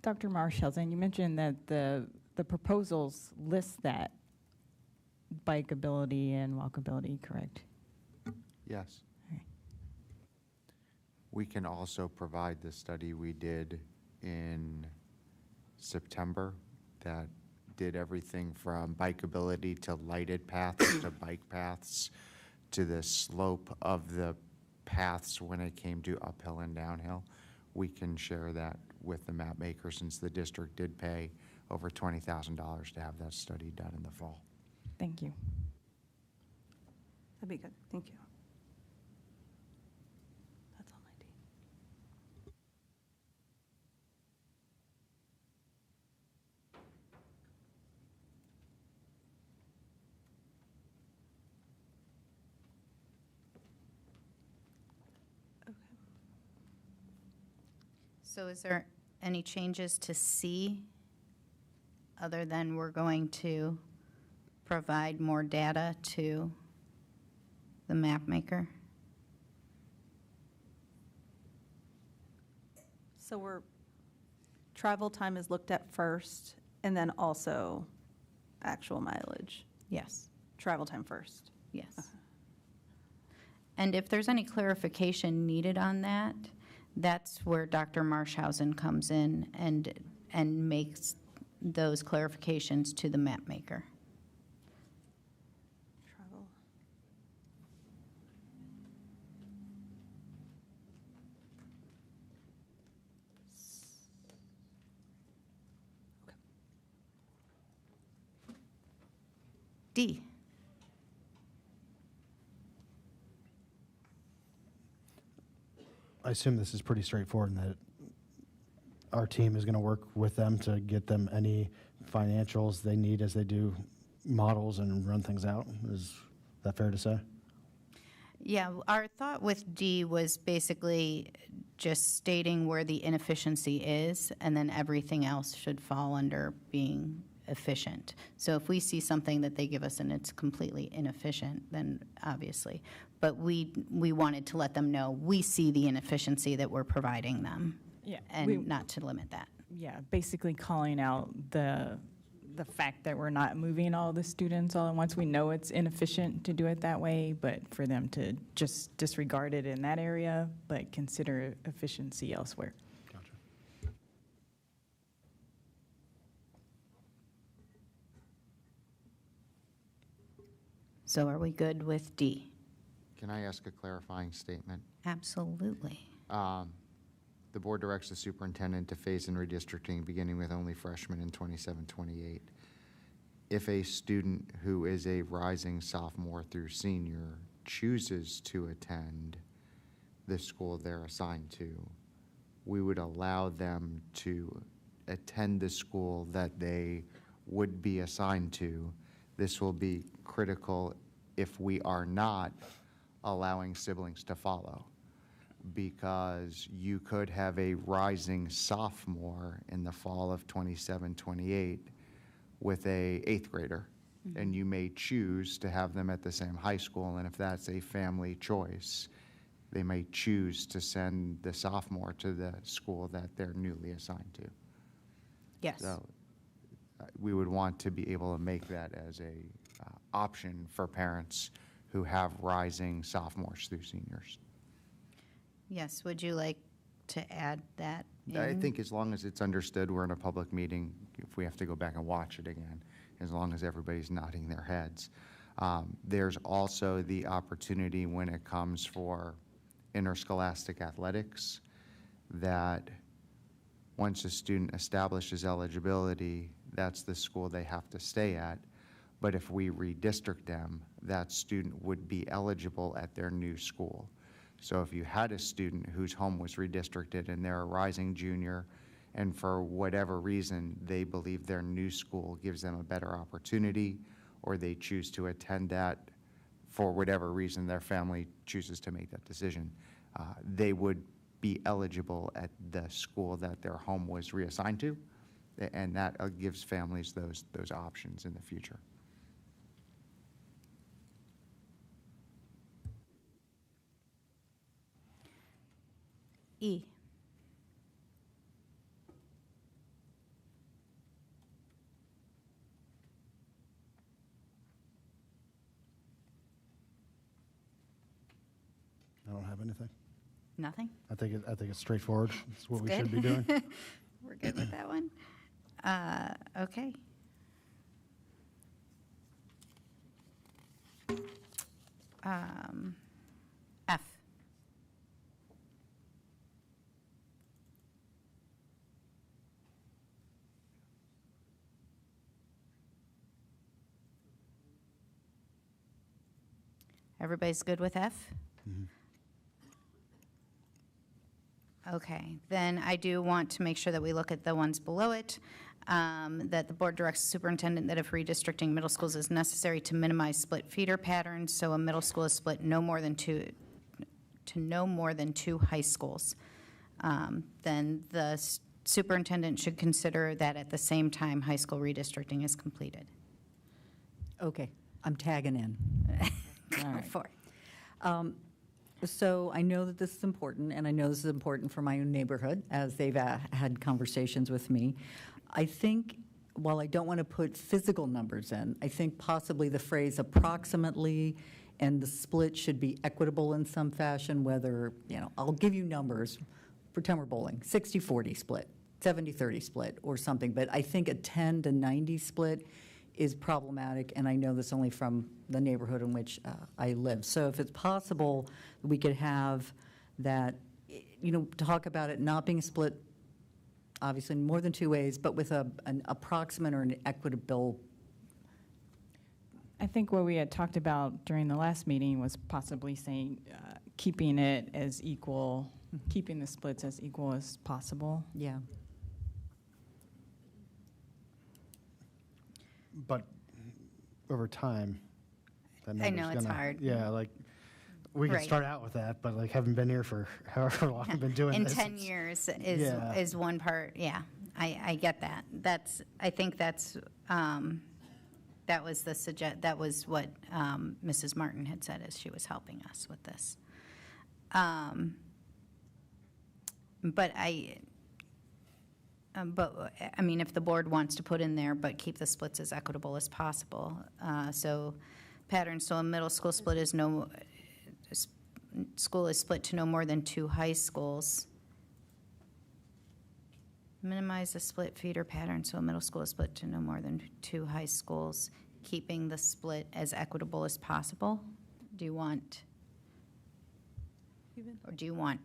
Dr. Marshallson, you mentioned that the proposals list that bikeability and walkability, correct? Yes. We can also provide the study we did in September that did everything from bikeability to lighted paths to bike paths to the slope of the paths when it came to uphill and downhill. We can share that with the map maker, since the district did pay over $20,000 to have that study done in the fall. Thank you. That'd be good. Thank you. That's all I need. So is there any changes to C other than we're going to provide more data to the map maker? So travel time is looked at first, and then also actual mileage? Yes. Travel time first? Yes. And if there's any clarification needed on that, that's where Dr. Marshallson comes in and makes those clarifications to the map maker. Travel. D. I assume this is pretty straightforward, and that our team is going to work with them to get them any financials they need as they do models and run things out. Is that fair to say? Yeah, our thought with D was basically just stating where the inefficiency is, and then everything else should fall under being efficient. So if we see something that they give us and it's completely inefficient, then obviously. But we wanted to let them know we see the inefficiency that we're providing them, Yeah, and not to limit that. Yeah, basically calling out the fact that we're not moving all the students all at once. We know it's inefficient to do it that way, but for them to just disregard it in that area, but consider efficiency elsewhere. Gotcha. So are we good with D? Can I ask a clarifying statement? Absolutely. The board directs the superintendent to phase in redistricting beginning with only freshmen in 27-28. If a student who is a rising sophomore through senior chooses to attend the school they're assigned to, we would allow them to attend the school that they would be assigned to. This will be critical if we are not allowing siblings to follow, because you could have a rising sophomore in the fall of 27-28 with a 8th grader, and you may choose to have them at the same high school, and if that's a family choice, they may choose to send the sophomore to the school that they're newly assigned to. Yes. So we would want to be able to make that as a option for parents who have rising sophomores through seniors. Yes, would you like to add that in? I think as long as it's understood, we're in a public meeting, if we have to go back and watch it again, as long as everybody's nodding their heads. There's also the opportunity when it comes for interscholastic athletics that once a student establishes eligibility, that's the school they have to stay at. But if we redistrict them, that student would be eligible at their new school. So if you had a student whose home was redistricted and they're a rising junior, and for whatever reason they believe their new school gives them a better opportunity, or they choose to attend that for whatever reason their family chooses to make that decision, they would be eligible at the school that their home was reassigned to, and that gives families those options in the future. E. I don't have anything. Nothing? I think it's straightforward. It's what It's we should be good. doing. We're good with that one? Okay. F. Everybody's good with F? Okay, then I do want to make sure that we look at the ones below it, that the board directs the superintendent that if redistricting middle schools is necessary to minimize split feeder patterns, so a middle school is split no more than two high schools, then the superintendent should consider that at the same time high school redistricting is completed. Okay, I'm tagging in. Go for it. So I know that this is important, and I know this is important for my own neighborhood, as they've had conversations with me. I think, while I don't want to put physical numbers in, I think possibly the phrase approximately and the split should be equitable in some fashion, whether, I'll give you numbers, pretend we're bowling, 60-40 split, 70-30 split, or something, but I think a 10-90 split is problematic, and I know this only from the neighborhood in which I live. So if it's possible, we could have that, talk about it not being split, obviously, in more than two ways, but with an approximate or an equitable. I think what we had talked about during the last meeting was possibly saying keeping it as equal, keeping the splits as equal as possible. Yeah. But over time, that I know, number's it's gonna- hard. Yeah, we can Right. start out with that, but having been here for however long I've been doing In this. 10 it's- years Yeah. is one part, yeah, I get that. I think that was that was what Mrs. Martin had said as she was helping us with this. But I mean, if the board wants to put in there, but keep the splits as equitable as possible. So a middle school split is school is split to no more than two high schools. Minimize the split feeder pattern, so a middle school is split to no more than two high schools, keeping the split as equitable as possible. Do you want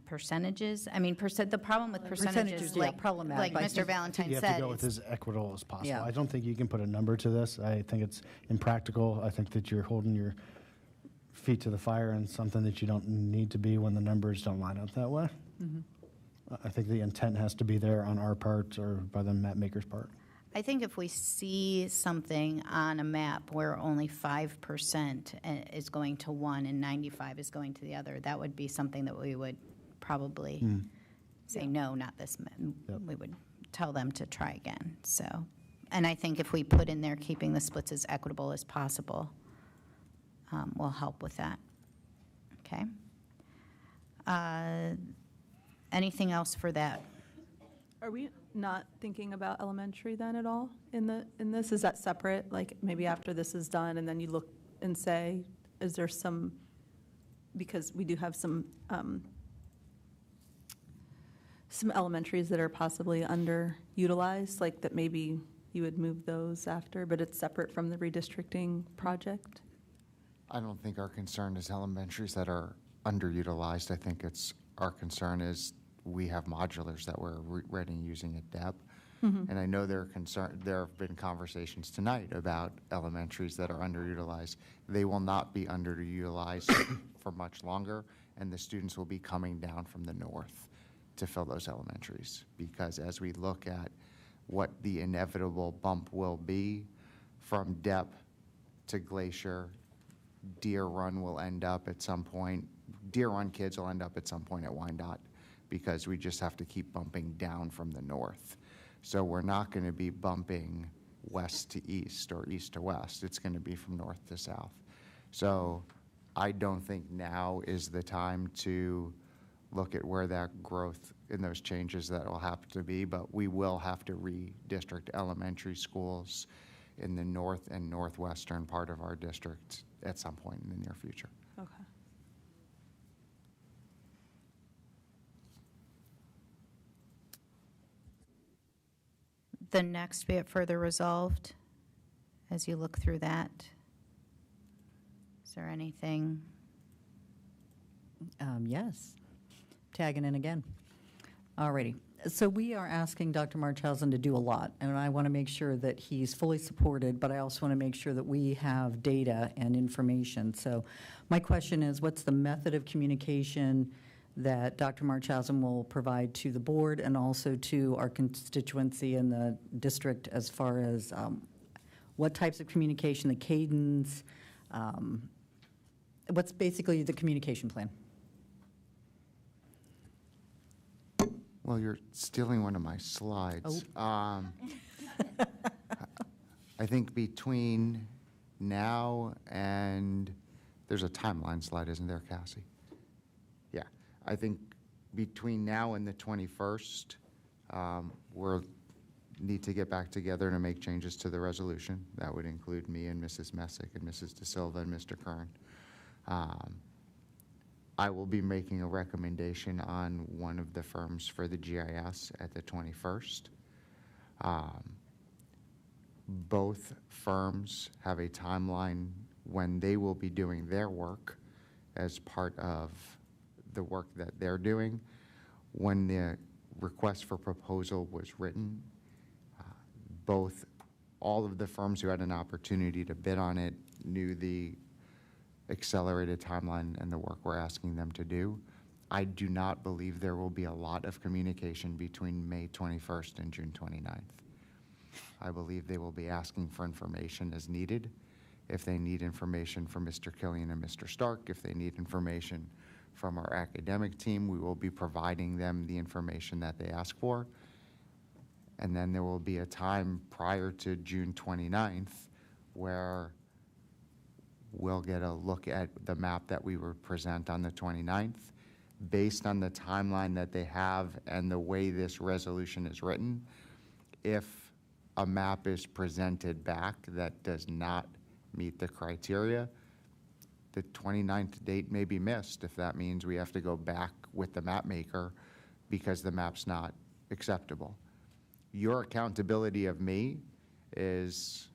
percentages? I mean, the problem with percentages, yeah, problematic. like Mr. Valentine You have said, to go with as equitable as possible. Yeah. I don't think you can put a number to this. I think it's impractical. I think that you're holding your feet to the fire and something that you don't need to be when the numbers don't line up that way. I think the intent has to be there on our part or by the map maker's part. I think if we see something on a map where only 5% is going to one and 95 is going to the other, that would be something that we would probably say, no, not this. We would tell them to try again. So, and I think if we put in there keeping the splits as equitable as possible, will help with that. Okay. Anything else for that? Are we not thinking about elementary then at all in this? Is that separate? Like maybe after this is done and then you look and say, is there some, because we do have some elementaries that are possibly underutilized, like that maybe you would move those after, but it's separate from the redistricting project? I don't think our concern is elementaries that are underutilized. I think our concern is we have modulars that we're already using at DEP. Mhm. And I know there have been conversations tonight about elementaries that are underutilized. They will not be underutilized for much longer, and the students will be coming down from the north to fill those elementaries. Because as we look at what the inevitable bump will be from DEP to Glacier, Deer Run will end up at some point, Deer Run kids will end up at some point at Wyandotte, because we just have to keep bumping down from the north. So we're not going to be bumping west to east or east to west. It's going to be from north to south. So I don't think now is the time to look at where that growth and those changes that will have to be, but we will have to redistrict elementary schools in the north and northwestern part of our district at some point in the near future. Okay. The next, be it further resolved, as you look through that, is there anything? Yes. Tagging in again. Alrighty. So we are asking Dr. Marchhausen to do a lot, and I want to make sure that he's fully supported, but I also want to make sure that we have data and information. So my question is, what's the method of communication that Dr. Marchhausen will provide to the board and also to our constituency in the district as far as what types of communication, the cadence, what's basically the communication plan? Well, you're stealing one of my slides. I think between now and, there's a timeline slide, isn't there, Cassie? Yeah. I think between now and the 21st, we'll need to get back together to make changes to the resolution. That would include me and Mrs. Messick and Mrs. De Silva and Mr. Kern. I will be making a recommendation on one of the firms for the GIS at the 21st. Both firms have a timeline when they will be doing their work as part of the work that they're doing. When the request for proposal was written, all of the firms who had an opportunity to bid on it knew the accelerated timeline and the work we're asking them to do. I do not believe there will be a lot of communication between May 21st and June 29th. I believe they will be asking for information as needed. If they need information from Mr. Killian and Mr. Stark, if they need information from our academic team, we will be providing them the information that they ask for. And then there will be a time prior to June 29th where we'll get a look at the map that we would present on the 29th. Based on the timeline that they have and the way this resolution is written, if a map is presented back that does not meet the criteria, the 29th date may be missed if that means we have to go back with the map maker because the map's not acceptable. Your accountability of me is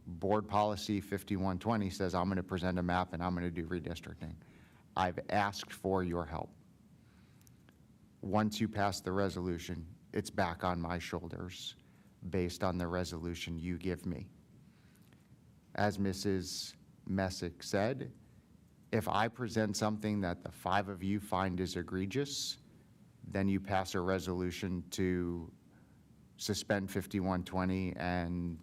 Board Policy 5120 says I'm going to present a map and I'm going to do redistricting. I've asked for your help. Once you pass the resolution, it's back on my shoulders based on the resolution you give me. As Mrs. Messick said, if I present something that the 5 of you find is egregious, then you pass a resolution to suspend 5120 and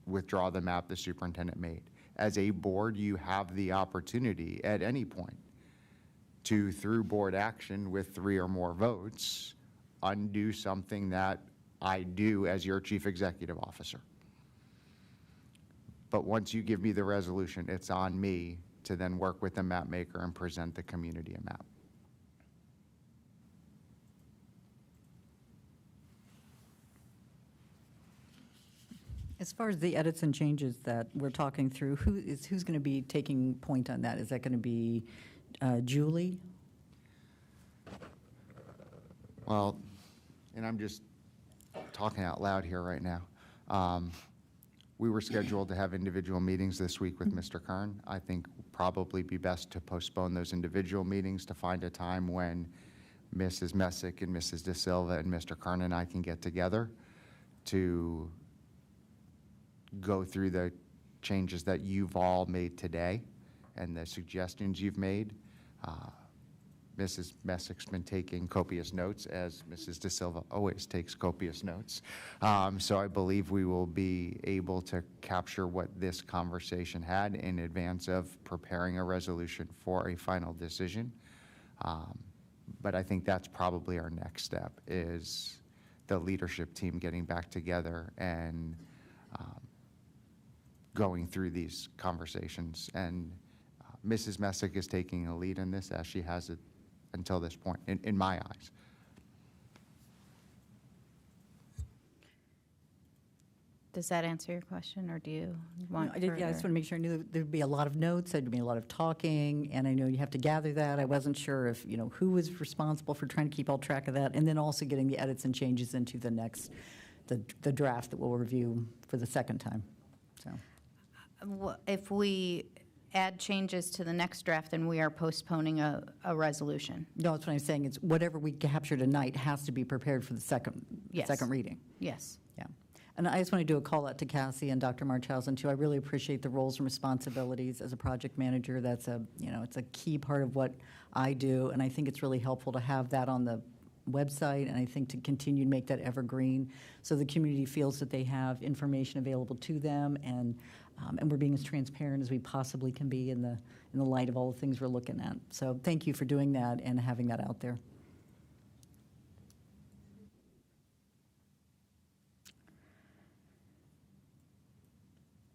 withdraw the map the superintendent made. As a board, you have the opportunity at any point to, through board action with 3 or more votes, undo something that I do as your chief executive officer. But once you give me the resolution, it's on me to then work with the map maker and present the community a map. As far as the edits and changes that we're talking through, who's going to be taking point on that? Is that going to be Julie? Well, and I'm just talking out loud here right now. We were scheduled to have individual meetings this week with Mr. Kern. I think probably be best to postpone those individual meetings to find a time when Mrs. Messick and Mrs. De Silva and Mr. Kern and I can get together to go through the changes that you've all made today and the suggestions you've made. Mrs. Messick's been taking copious notes, as Mrs. De Silva always takes copious notes. So I believe we will be able to capture what this conversation had in advance of preparing a resolution for a final decision. But I think that's probably our next step, is the leadership team getting back together and going through these conversations. And Mrs. Messick is taking a lead in this, as she has it until this point, in my eyes. Does that answer your question, or do you want I just want to make sure I knew there'd be a lot of notes, there'd be a lot of talking, and I know you have to gather that. I wasn't sure if, who was responsible for trying to keep all track of that, and then also getting the edits and changes into the next, the draft that we'll review for the second time. So, if we add changes to the next draft, then we are postponing a resolution. No, that's what I'm saying. It's whatever we capture tonight has to be prepared for the second reading. Yes. Yeah. And I just want to do a call out to Cassie and Dr. Marchhausen too. I really appreciate the roles and responsibilities as a project manager. That's it's a key part of what I do, and I think it's really helpful to have that on the website, and I think to continue to make that evergreen so the community feels that they have information available to them, and we're being as transparent as we possibly can be in the light of all the things we're looking at. So thank you for doing that and having that out there.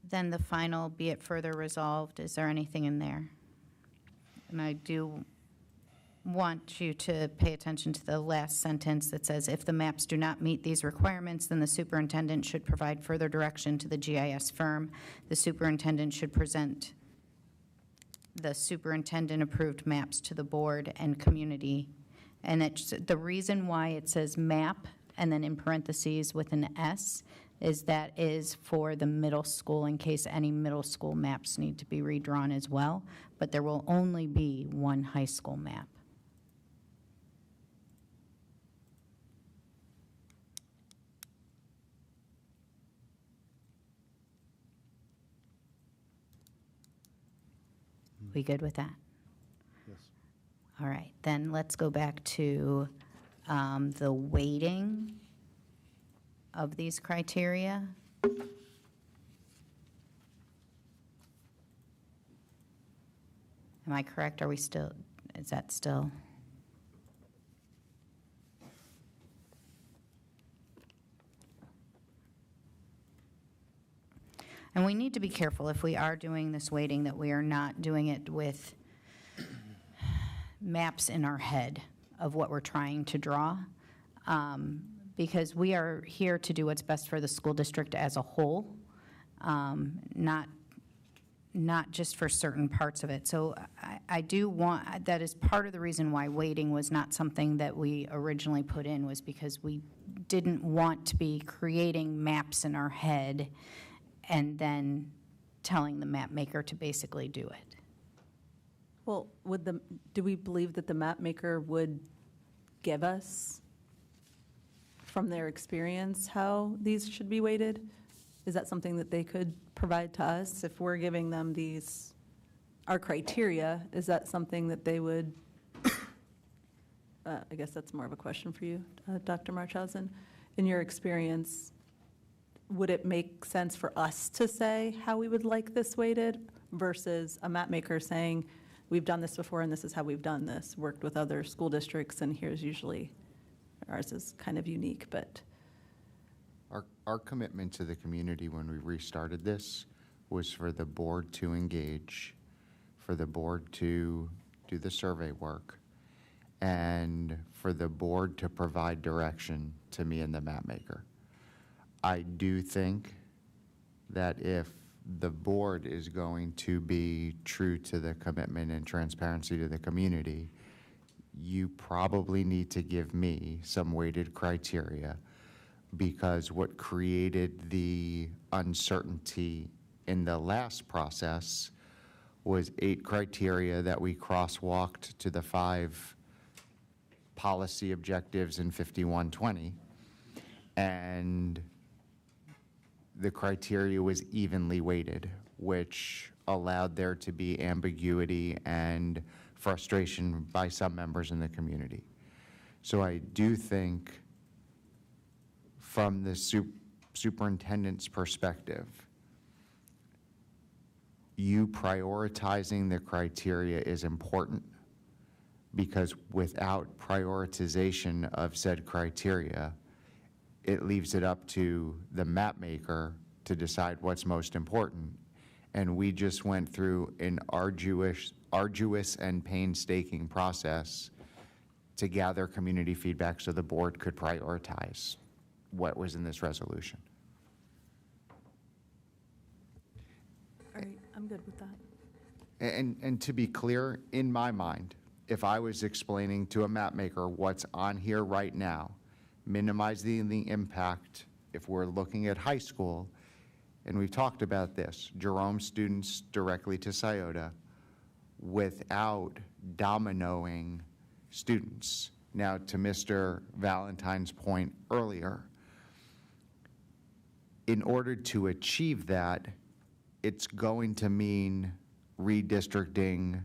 Then the final, be it further resolved, is there anything in there? And I do want you to pay attention to the last sentence that says, if the maps do not meet these requirements, then the superintendent should provide further direction to the GIS firm. The superintendent should present the superintendent-approved maps to the board and community. And the reason why it says map and then in parentheses with an S is that is for the middle school, in case any middle school maps need to be redrawn as well, but there will only be one high school map. We good with that? Yes. All right, then let's go back to the weighting of these criteria. Am I correct? Are we still, is that still? And we need to be careful if we are doing this weighting that we are not doing it with maps in our head of what we're trying to draw. Because we are here to do what's best for the school district as a whole, not just for certain parts of it. So I do want, that is part of the reason why weighting was not something that we originally put in, was because we didn't want to be creating maps in our head and then telling the map maker to basically do it. Well, do we believe that the map maker would give us, from their experience, how these should be weighted? Is that something that they could provide to us if we're giving them our criteria? Is that something that they would, I guess that's more of a question for you, Dr. Marchhausen. In your experience, would it make sense for us to say how we would like this weighted versus a map maker saying, we've done this before and this is how we've done this, worked with other school districts, and here's usually, ours is kind of unique, but. Our commitment to the community when we restarted this was for the board to engage, for for the board to do the survey work and for the board to provide direction to me and the map maker. I do think that if the board is going to be true to the commitment and transparency to the community, you probably need to give me some weighted criteria, because what created the uncertainty in the last process was 8 criteria that we crosswalked to the 5 policy objectives in 5120, and the criteria was evenly weighted, which allowed there to be ambiguity and frustration by some members in the community. So I do think from the superintendent's perspective, you prioritizing the criteria is important, because without prioritization of said criteria, it leaves it up to the map maker to decide what's most important. And we just went through an arduous and painstaking process to gather community feedback so the board could prioritize what was in this resolution. All right, I'm good with that. And to be clear, in my mind, if I was explaining to a map maker what's on here right now, minimizing the impact, if we're looking at high school, and we've talked about this, Jerome students directly to Scioto without dominoing students. Now, to Mr. Valentine's point earlier, in order to achieve that, it's going to mean redistricting.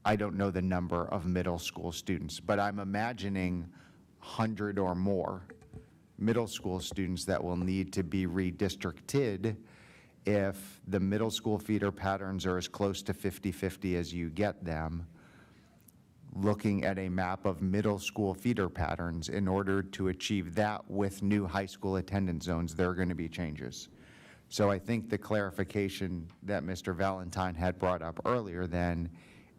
I don't know the number of middle school students, but I'm imagining 100 or more middle school students that will need to be redistricted if the middle school feeder patterns are as close to 50-50 as you get them. Looking at a map of middle school feeder patterns, in order to achieve that with new high school attendance zones, there are going to be changes. So I think the clarification that Mr. Valentine had brought up earlier then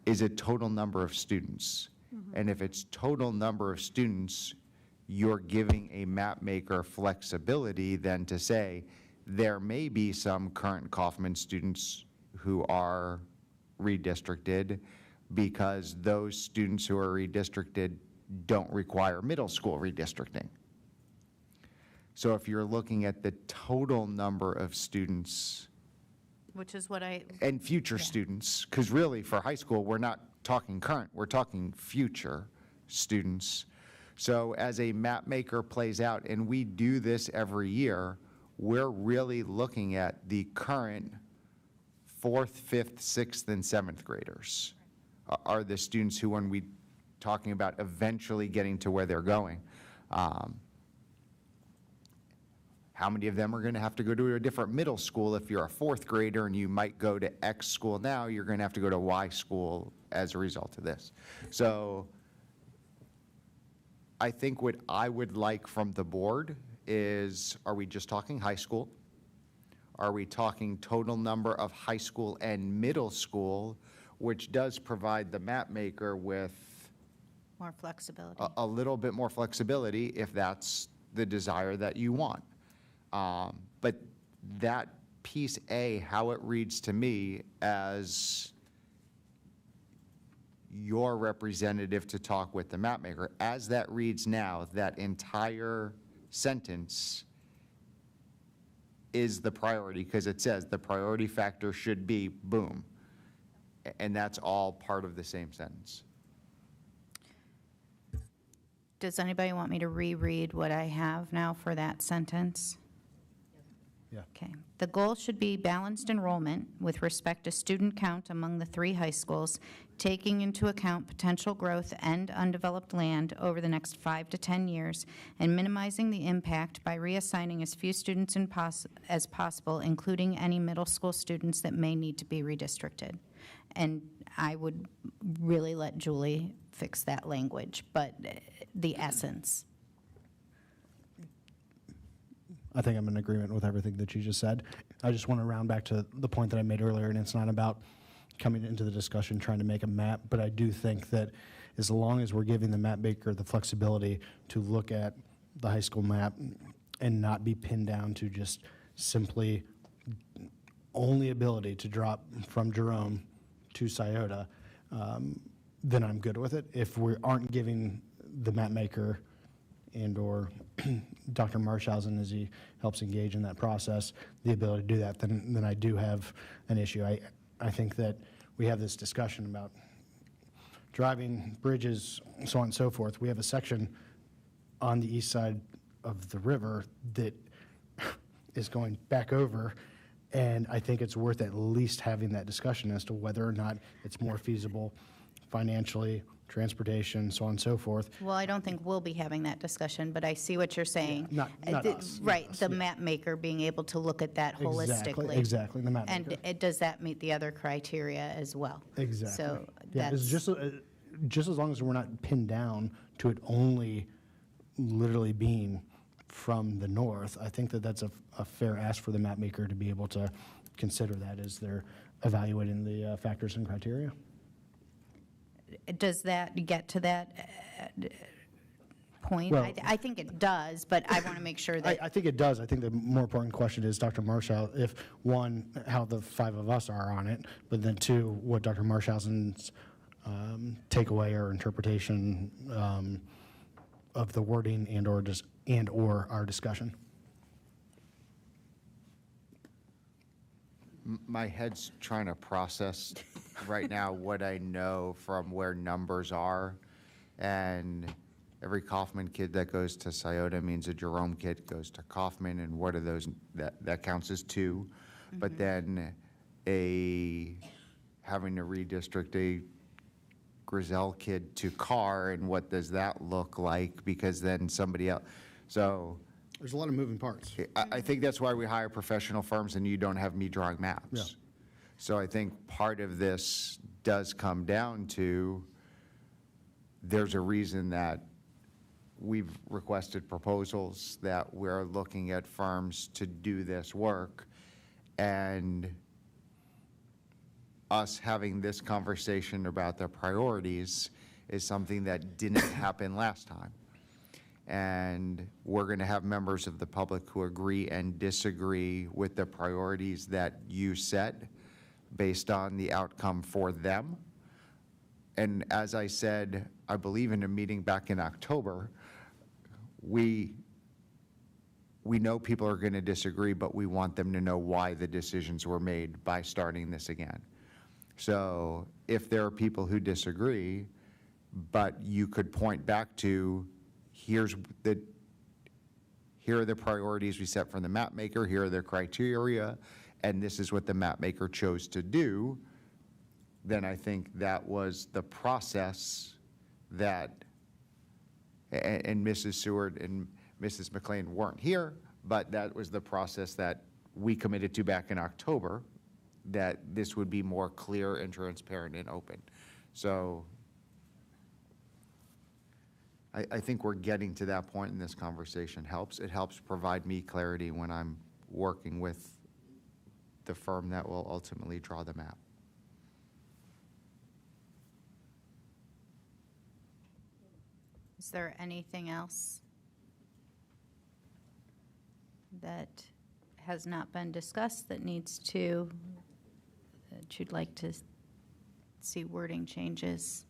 is a total number of students. And if it's total number of students, you're giving a map maker flexibility then to say, there may be some current Kaufman students who are redistricted because those students who are redistricted don't require middle school redistricting. So if you're looking at the total number of students, which is what and future students, because really for high school, we're not talking current, we're talking future students. So as a map maker plays out, and we do this every year, we're really looking at the current 4th, 5th, 6th, and 7th graders are the students who, when we talking about eventually getting to where they're going, how many of them are going to have to go to a different middle school? If you're a 4th grader and you might go to X school now, you're going to have to go to Y school as a result of this. So I think what I would like from the board is, are we just talking high school? Are we talking total number of high school and middle school, which does provide the map maker with more flexibility. A little bit more flexibility if that's the desire that you want. But that piece A, how it reads to me as your representative to talk with the map maker, as that reads now, that entire sentence is the priority, because it says the priority factor should be boom. And that's all part of the same sentence. Does anybody want me to reread what I have now for that sentence? Yeah. Okay. The goal should be balanced enrollment with respect to student count among the 3 high schools, taking into account potential growth and undeveloped land over the next 5 to 10 years, and minimizing the impact by reassigning as few students as possible, including any middle school students that may need to be redistricted. And I would really let Julie fix that language, but the essence. I think I'm in agreement with everything that you just said. I just want to round back to the point that I made earlier, and it's not about coming into the discussion trying to make a map, but I do think that as long as we're giving the map maker the flexibility to look at the high school map and not be pinned down to just simply only ability to drop from Jerome to Scioto, then I'm good with it. If we aren't giving the map maker and or Dr. Marshausen, as he helps engage in that process, the ability to do that, then I do have an issue. I think that we have this discussion about driving, bridges, so on and so forth. We have a section on the east side of the river that is going back over, and I think it's worth at least having that discussion as to whether or not it's more feasible financially, transportation, so on and so forth. Well, I don't think we'll be having that discussion, but I see what you're saying. Not us. Right, Not us, the map maker being able to look at that holistically. Exactly, the map maker. And does that meet the other criteria as well? Exactly. So yeah, it's that's, just as long as we're not pinned down to it only literally being from the north, I think that that's a fair ask for the map maker to be able to consider that as they're evaluating the factors and criteria. does that get to that point? Well- I think it does, but I want to make sure that. I think it does. I think the more important question is, Dr. Marshall, if one, how the five of us are on it, but then two, what Dr. Marshausen's takeaway or interpretation of the wording and or our discussion. My head's trying to process right now what I know from where numbers are, and every Kaufman kid that goes to Scioto means a Jerome kid goes to Kaufman, and what are those, that counts as two. But then having to redistrict a Grizel kid to Carr, and what does that look like? Because then somebody else, so. There's a lot of moving parts. I think that's why we hire professional firms and you don't have me drawing maps. Yeah. So I think part of this does come down to, there's a reason that we've requested proposals, that we're looking at firms to do this work, and us having this conversation about the priorities is something that didn't happen last time. And we're going to have members of the public who agree and disagree with the priorities that you set based on the outcome for them. And as I said, I believe in a meeting back in October, we know people are going to disagree, but we want them to know why the decisions were made by starting this again. So if there are people who disagree, but you could point back to, here are the priorities we set from the map maker, here are the criteria, and this is what the map maker chose to do, then I think that was the process that, and Mrs. Seward and Mrs. McLean weren't here, but that was the process that we committed to back in October, that this would be more clear and transparent and open. So I think we're getting to that point, and this conversation helps. It helps provide me clarity when I'm working with the firm that will ultimately draw the map. Is there anything else that has not been discussed that you'd like to see wording changes?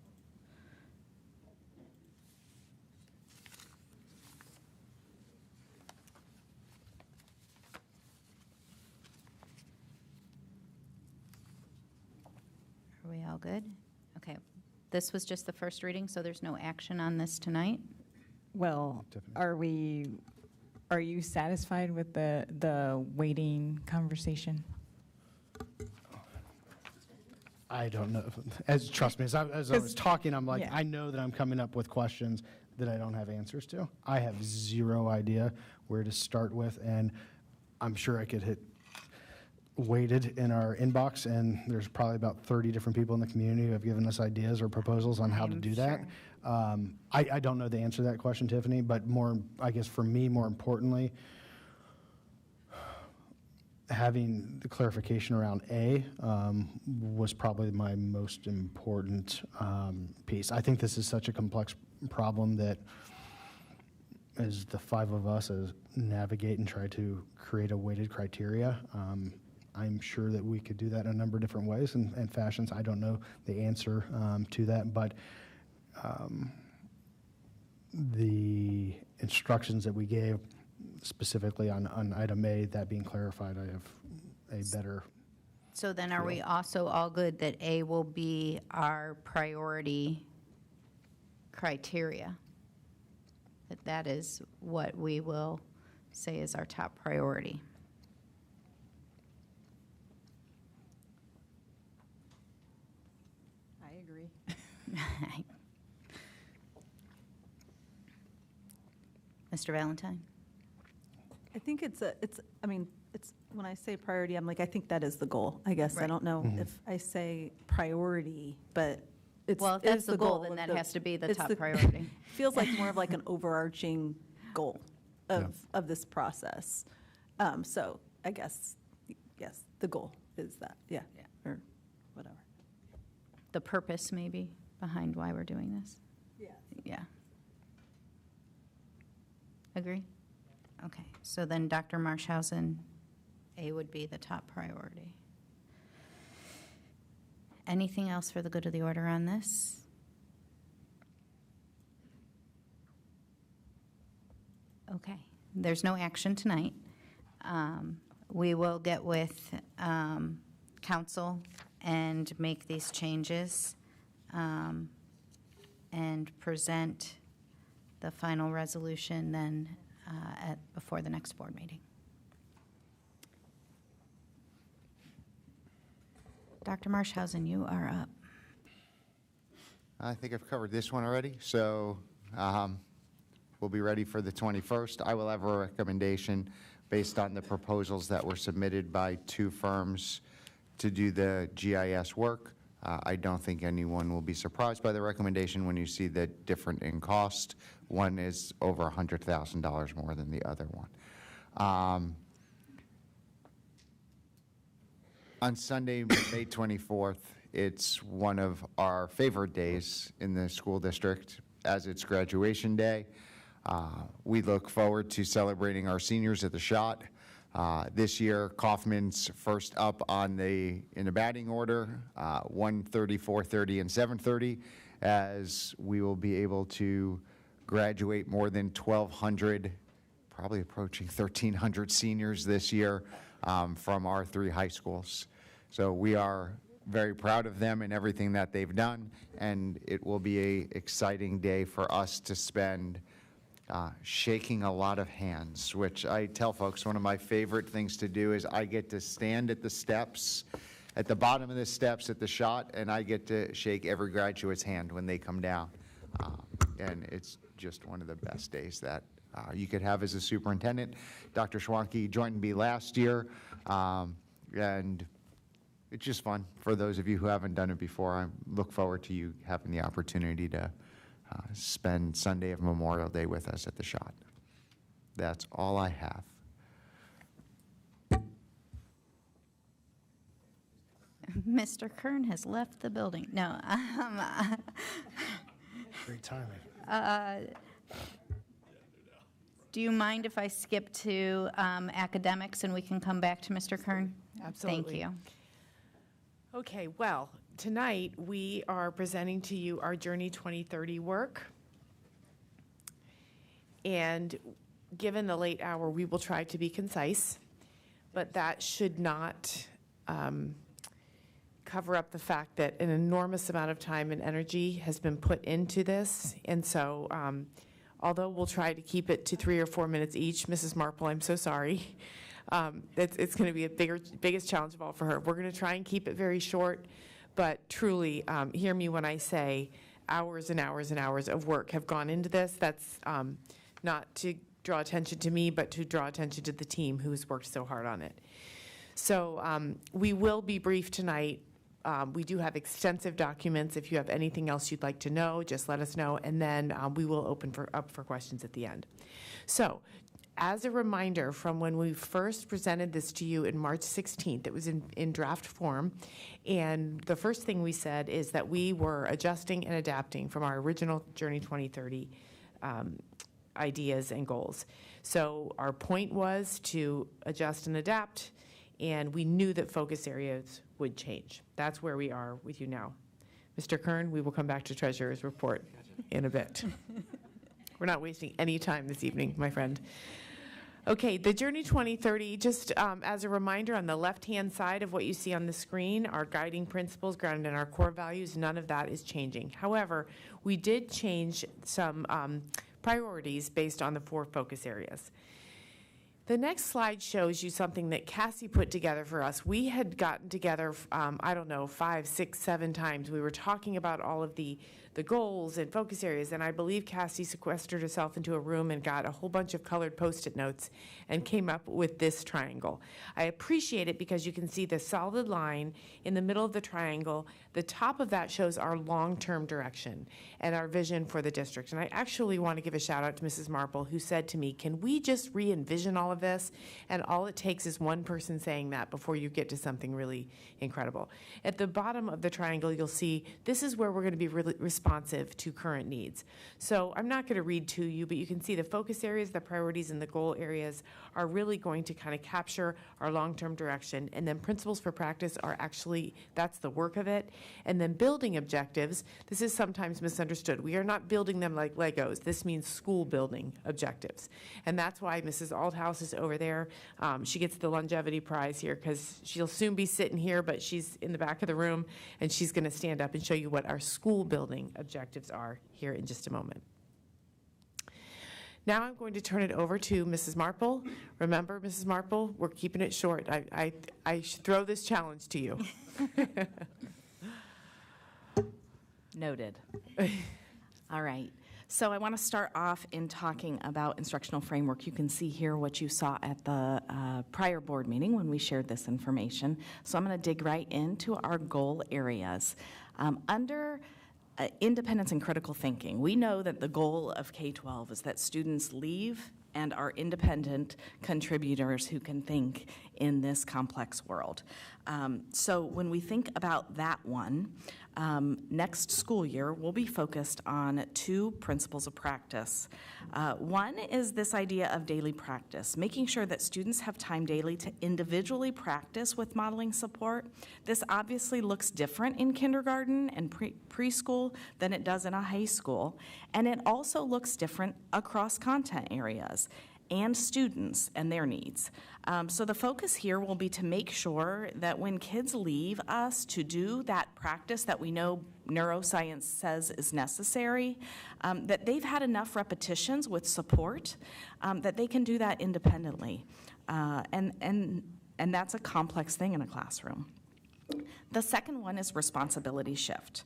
Are we all good? Okay. This was just the first reading, so there's no action on this tonight? Well, are you satisfied with the waiting conversation? I don't know. Trust me, as I was talking, I'm like, yeah. I know that I'm coming up with questions that I don't have answers to. I have zero idea where to start with, and I'm sure I could hit weighted in our inbox, and there's probably about 30 different people in the community who have given us ideas or proposals on how to do that. I don't know the answer to that question, Tiffany, but I guess for me, more importantly, having the clarification around A was probably my most important piece. I think this is such a complex problem that as the five of us navigate and try to create a weighted criteria, I'm sure that we could do that in a number of different ways and fashions. I don't know the answer to that, but the instructions that we gave specifically on item A, that being clarified, I have a better. So then are we also all good that A will be our priority criteria? That is what we will say is our top priority. I agree. Mr. Valentine? I think when I say priority, I'm like, I think that is the goal, I guess. I don't know if I say priority, but it's. Well, if that's is the goal, of then that the- has to be the it's top priority. Feels like more of like an overarching goal of this process. So I guess, yes, the goal is that, or whatever. The purpose, maybe, behind why we're doing this? Yeah. Agree? Okay, so then Dr. Marshausen, A would be the top priority. Anything else for the good of the order on this? Okay, there's no action tonight. We will get with council and make these changes and present the final resolution then before the next board meeting. Dr. Marshausen, you are up. I think I've covered this one already, so we'll be ready for the 21st. I will have a recommendation based on the proposals that were submitted by two firms to do the GIS work. I don't think anyone will be surprised by the recommendation when you see the difference in cost. One is over $100,000 more than the other one. On Sunday, May 24th, it's one of our favorite days in the school district, as it's graduation day. We look forward to celebrating our seniors at the Shot. This year, Kaufman's first up in the batting order, 1:30, 4:30, and 7:30, as we will be able to graduate more than 1,200, probably approaching 1,300 seniors this year from our three high schools. So we are very proud of them and everything that they've done, and it will be an exciting day for us to spend shaking a lot of hands, which I tell folks one of my favorite things to do is I get to stand at the steps, at the bottom of the steps at the Shot, and I get to shake every graduate's hand when they come down. And it's just one of the best days that you could have as a superintendent. Dr. Schwanke joined me last year, and it's just fun for those of you who haven't done it before. I look forward to you having the opportunity to spend Sunday of Memorial Day with us at the Shot. That's all I have. Mr. Kern has left the building. No. Great timing. Do you mind if I skip to academics and we can come back to Mr. Kern? Absolutely. Thank you. Okay, well, tonight we are presenting to you our Journey 2030 work. And given the late hour, we will try to be concise, but that should not cover up the fact that an enormous amount of time and energy has been put into this. And so although we'll try to keep it to 3 or 4 minutes each, Mrs. Marple, I'm so sorry. It's going to be a biggest challenge of all for her. We're going to try and keep it very short, but truly hear me when I say hours and hours and hours of work have gone into this. That's not to draw attention to me, but to draw attention to the team who's worked so hard on it. So we will be brief tonight. We do have extensive documents. If you have anything else you'd like to know, just let us know, and then we will open up for questions at the end. So As a reminder from when we first presented this to you in March 16th, it was in draft form, and the first thing we said is that we were adjusting and adapting from our original Journey 2030 ideas and goals. So our point was to adjust and adapt, and we knew that focus areas would change. That's where we are with you now. Mr. Kern, we will come back to Treasurer's report in a bit. We're not wasting any time this evening, my friend. Okay, the Journey 2030, just as a reminder, on the left-hand side of what you see on the screen, our guiding principles grounded in our core values, none of that is changing. However, we did change some priorities based on the 4 focus areas. The next slide shows you something that Cassie put together for us. We had gotten together, I don't know, 5, 6, 7 times. We were talking about all of the goals and focus areas, and I believe Cassie sequestered herself into a room and got a whole bunch of colored Post-it notes and came up with this triangle. I appreciate it because you can see the solid line in the middle of the triangle. The top of that shows our long-term direction and our vision for the district. And I actually want to give a shout out to Mrs. Marple, who said to me, can we just re-envision all of this? And all it takes is one person saying that before you get to something really incredible. At the bottom of the triangle, you'll see this is where we're going to be really responsive to current needs. So I'm not going to read to you, but you can see the focus areas, the priorities, and the goal areas are really going to kind of capture our long-term direction. And then principles for practice are actually, that's the work of it. And then building objectives, this is sometimes misunderstood. We are not building them like Legos. This means school building objectives. And that's why Mrs. Althouse is over there. She gets the longevity prize here because she'll soon be sitting here, but she's in the back of the room, and she's going to stand up and show you what our school building objectives are here in just a moment. Now I'm going to turn it over to Mrs. Marple. Remember, Mrs. Marple, we're keeping it short. I should throw this challenge to you. Noted. All right. So I want to start off in talking about instructional framework. You can see here what you saw at the prior board meeting when we shared this information. So I'm going to dig right into our goal areas. Under independence and critical thinking, we know that the goal of K-12 is that students leave and are independent contributors who can think in this complex world. So when we think about that one, next school year, we'll be focused on 2 principles of practice. One is this idea of daily practice, making sure that students have time daily to individually practice with modeling support. This obviously looks different in kindergarten and preschool than it does in a high school, and it also looks different across content areas and students and their needs. So the focus here will be to make sure that when kids leave us to do that practice that we know neuroscience says is necessary, that they've had enough repetitions with support that they can do that independently. And that's a complex thing in a classroom. The second one is responsibility shift.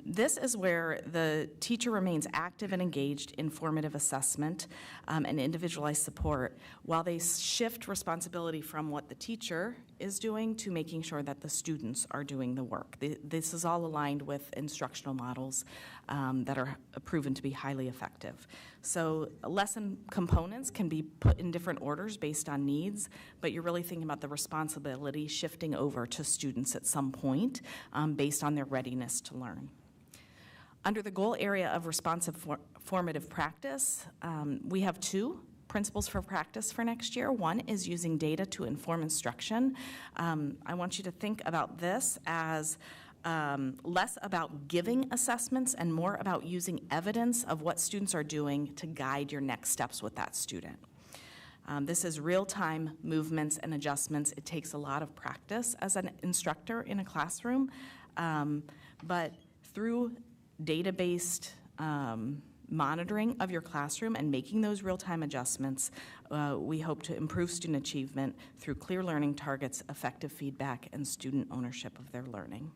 This is where the teacher remains active and engaged in formative assessment and individualized support while they shift responsibility from what the teacher is doing to making sure that the students are doing the work. This is all aligned with instructional models that are proven to be highly effective. So lesson components can be put in different orders based on needs, but you're really thinking about the responsibility shifting over to students at some point based on their readiness to learn. Under the goal area of responsive formative practice, we have 2 principles for practice for next year. One is using data to inform instruction. I want you to think about this as less about giving assessments and more about using evidence of what students are doing to guide your next steps with that student. This is real-time movements and adjustments. It takes a lot of practice as an instructor in a classroom, but through data-based monitoring of your classroom and making those real-time adjustments, we hope to improve student achievement through clear learning targets, effective feedback, and student ownership of their learning.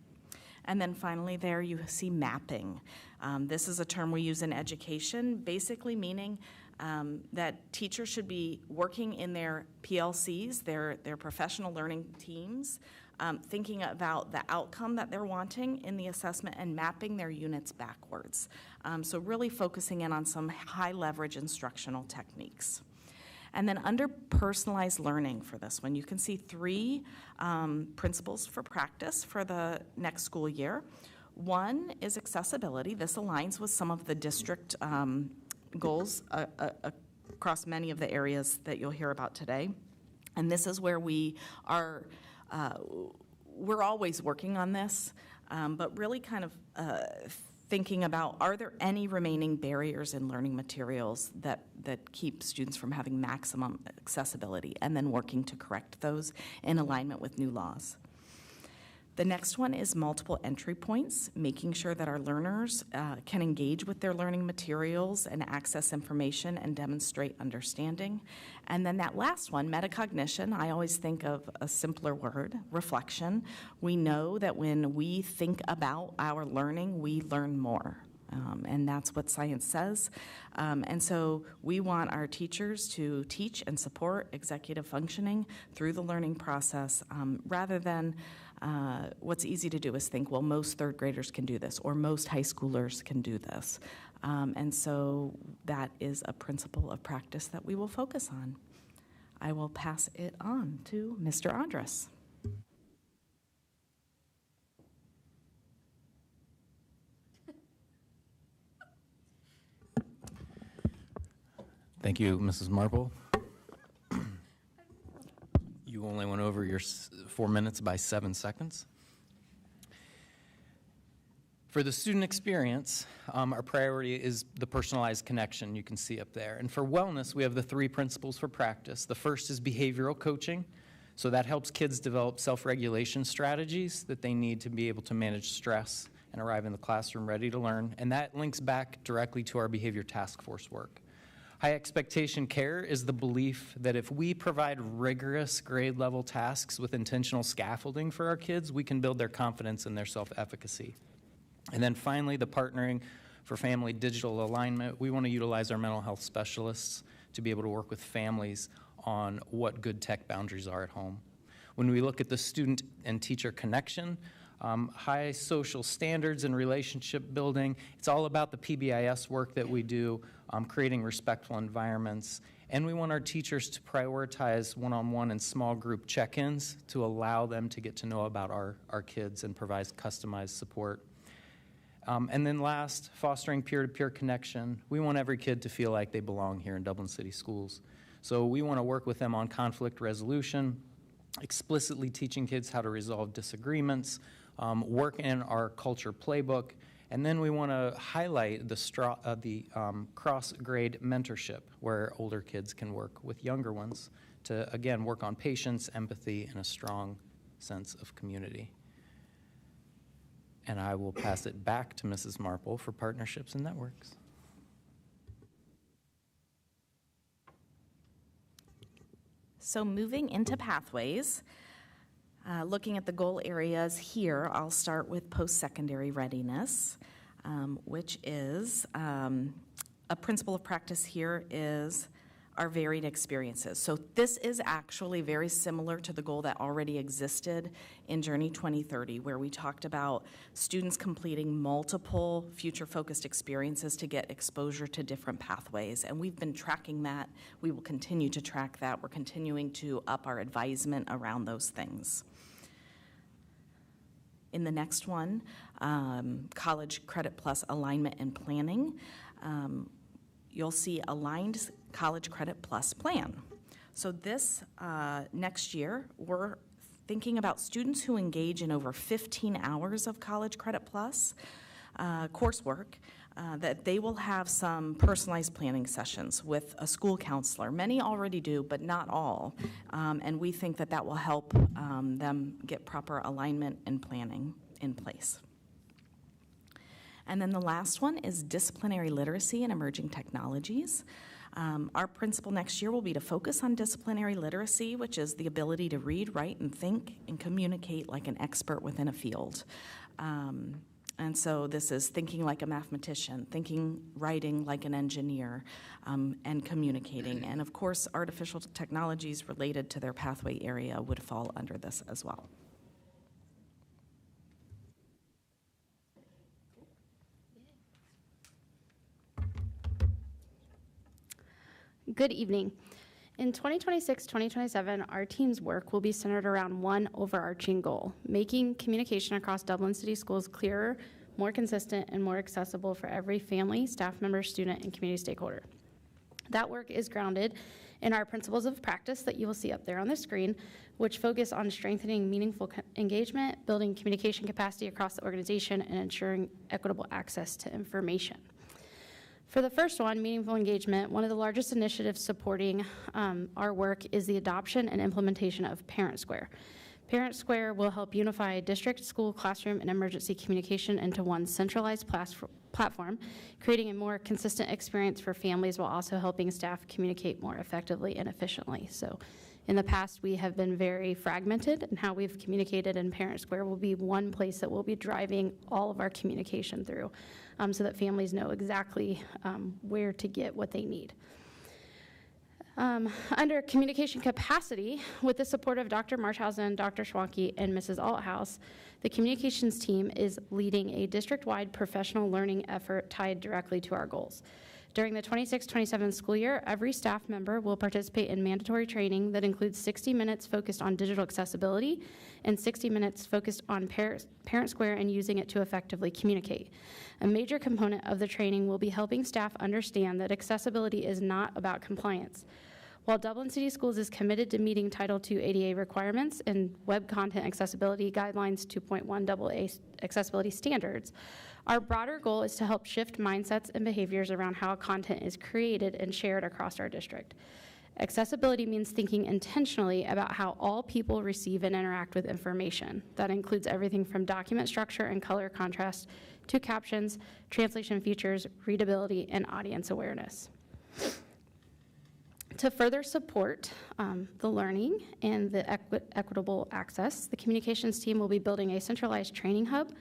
And then finally there you see mapping. This is a term we use in education, basically meaning that teachers should be working in their PLCs, their professional learning teams, thinking about the outcome that they're wanting in the assessment and mapping their units backwards. So really focusing in on some high leverage instructional techniques. And then under personalized learning for this one, you can see 3 principles for practice for the next school year. One is accessibility. This aligns with some of the district goals across many of the areas that you'll hear about today. And this is where we are, we're always working on this, but really kind of thinking about, are there any remaining barriers in learning materials that keep students from having maximum accessibility, and then working to correct those in alignment with new laws. The next one is multiple entry points, making sure that our learners can engage with their learning materials and access information and demonstrate understanding. And then that last one, metacognition, I always think of a simpler word, reflection. We know that when we think about our learning, we learn more. And that's what science says. And so we want our teachers to teach and support executive functioning through the learning process, rather than what's easy to do is think, well, most third graders can do this, or most high schoolers can do this. And so that is a principle of practice that we will focus on. I will pass it on to Mr. Andres. Thank you, Mrs. Marple. You only went over your 4 minutes by 7 seconds. For the student experience, our priority is the personalized connection you can see up there. And for wellness, we have the 3 principles for practice. The first is behavioral coaching. So that helps kids develop self-regulation strategies that they need to be able to manage stress and arrive in the classroom ready to learn. And that links back directly to our behavior task force work. High expectation care is the belief that if we provide rigorous grade level tasks with intentional scaffolding for our kids, we can build their confidence and their self-efficacy. And then finally, the partnering for family digital alignment. We want to utilize our mental health specialists to be able to work with families on what good tech boundaries are at home. When we look at the student and teacher connection, high social standards and relationship building, it's all about the PBIS work that we do, creating respectful environments. And we want our teachers to prioritize one-on-one and small group check-ins to allow them to get to know about our kids and provide customized support. And then last, fostering peer-to-peer connection. We want every kid to feel like they belong here in Dublin City Schools. So we want to work with them on conflict resolution, explicitly teaching kids how to resolve disagreements, work in our culture playbook, and then we want to highlight the cross-grade mentorship, where older kids can work with younger ones to, again, work on patience, empathy, and a strong sense of community. And I will pass it back to Mrs. Marple for partnerships and networks. So moving into pathways, looking at the goal areas here, I'll start with post-secondary readiness, which is a principle of practice here is our varied experiences. So this is actually very similar to the goal that already existed in Journey 2030, where we talked about students completing multiple future-focused experiences to get exposure to different pathways. And we've been tracking that. We will continue to track that. We're continuing to up our advisement around those things. In the next one, College Credit Plus Alignment and Planning, you'll see Aligned College Credit Plus Plan. So this next year, we're thinking about students who engage in over 15 hours of College Credit Plus coursework, that they will have some personalized planning sessions with a school counselor. Many already do, but not all. And we think that that will help them get proper alignment and planning in place. And then the last one is disciplinary literacy and emerging technologies. Our principle next year will be to focus on disciplinary literacy, which is the ability to read, write, and think, and communicate like an expert within a field. And so this is thinking like a mathematician, writing like an engineer, and communicating. And of course, artificial technologies related to their pathway area would fall under this as well. Good evening. In 2026-2027, our team's work will be centered around one overarching goal, making communication across Dublin City Schools clearer, more consistent, and more accessible for every family, staff member, student, and community stakeholder. That work is grounded in our principles of practice that you will see up there on the screen, which focus on strengthening meaningful engagement, building communication capacity across the organization, and ensuring equitable access to information. For the first one, meaningful engagement, one of the largest initiatives supporting our work is the adoption and implementation of Parent Square. Parent Square will help unify district, school, classroom, and emergency communication into one centralized platform, creating a more consistent experience for families while also helping staff communicate more effectively and efficiently. So in the past, we have been very fragmented in how we've communicated, and Parent Square will be one place that we'll be driving all of our communication through so that families know exactly where to get what they need. Under communication capacity, with the support of Dr. Marshausen, Dr. Schwanke, and Mrs. Althouse, the communications team is leading a district-wide professional learning effort tied directly to our goals. During the 26-27 school year, every staff member will participate in mandatory training that includes 60 minutes focused on digital accessibility and 60 minutes focused on Parent Square and using it to effectively communicate. A major component of the training will be helping staff understand that accessibility is not about compliance. While Dublin City Schools is committed to meeting Title II ADA requirements and Web Content Accessibility Guidelines 2.1 AA accessibility standards, our broader goal is to help shift mindsets and behaviors around how content is created and shared across our district. Accessibility means thinking intentionally about how all people receive and interact with information. That includes everything from document structure and color contrast to captions, translation features, readability, and audience awareness. To further support the learning and the equitable access, the communications team will be building a centralized training hub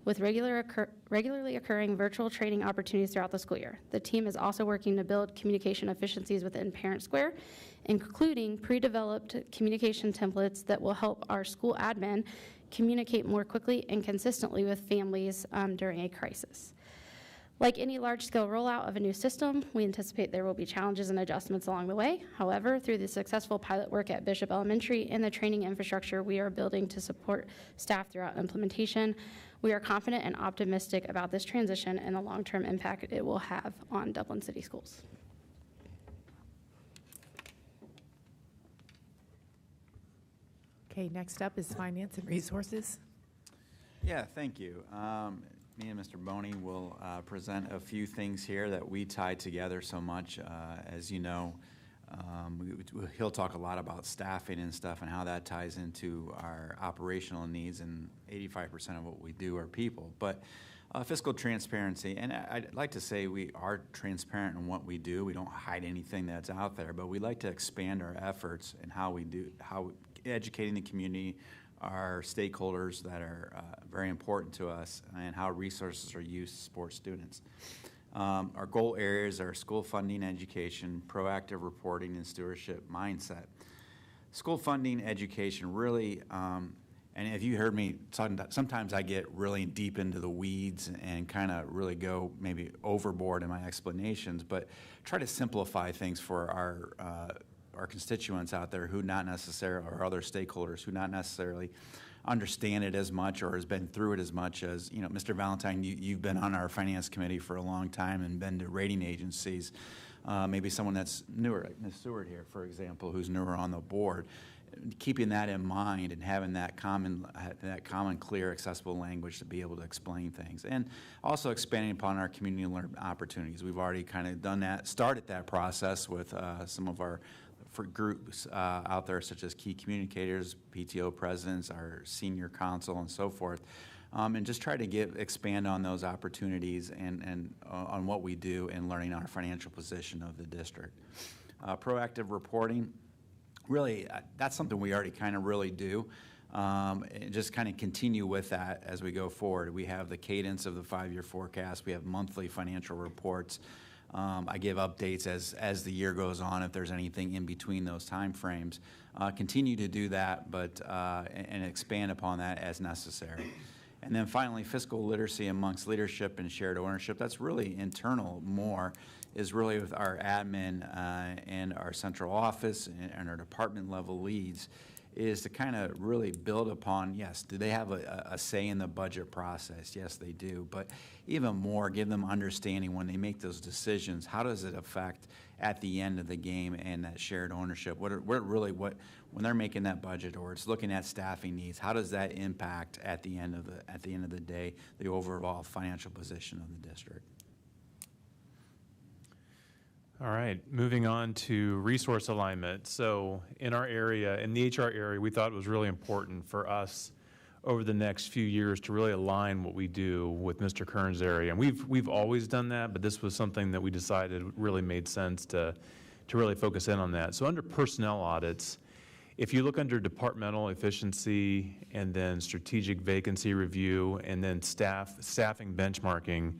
with regularly occurring virtual training opportunities throughout the school year. The team is also working to build communication efficiencies within Parent Square, including pre-developed communication templates that will help our school admin communicate more quickly and consistently with families during a crisis. Like any large-scale rollout of a new system, we anticipate there will be challenges and adjustments along the way. However, through the successful pilot work at Bishop Elementary and the training infrastructure we are building to support staff throughout implementation, we are confident and optimistic about this transition and the long-term impact it will have on Dublin City Schools. Okay, next up is Finance and Resources. Yeah, thank you. Me and Mr. Boney will present a few things here that we tie together so much. As you know, he'll talk a lot about staffing and stuff and how that ties into our operational needs, and 85% of what we do are people. But fiscal transparency, and I'd like to say we are transparent in what we do. We don't hide anything that's out there, but we like to expand our efforts in how we do, educating the community, our stakeholders that are very important to us, and how resources are used to support students. Our goal areas are school funding, education, proactive reporting, and stewardship mindset. School funding, education, really, and if you heard me talking, sometimes I get really deep into the weeds and kind of really go maybe overboard in my explanations, but try to simplify things for our constituents out there who not necessarily, or other stakeholders who not necessarily understand it as much or has been through it as much as, you know, Mr. Valentine, you've been on our finance committee for a long time and been to rating agencies. Maybe someone that's newer, like Ms. Seward here, for example, who's newer on the board. Keeping that in mind and having that common, clear, accessible language to be able to explain things, and also expanding upon our community learning opportunities. We've already kind of done that, started that process with some of our groups out there, such as key communicators, PTO presidents, our senior council, and so forth, and just try to expand on those opportunities and on what we do in learning our financial position of the district. Proactive reporting. Really, that's something we already kind of really do. And just kind of continue with that as we go forward. We have the cadence of the 5-year forecast. We have monthly financial reports. I give updates as the year goes on if there's anything in between those time frames. Continue to do that, but and expand upon that as necessary. And then finally, fiscal literacy amongst leadership and shared ownership. That's really internal more, is really with our admin and our central office and our department level leads, is to kind of really build upon, yes, do they have a say in the budget process? Yes, they do. But even more, give them understanding when they make those decisions, how does it affect at the end of the game and that shared ownership? When they're making that budget or it's looking at staffing needs, how does that impact at the end of the day the overall financial position of the district? All right, moving on to resource alignment. So in our area, in the HR area, we thought it was really important for us over the next few years to really align what we do with Mr. Kern's area. And we've always done that, but this was something that we decided really made sense to really focus in on that. So under personnel audits, if you look under departmental efficiency and then strategic vacancy review and then staffing benchmarking,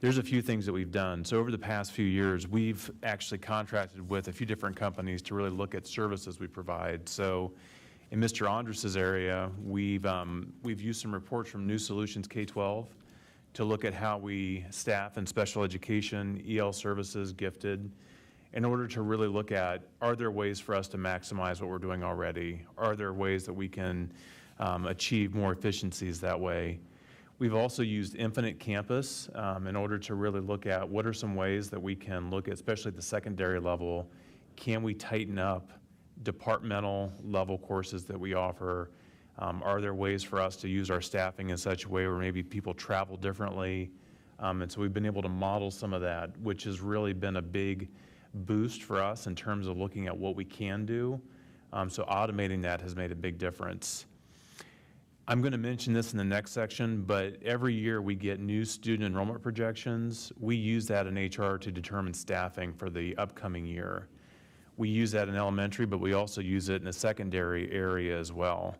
there's a few things that we've done. So over the past few years, we've actually contracted with a few different companies to really look at services we provide. So in Mr. Andres's area, we've used some reports from New Solutions K-12 to look at how we staff in special education, EL services, gifted, in order to really look at, are there ways for us to maximize what we're doing already? Are there ways that we can achieve more efficiencies that way? We've also used Infinite Campus in order to really look at what are some ways that we can look at, especially at the secondary level, can we tighten up departmental level courses that we offer? Are there ways for us to use our staffing in such a way where maybe people travel differently? And so we've been able to model some of that, which has really been a big boost for us in terms of looking at what we can do. So automating that has made a big difference. I'm going to mention this in the next section, but every year we get new student enrollment projections. We use that in HR to determine staffing for the upcoming year. We use that in elementary, but we also use it in the secondary area as well.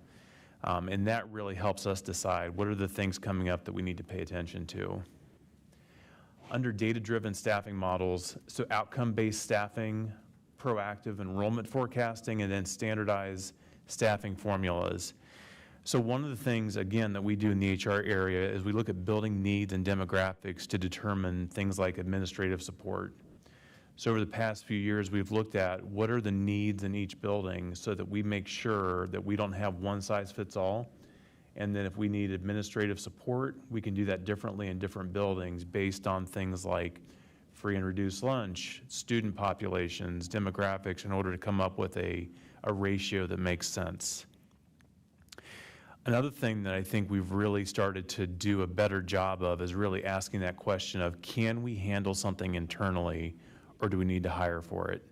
And that really helps us decide what are the things coming up that we need to pay attention to. Under data-driven staffing models, so outcome-based staffing, proactive enrollment forecasting, and then standardized staffing formulas. So one of the things, again, that we do in the HR area is we look at building needs and demographics to determine things like administrative support. So over the past few years, we've looked at what are the needs in each building so that we make sure that we don't have one size fits all. And then if we need administrative support, we can do that differently in different buildings based on things like free and reduced lunch, student populations, demographics, in order to come up with a ratio that makes sense. Another thing that I think we've really started to do a better job of is really asking that question of, can we handle something internally or do we need to hire for it?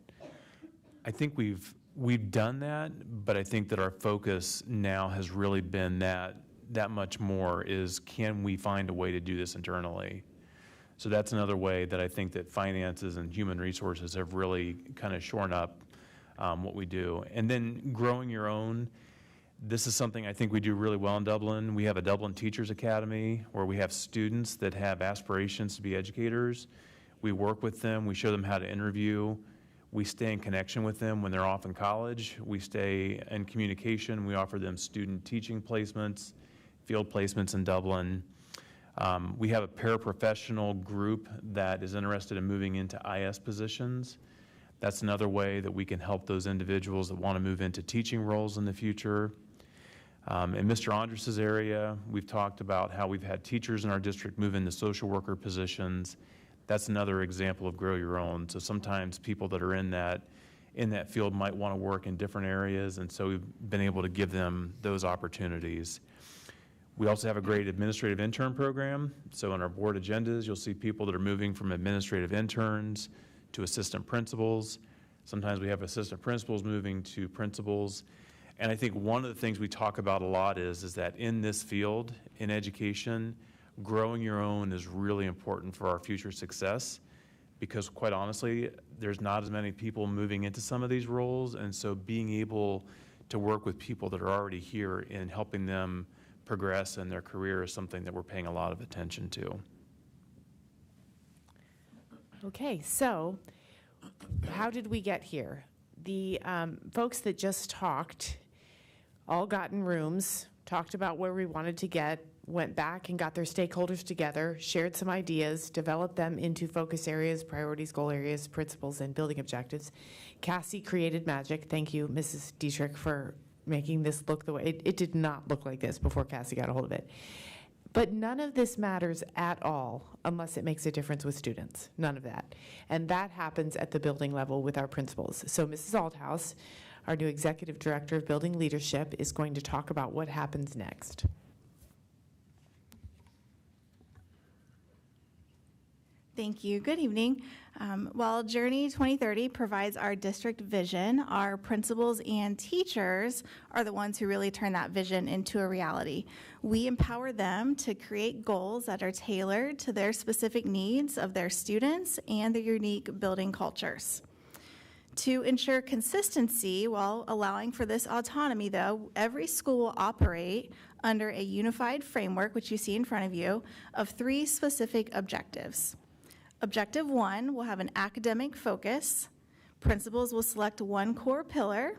I think we've done that, but I think that our focus now has really been that much more is, can we find a way to do this internally? So that's another way that I think that finances and human resources have really kind of shorn up what we do. And then growing your own. This is something I think we do really well in Dublin. We have a Dublin Teachers Academy where we have students that have aspirations to be educators. We work with them. We show them how to interview. We stay in connection with them when they're off in college. We stay in communication. We offer them student teaching placements, field placements in Dublin. We have a paraprofessional group that is interested in moving into IS positions. That's another way that we can help those individuals that want to move into teaching roles in the future. In Mr. Andres's area, we've talked about how we've had teachers in our district move into social worker positions. That's another example of grow your own. So sometimes people that are in that field might want to work in different areas, and so we've been able to give them those opportunities. We also have a great administrative intern program. So in our board agendas, you'll see people that are moving from administrative interns to assistant principals. Sometimes we have assistant principals moving to principals. And I think one of the things we talk about a lot is that in this field, in education, growing your own is really important for our future success, because quite honestly, there's not as many people moving into some of these roles. And so being able to work with people that are already here and helping them progress in their career is something that we're paying a lot of attention to. Okay, so how did we get here? The folks that just talked all got in rooms, talked about where we wanted to get. went back and got their stakeholders together, shared some ideas, developed them into focus areas, priorities, goal areas, principles, and building objectives. Cassie created magic. Thank you, Mrs. Dietrich, for making this look the way. It did not look like this before Cassie got a hold of it. But none of this matters at all unless it makes a difference with students. None of that. And that happens at the building level with our principals. So Mrs. Althouse, our new Executive Director of Building Leadership, is going to talk about what happens next. Thank you. Good evening. While Journey 2030 provides our district vision, our principals and teachers are the ones who really turn that vision into a reality. We empower them to create goals that are tailored to their specific needs of their students and their unique building cultures. To ensure consistency while allowing for this autonomy, though, every school will operate under a unified framework, which you see in front of you, of 3 specific objectives. Objective 1 will have an academic focus. Principals will select 1 core pillar.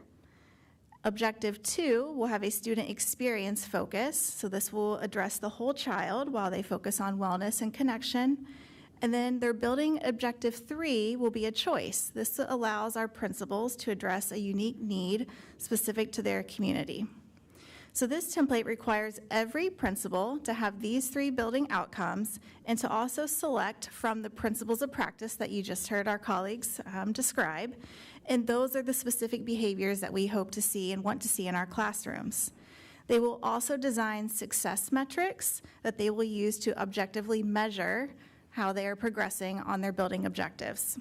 Objective 2 will have a student experience focus. So this will address the whole child while they focus on wellness and connection. And then their building objective 3 will be a choice. This allows our principals to address a unique need specific to their community. So this template requires every principal to have these 3 building outcomes and to also select from the principles of practice that you just heard our colleagues describe. And those are the specific behaviors that we hope to see and want to see in our classrooms. They will also design success metrics that they will use to objectively measure how they are progressing on their building objectives.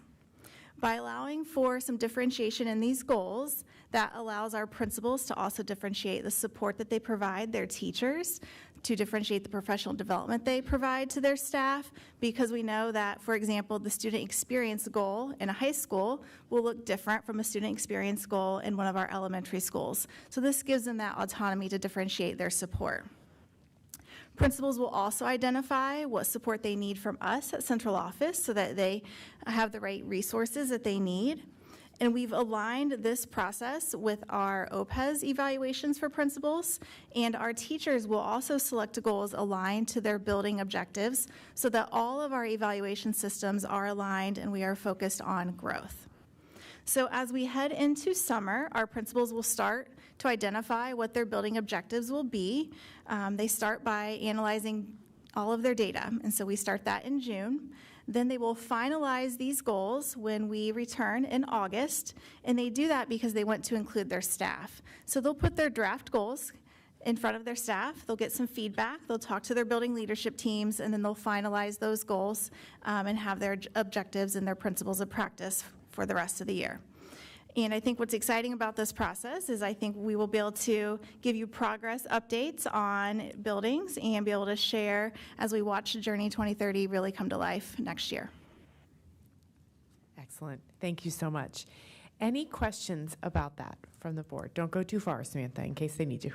By allowing for some differentiation in these goals, that allows our principals to also differentiate the support that they provide their teachers, to differentiate the professional development they provide to their staff, because we know that, for example, the student experience goal in a high school will look different from a student experience goal in one of our elementary schools. So this gives them that autonomy to differentiate their support. Principals will also identify what support they need from us at central office so that they have the right resources that they need. And we've aligned this process with our OPES evaluations for principals, and our teachers will also select goals aligned to their building objectives so that all of our evaluation systems are aligned and we are focused on growth. So as we head into summer, our principals will start to identify what their building objectives will be. They start by analyzing all of their data, and so we start that in June. Then they will finalize these goals when we return in August, and they do that because they want to include their staff. So they'll put their draft goals in front of their staff, they'll get some feedback, they'll talk to their building leadership teams, and then they'll finalize those goals and have their objectives and their principles of practice for the rest of the year. And I think what's exciting about this process is I think we will be able to give you progress updates on buildings and be able to share as we watch Journey 2030 really come to life next year. Excellent. Thank you so much. Any questions about that from the board? Don't go too far, Samantha, in case they need you.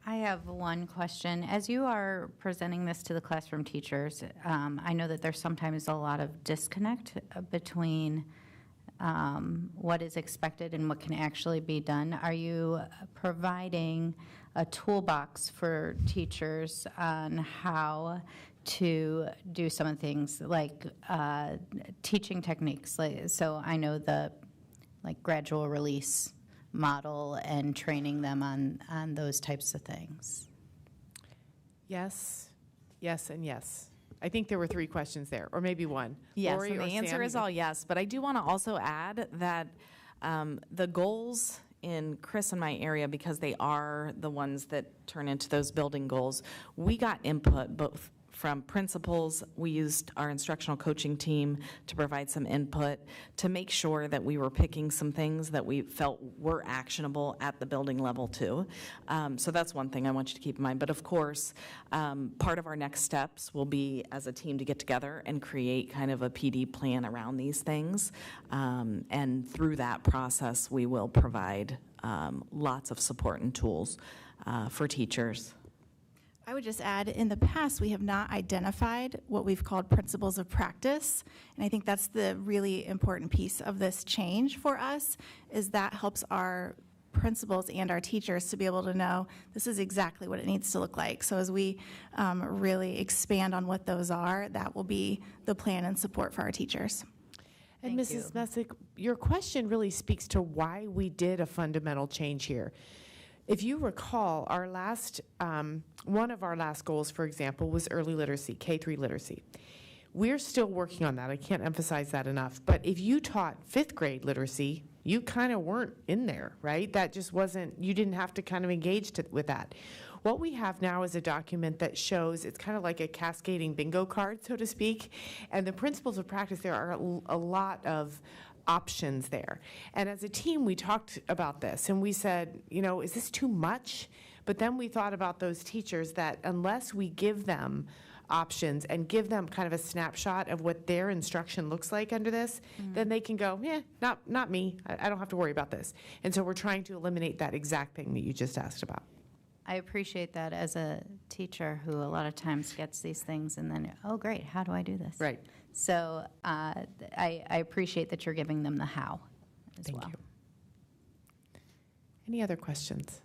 I have one question. As you are presenting this to the classroom teachers, I know that there's sometimes a lot of disconnect between what is expected and what can actually be done. Are you providing a toolbox for teachers on how to do some of the things like teaching techniques? So I know the gradual release model and training them on those types of things. Yes, yes, and yes. I think there were 3 questions there, or maybe 1. Yes, Lori and the or answer Sam, is all yes, but I do want to also add that the goals in Chris and my area, because they are the ones that turn into those building goals, we got input both from principals. We used our instructional coaching team to provide some input to make sure that we were picking some things that we felt were actionable at the building level too. So that's one thing I want you to keep in mind. But of course, part of our next steps will be as a team to get together and create kind of a PD plan around these things. And through that process, we will provide lots of support and tools for teachers. I would just add, in the past, we have not identified what we've called principles of practice, and I think that's the really important piece of this change for us, is that helps our principals and our teachers to be able to know this is exactly what it needs to look like. So as we really expand on what those are, that will be the plan and support for our teachers. And Mrs. Messick, your question really speaks to why we did a fundamental change here. If you recall, our last, one of our last goals, for example, was early literacy, K-3 literacy. We're still working on that. I can't emphasize that enough. But if you taught 5th grade literacy, you kind of weren't in there, right? That just wasn't, you didn't have to kind of engage with that. What we have now is a document that shows, it's kind of like a cascading bingo card, so to speak. And the principles of practice, there are a lot of options there. And as a team, we talked about this and we said, you know, is this too much? But then we thought about those teachers that unless we give them options and give them kind of a snapshot of what their instruction looks like under this, then they can go, yeah, not me. I don't have to worry about this. And so we're trying to eliminate that exact thing that you just asked about. I appreciate that as a teacher who a lot of times gets these things and then, oh, great, how do I do this? Right. So I appreciate that you're giving them the how as well. Thank you. Any other questions?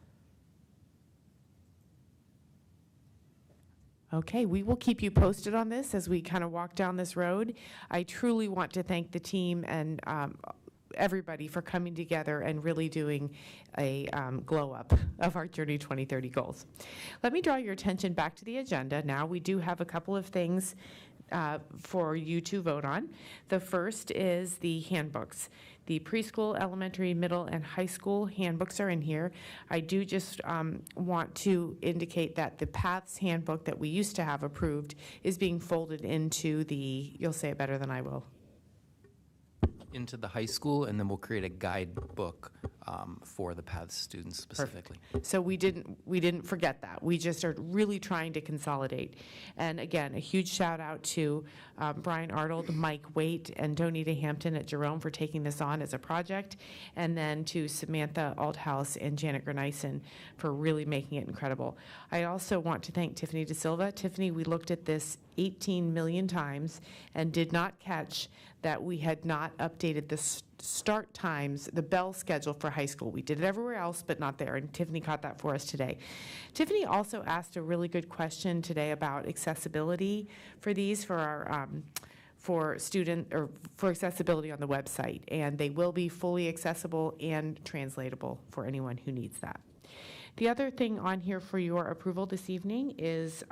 Okay, we will keep you posted on this as we kind of walk down this road. I truly want to thank the team and everybody for coming together and really doing a glow up of our Journey 2030 goals. Let me draw your attention back to the agenda. Now we do have a couple of things for you to vote on. The first is the handbooks. The preschool, elementary, middle, and high school handbooks are in here. I do just want to indicate that the Paths handbook that we used to have approved is being folded into the, you'll say it better than I will. Into the high school, and then we'll create a guidebook for the Paths students specifically. Perfect. So we didn't forget that. We just are really trying to consolidate. And again, a huge shout out to Brian Arnold, Mike Waite, and Donita Hampton at Jerome for taking this on as a project, and then to Samantha Althouse and Janet Grenison for really making it incredible. I also want to thank Tiffany De Silva. Tiffany, we looked at this 18 million times and did not catch that we had not updated the start times, the bell schedule for high school. We did it everywhere else, but not there, and Tiffany caught that for us today. Tiffany also asked a really good question today about accessibility for these, for our for accessibility on the website, and they will be fully accessible and translatable for anyone who needs that. The other thing on here for your approval this evening is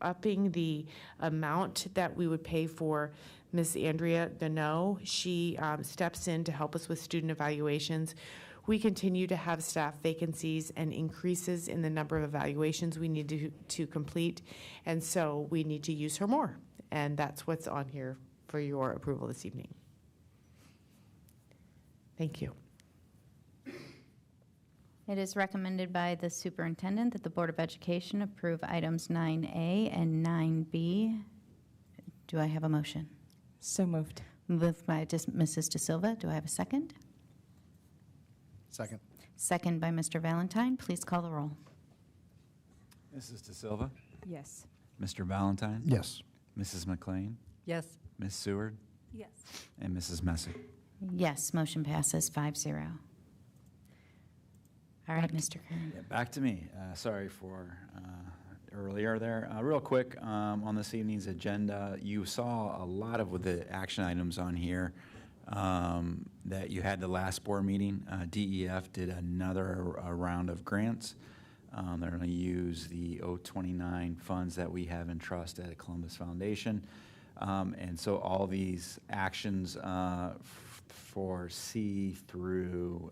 upping the amount that we would pay for Ms. Andrea Gano. She steps in to help us with student evaluations. We continue to have staff vacancies and increases in the number of evaluations we need to complete, and so we need to use her more. And that's what's on here for your approval this evening. Thank you. It is recommended by the superintendent that the Board of Education approve items 9A and 9B. Do I have a motion? So moved. Moved by Mrs. De Silva. Do I have a second? Second. Second by Mr. Valentine. Please call the roll. Mrs. De Silva? Yes. Mr. Valentine? Yes. Mrs. McLean? Yes. Ms. Seward? Yes. And Mrs. Messick? Yes, motion passes 5-0. All right, Mr. Kern. Yeah, back to me. Sorry for earlier there. Real quick, on this evening's agenda, you saw a lot of the action items on here that you had the last board meeting. DEF did another round of grants. They're going to use the 029 funds that we have in trust at Columbus Foundation. And so all these actions for C through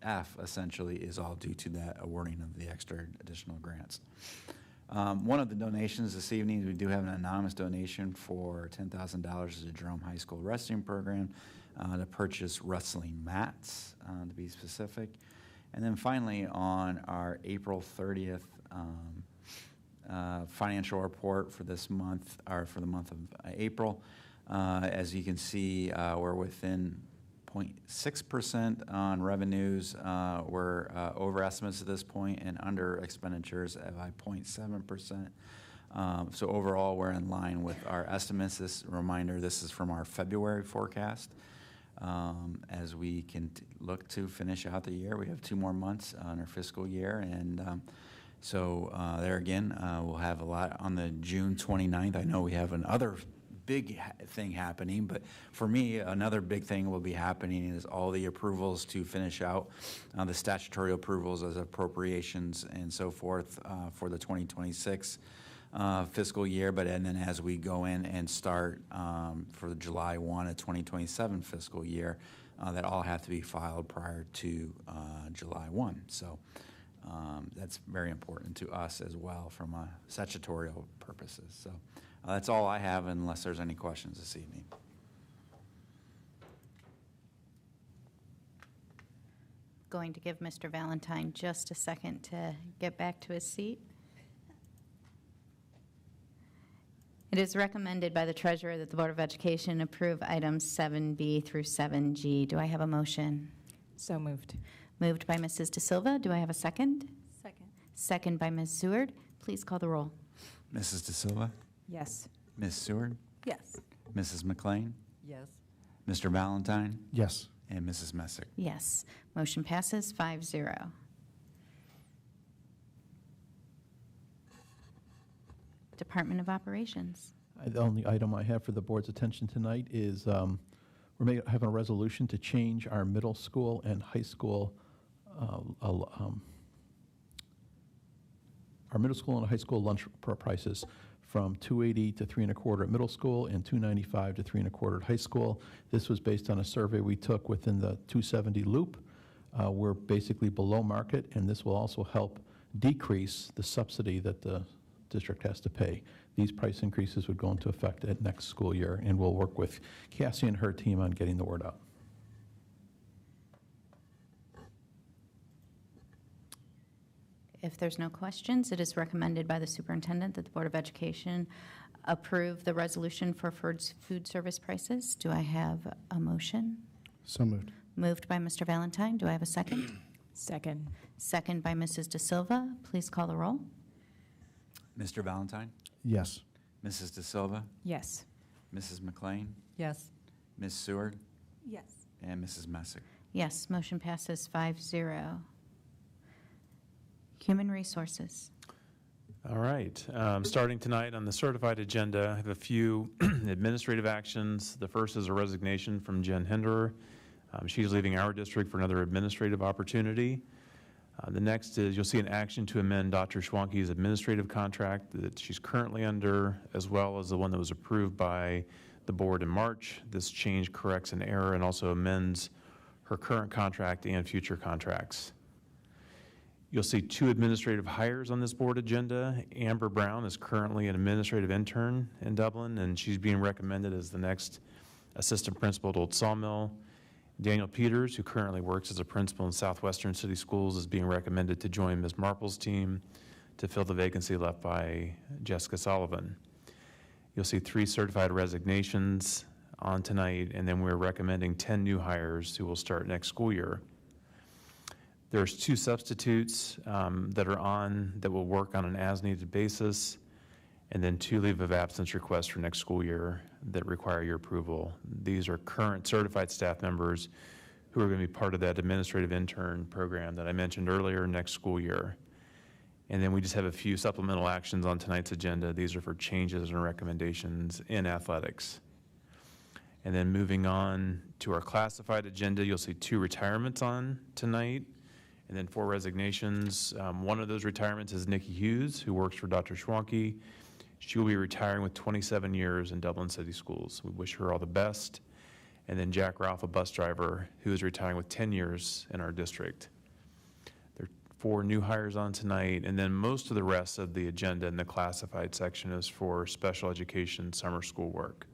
F essentially is all due to that awarding of the extra additional grants. One of the donations this evening, we do have an anonymous donation for $10,000 to the Jerome High School wrestling program to purchase wrestling mats, to be specific. And then finally, on our April 30th financial report for this month, or for the month of April, as you can see, we're within 0.6% on revenues. We're over estimates at this point and under expenditures by 0.7%. So overall, we're in line with our estimates. This reminder, this is from our February forecast. as we can look to finish out the year. We have 2 more months on our fiscal year, and so there again, we'll have a lot on the June 29th. I know we have another big thing happening, but for me, another big thing will be happening is all the approvals to finish out the statutory approvals as appropriations and so forth for the 2026 fiscal year. And then as we go in and start for the July 1 of 2027 fiscal year, that all have to be filed prior to July 1. So that's very important to us as well from statutorial purposes. So that's all I have, unless there's any questions this evening. Going to give Mr. Valentine just a second to get back to his seat. It is recommended by the Treasurer that the Board of Education approve items 7B through 7G. Do I have a motion? So moved. Moved by Mrs. De Silva. Do I have a second? Second. Second by Ms. Seward. Please call the roll. Mrs. De Silva? Yes. Ms. Seward? Yes. Mrs. McLean? Yes. Mr. Valentine? Yes. And Mrs. Messick? Yes. Motion passes 5-0. Department of Operations. The only item I have for the board's attention tonight is we're having a resolution to change our middle school and high school, our middle school and high school lunch prices from $2.80 to $3.25 at middle school and $2.95 to $3.25 at high school. This was based on a survey we took within the 270 loop. We're basically below market, and this will also help decrease the subsidy that the district has to pay. These price increases would go into effect at next school year, and we'll work with Cassie and her team on getting the word out. If there's no questions, it is recommended by the superintendent that the Board of Education approve the resolution for food service prices. Do I have a motion? So moved. Moved by Mr. Valentine. Do I have a second? Second. Second by Mrs. De Silva. Please call the roll. Mr. Valentine? Yes. Mrs. De Silva? Yes. Mrs. McLean? Yes. Ms. Seward? Yes. And Mrs. Messick? Yes, motion passes 5-0. Human Resources. All right. Starting tonight on the certified agenda, I have a few administrative actions. The first is a resignation from Jen Hinderer. She's leaving our district for another administrative opportunity. The next is you'll see an action to amend Dr. Schwanke's administrative contract that she's currently under, as well as the one that was approved by the board in March. This change corrects an error and also amends her current contract and future contracts. You'll see 2 administrative hires on this board agenda. Amber Brown is currently an administrative intern in Dublin, and she's being recommended as the next assistant principal at Old Sawmill. Daniel Peters, who currently works as a principal in Southwestern City Schools, is being recommended to join Ms. Marple's team to fill the vacancy left by Jessica Sullivan. You'll see 3 certified resignations on tonight, and then we're recommending 10 new hires who will start next school year. There's 2 substitutes that are on that will work on an as-needed basis, and then 2 leave of absence requests for next school year that require your approval. These are current certified staff members who are going to be part of that administrative intern program that I mentioned earlier next school year. And then we just have a few supplemental actions on tonight's agenda. These are for changes and recommendations in athletics. And then moving on to our classified agenda, you'll see 2 retirements on tonight, and then 4 resignations. One of those retirements is Nikki Hughes, who works for Dr. Schwanke. She will be retiring with 27 years in Dublin City Schools. We wish her all the best. And then Jack Ralph, a bus driver, who is retiring with 10 years in our district. There are 4 new hires on tonight, and then most of the rest of the agenda in the classified section is for special education summer school work.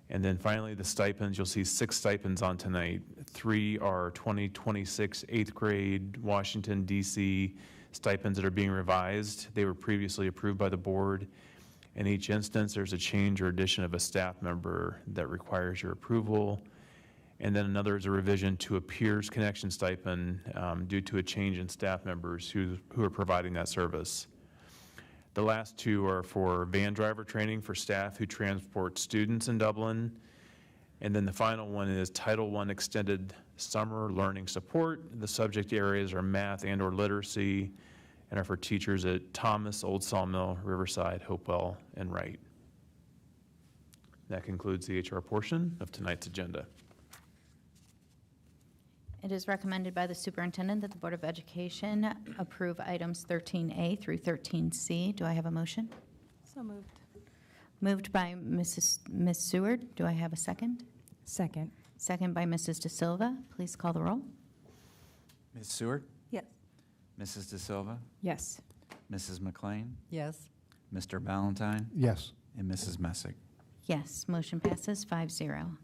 And then finally, the stipends. You'll see 6 stipends on tonight. 3 are 2026 8th grade Washington, D.C. stipends that are being revised. They were previously approved by the board. In each instance, there's a change or addition of a staff member that requires your approval. And then another is a revision to a peers connection stipend due to a change in staff members who are providing that service. The last 2 are for van driver training for staff who transport students in Dublin. And then the final one is Title I Extended Summer Learning Support. The subject areas are math and/or literacy, and are for teachers at Thomas, Old Sawmill, Riverside, Hopewell, and Wright. That concludes the HR portion of tonight's agenda. It is recommended by the superintendent that the Board of Education approve items 13A through 13C. Do I have a motion? So moved. Moved by Ms. Seward. Do I have a second? Second. Second by Mrs. De Silva. Please call the roll. Ms. Seward? Yes. Mrs. De Silva? Yes. Mrs. McLean? Yes. Mr. Valentine? Yes. And Mrs. Messick? Yes, motion passes 5-0.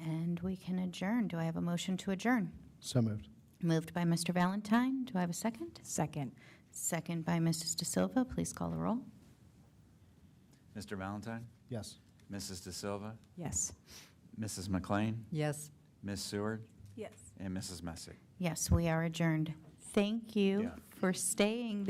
And we can adjourn. Do I have a motion to adjourn? So moved. Moved by Mr. Valentine. Do I have a second? Second. Second by Mrs. De Silva. Please call the roll. Mr. Valentine? Yes. Mrs. De Silva? Yes. Mrs. McLean? Yes. Ms. Seward? Yes. And Mrs. Messick? Yes, we are adjourned. Thank you for staying.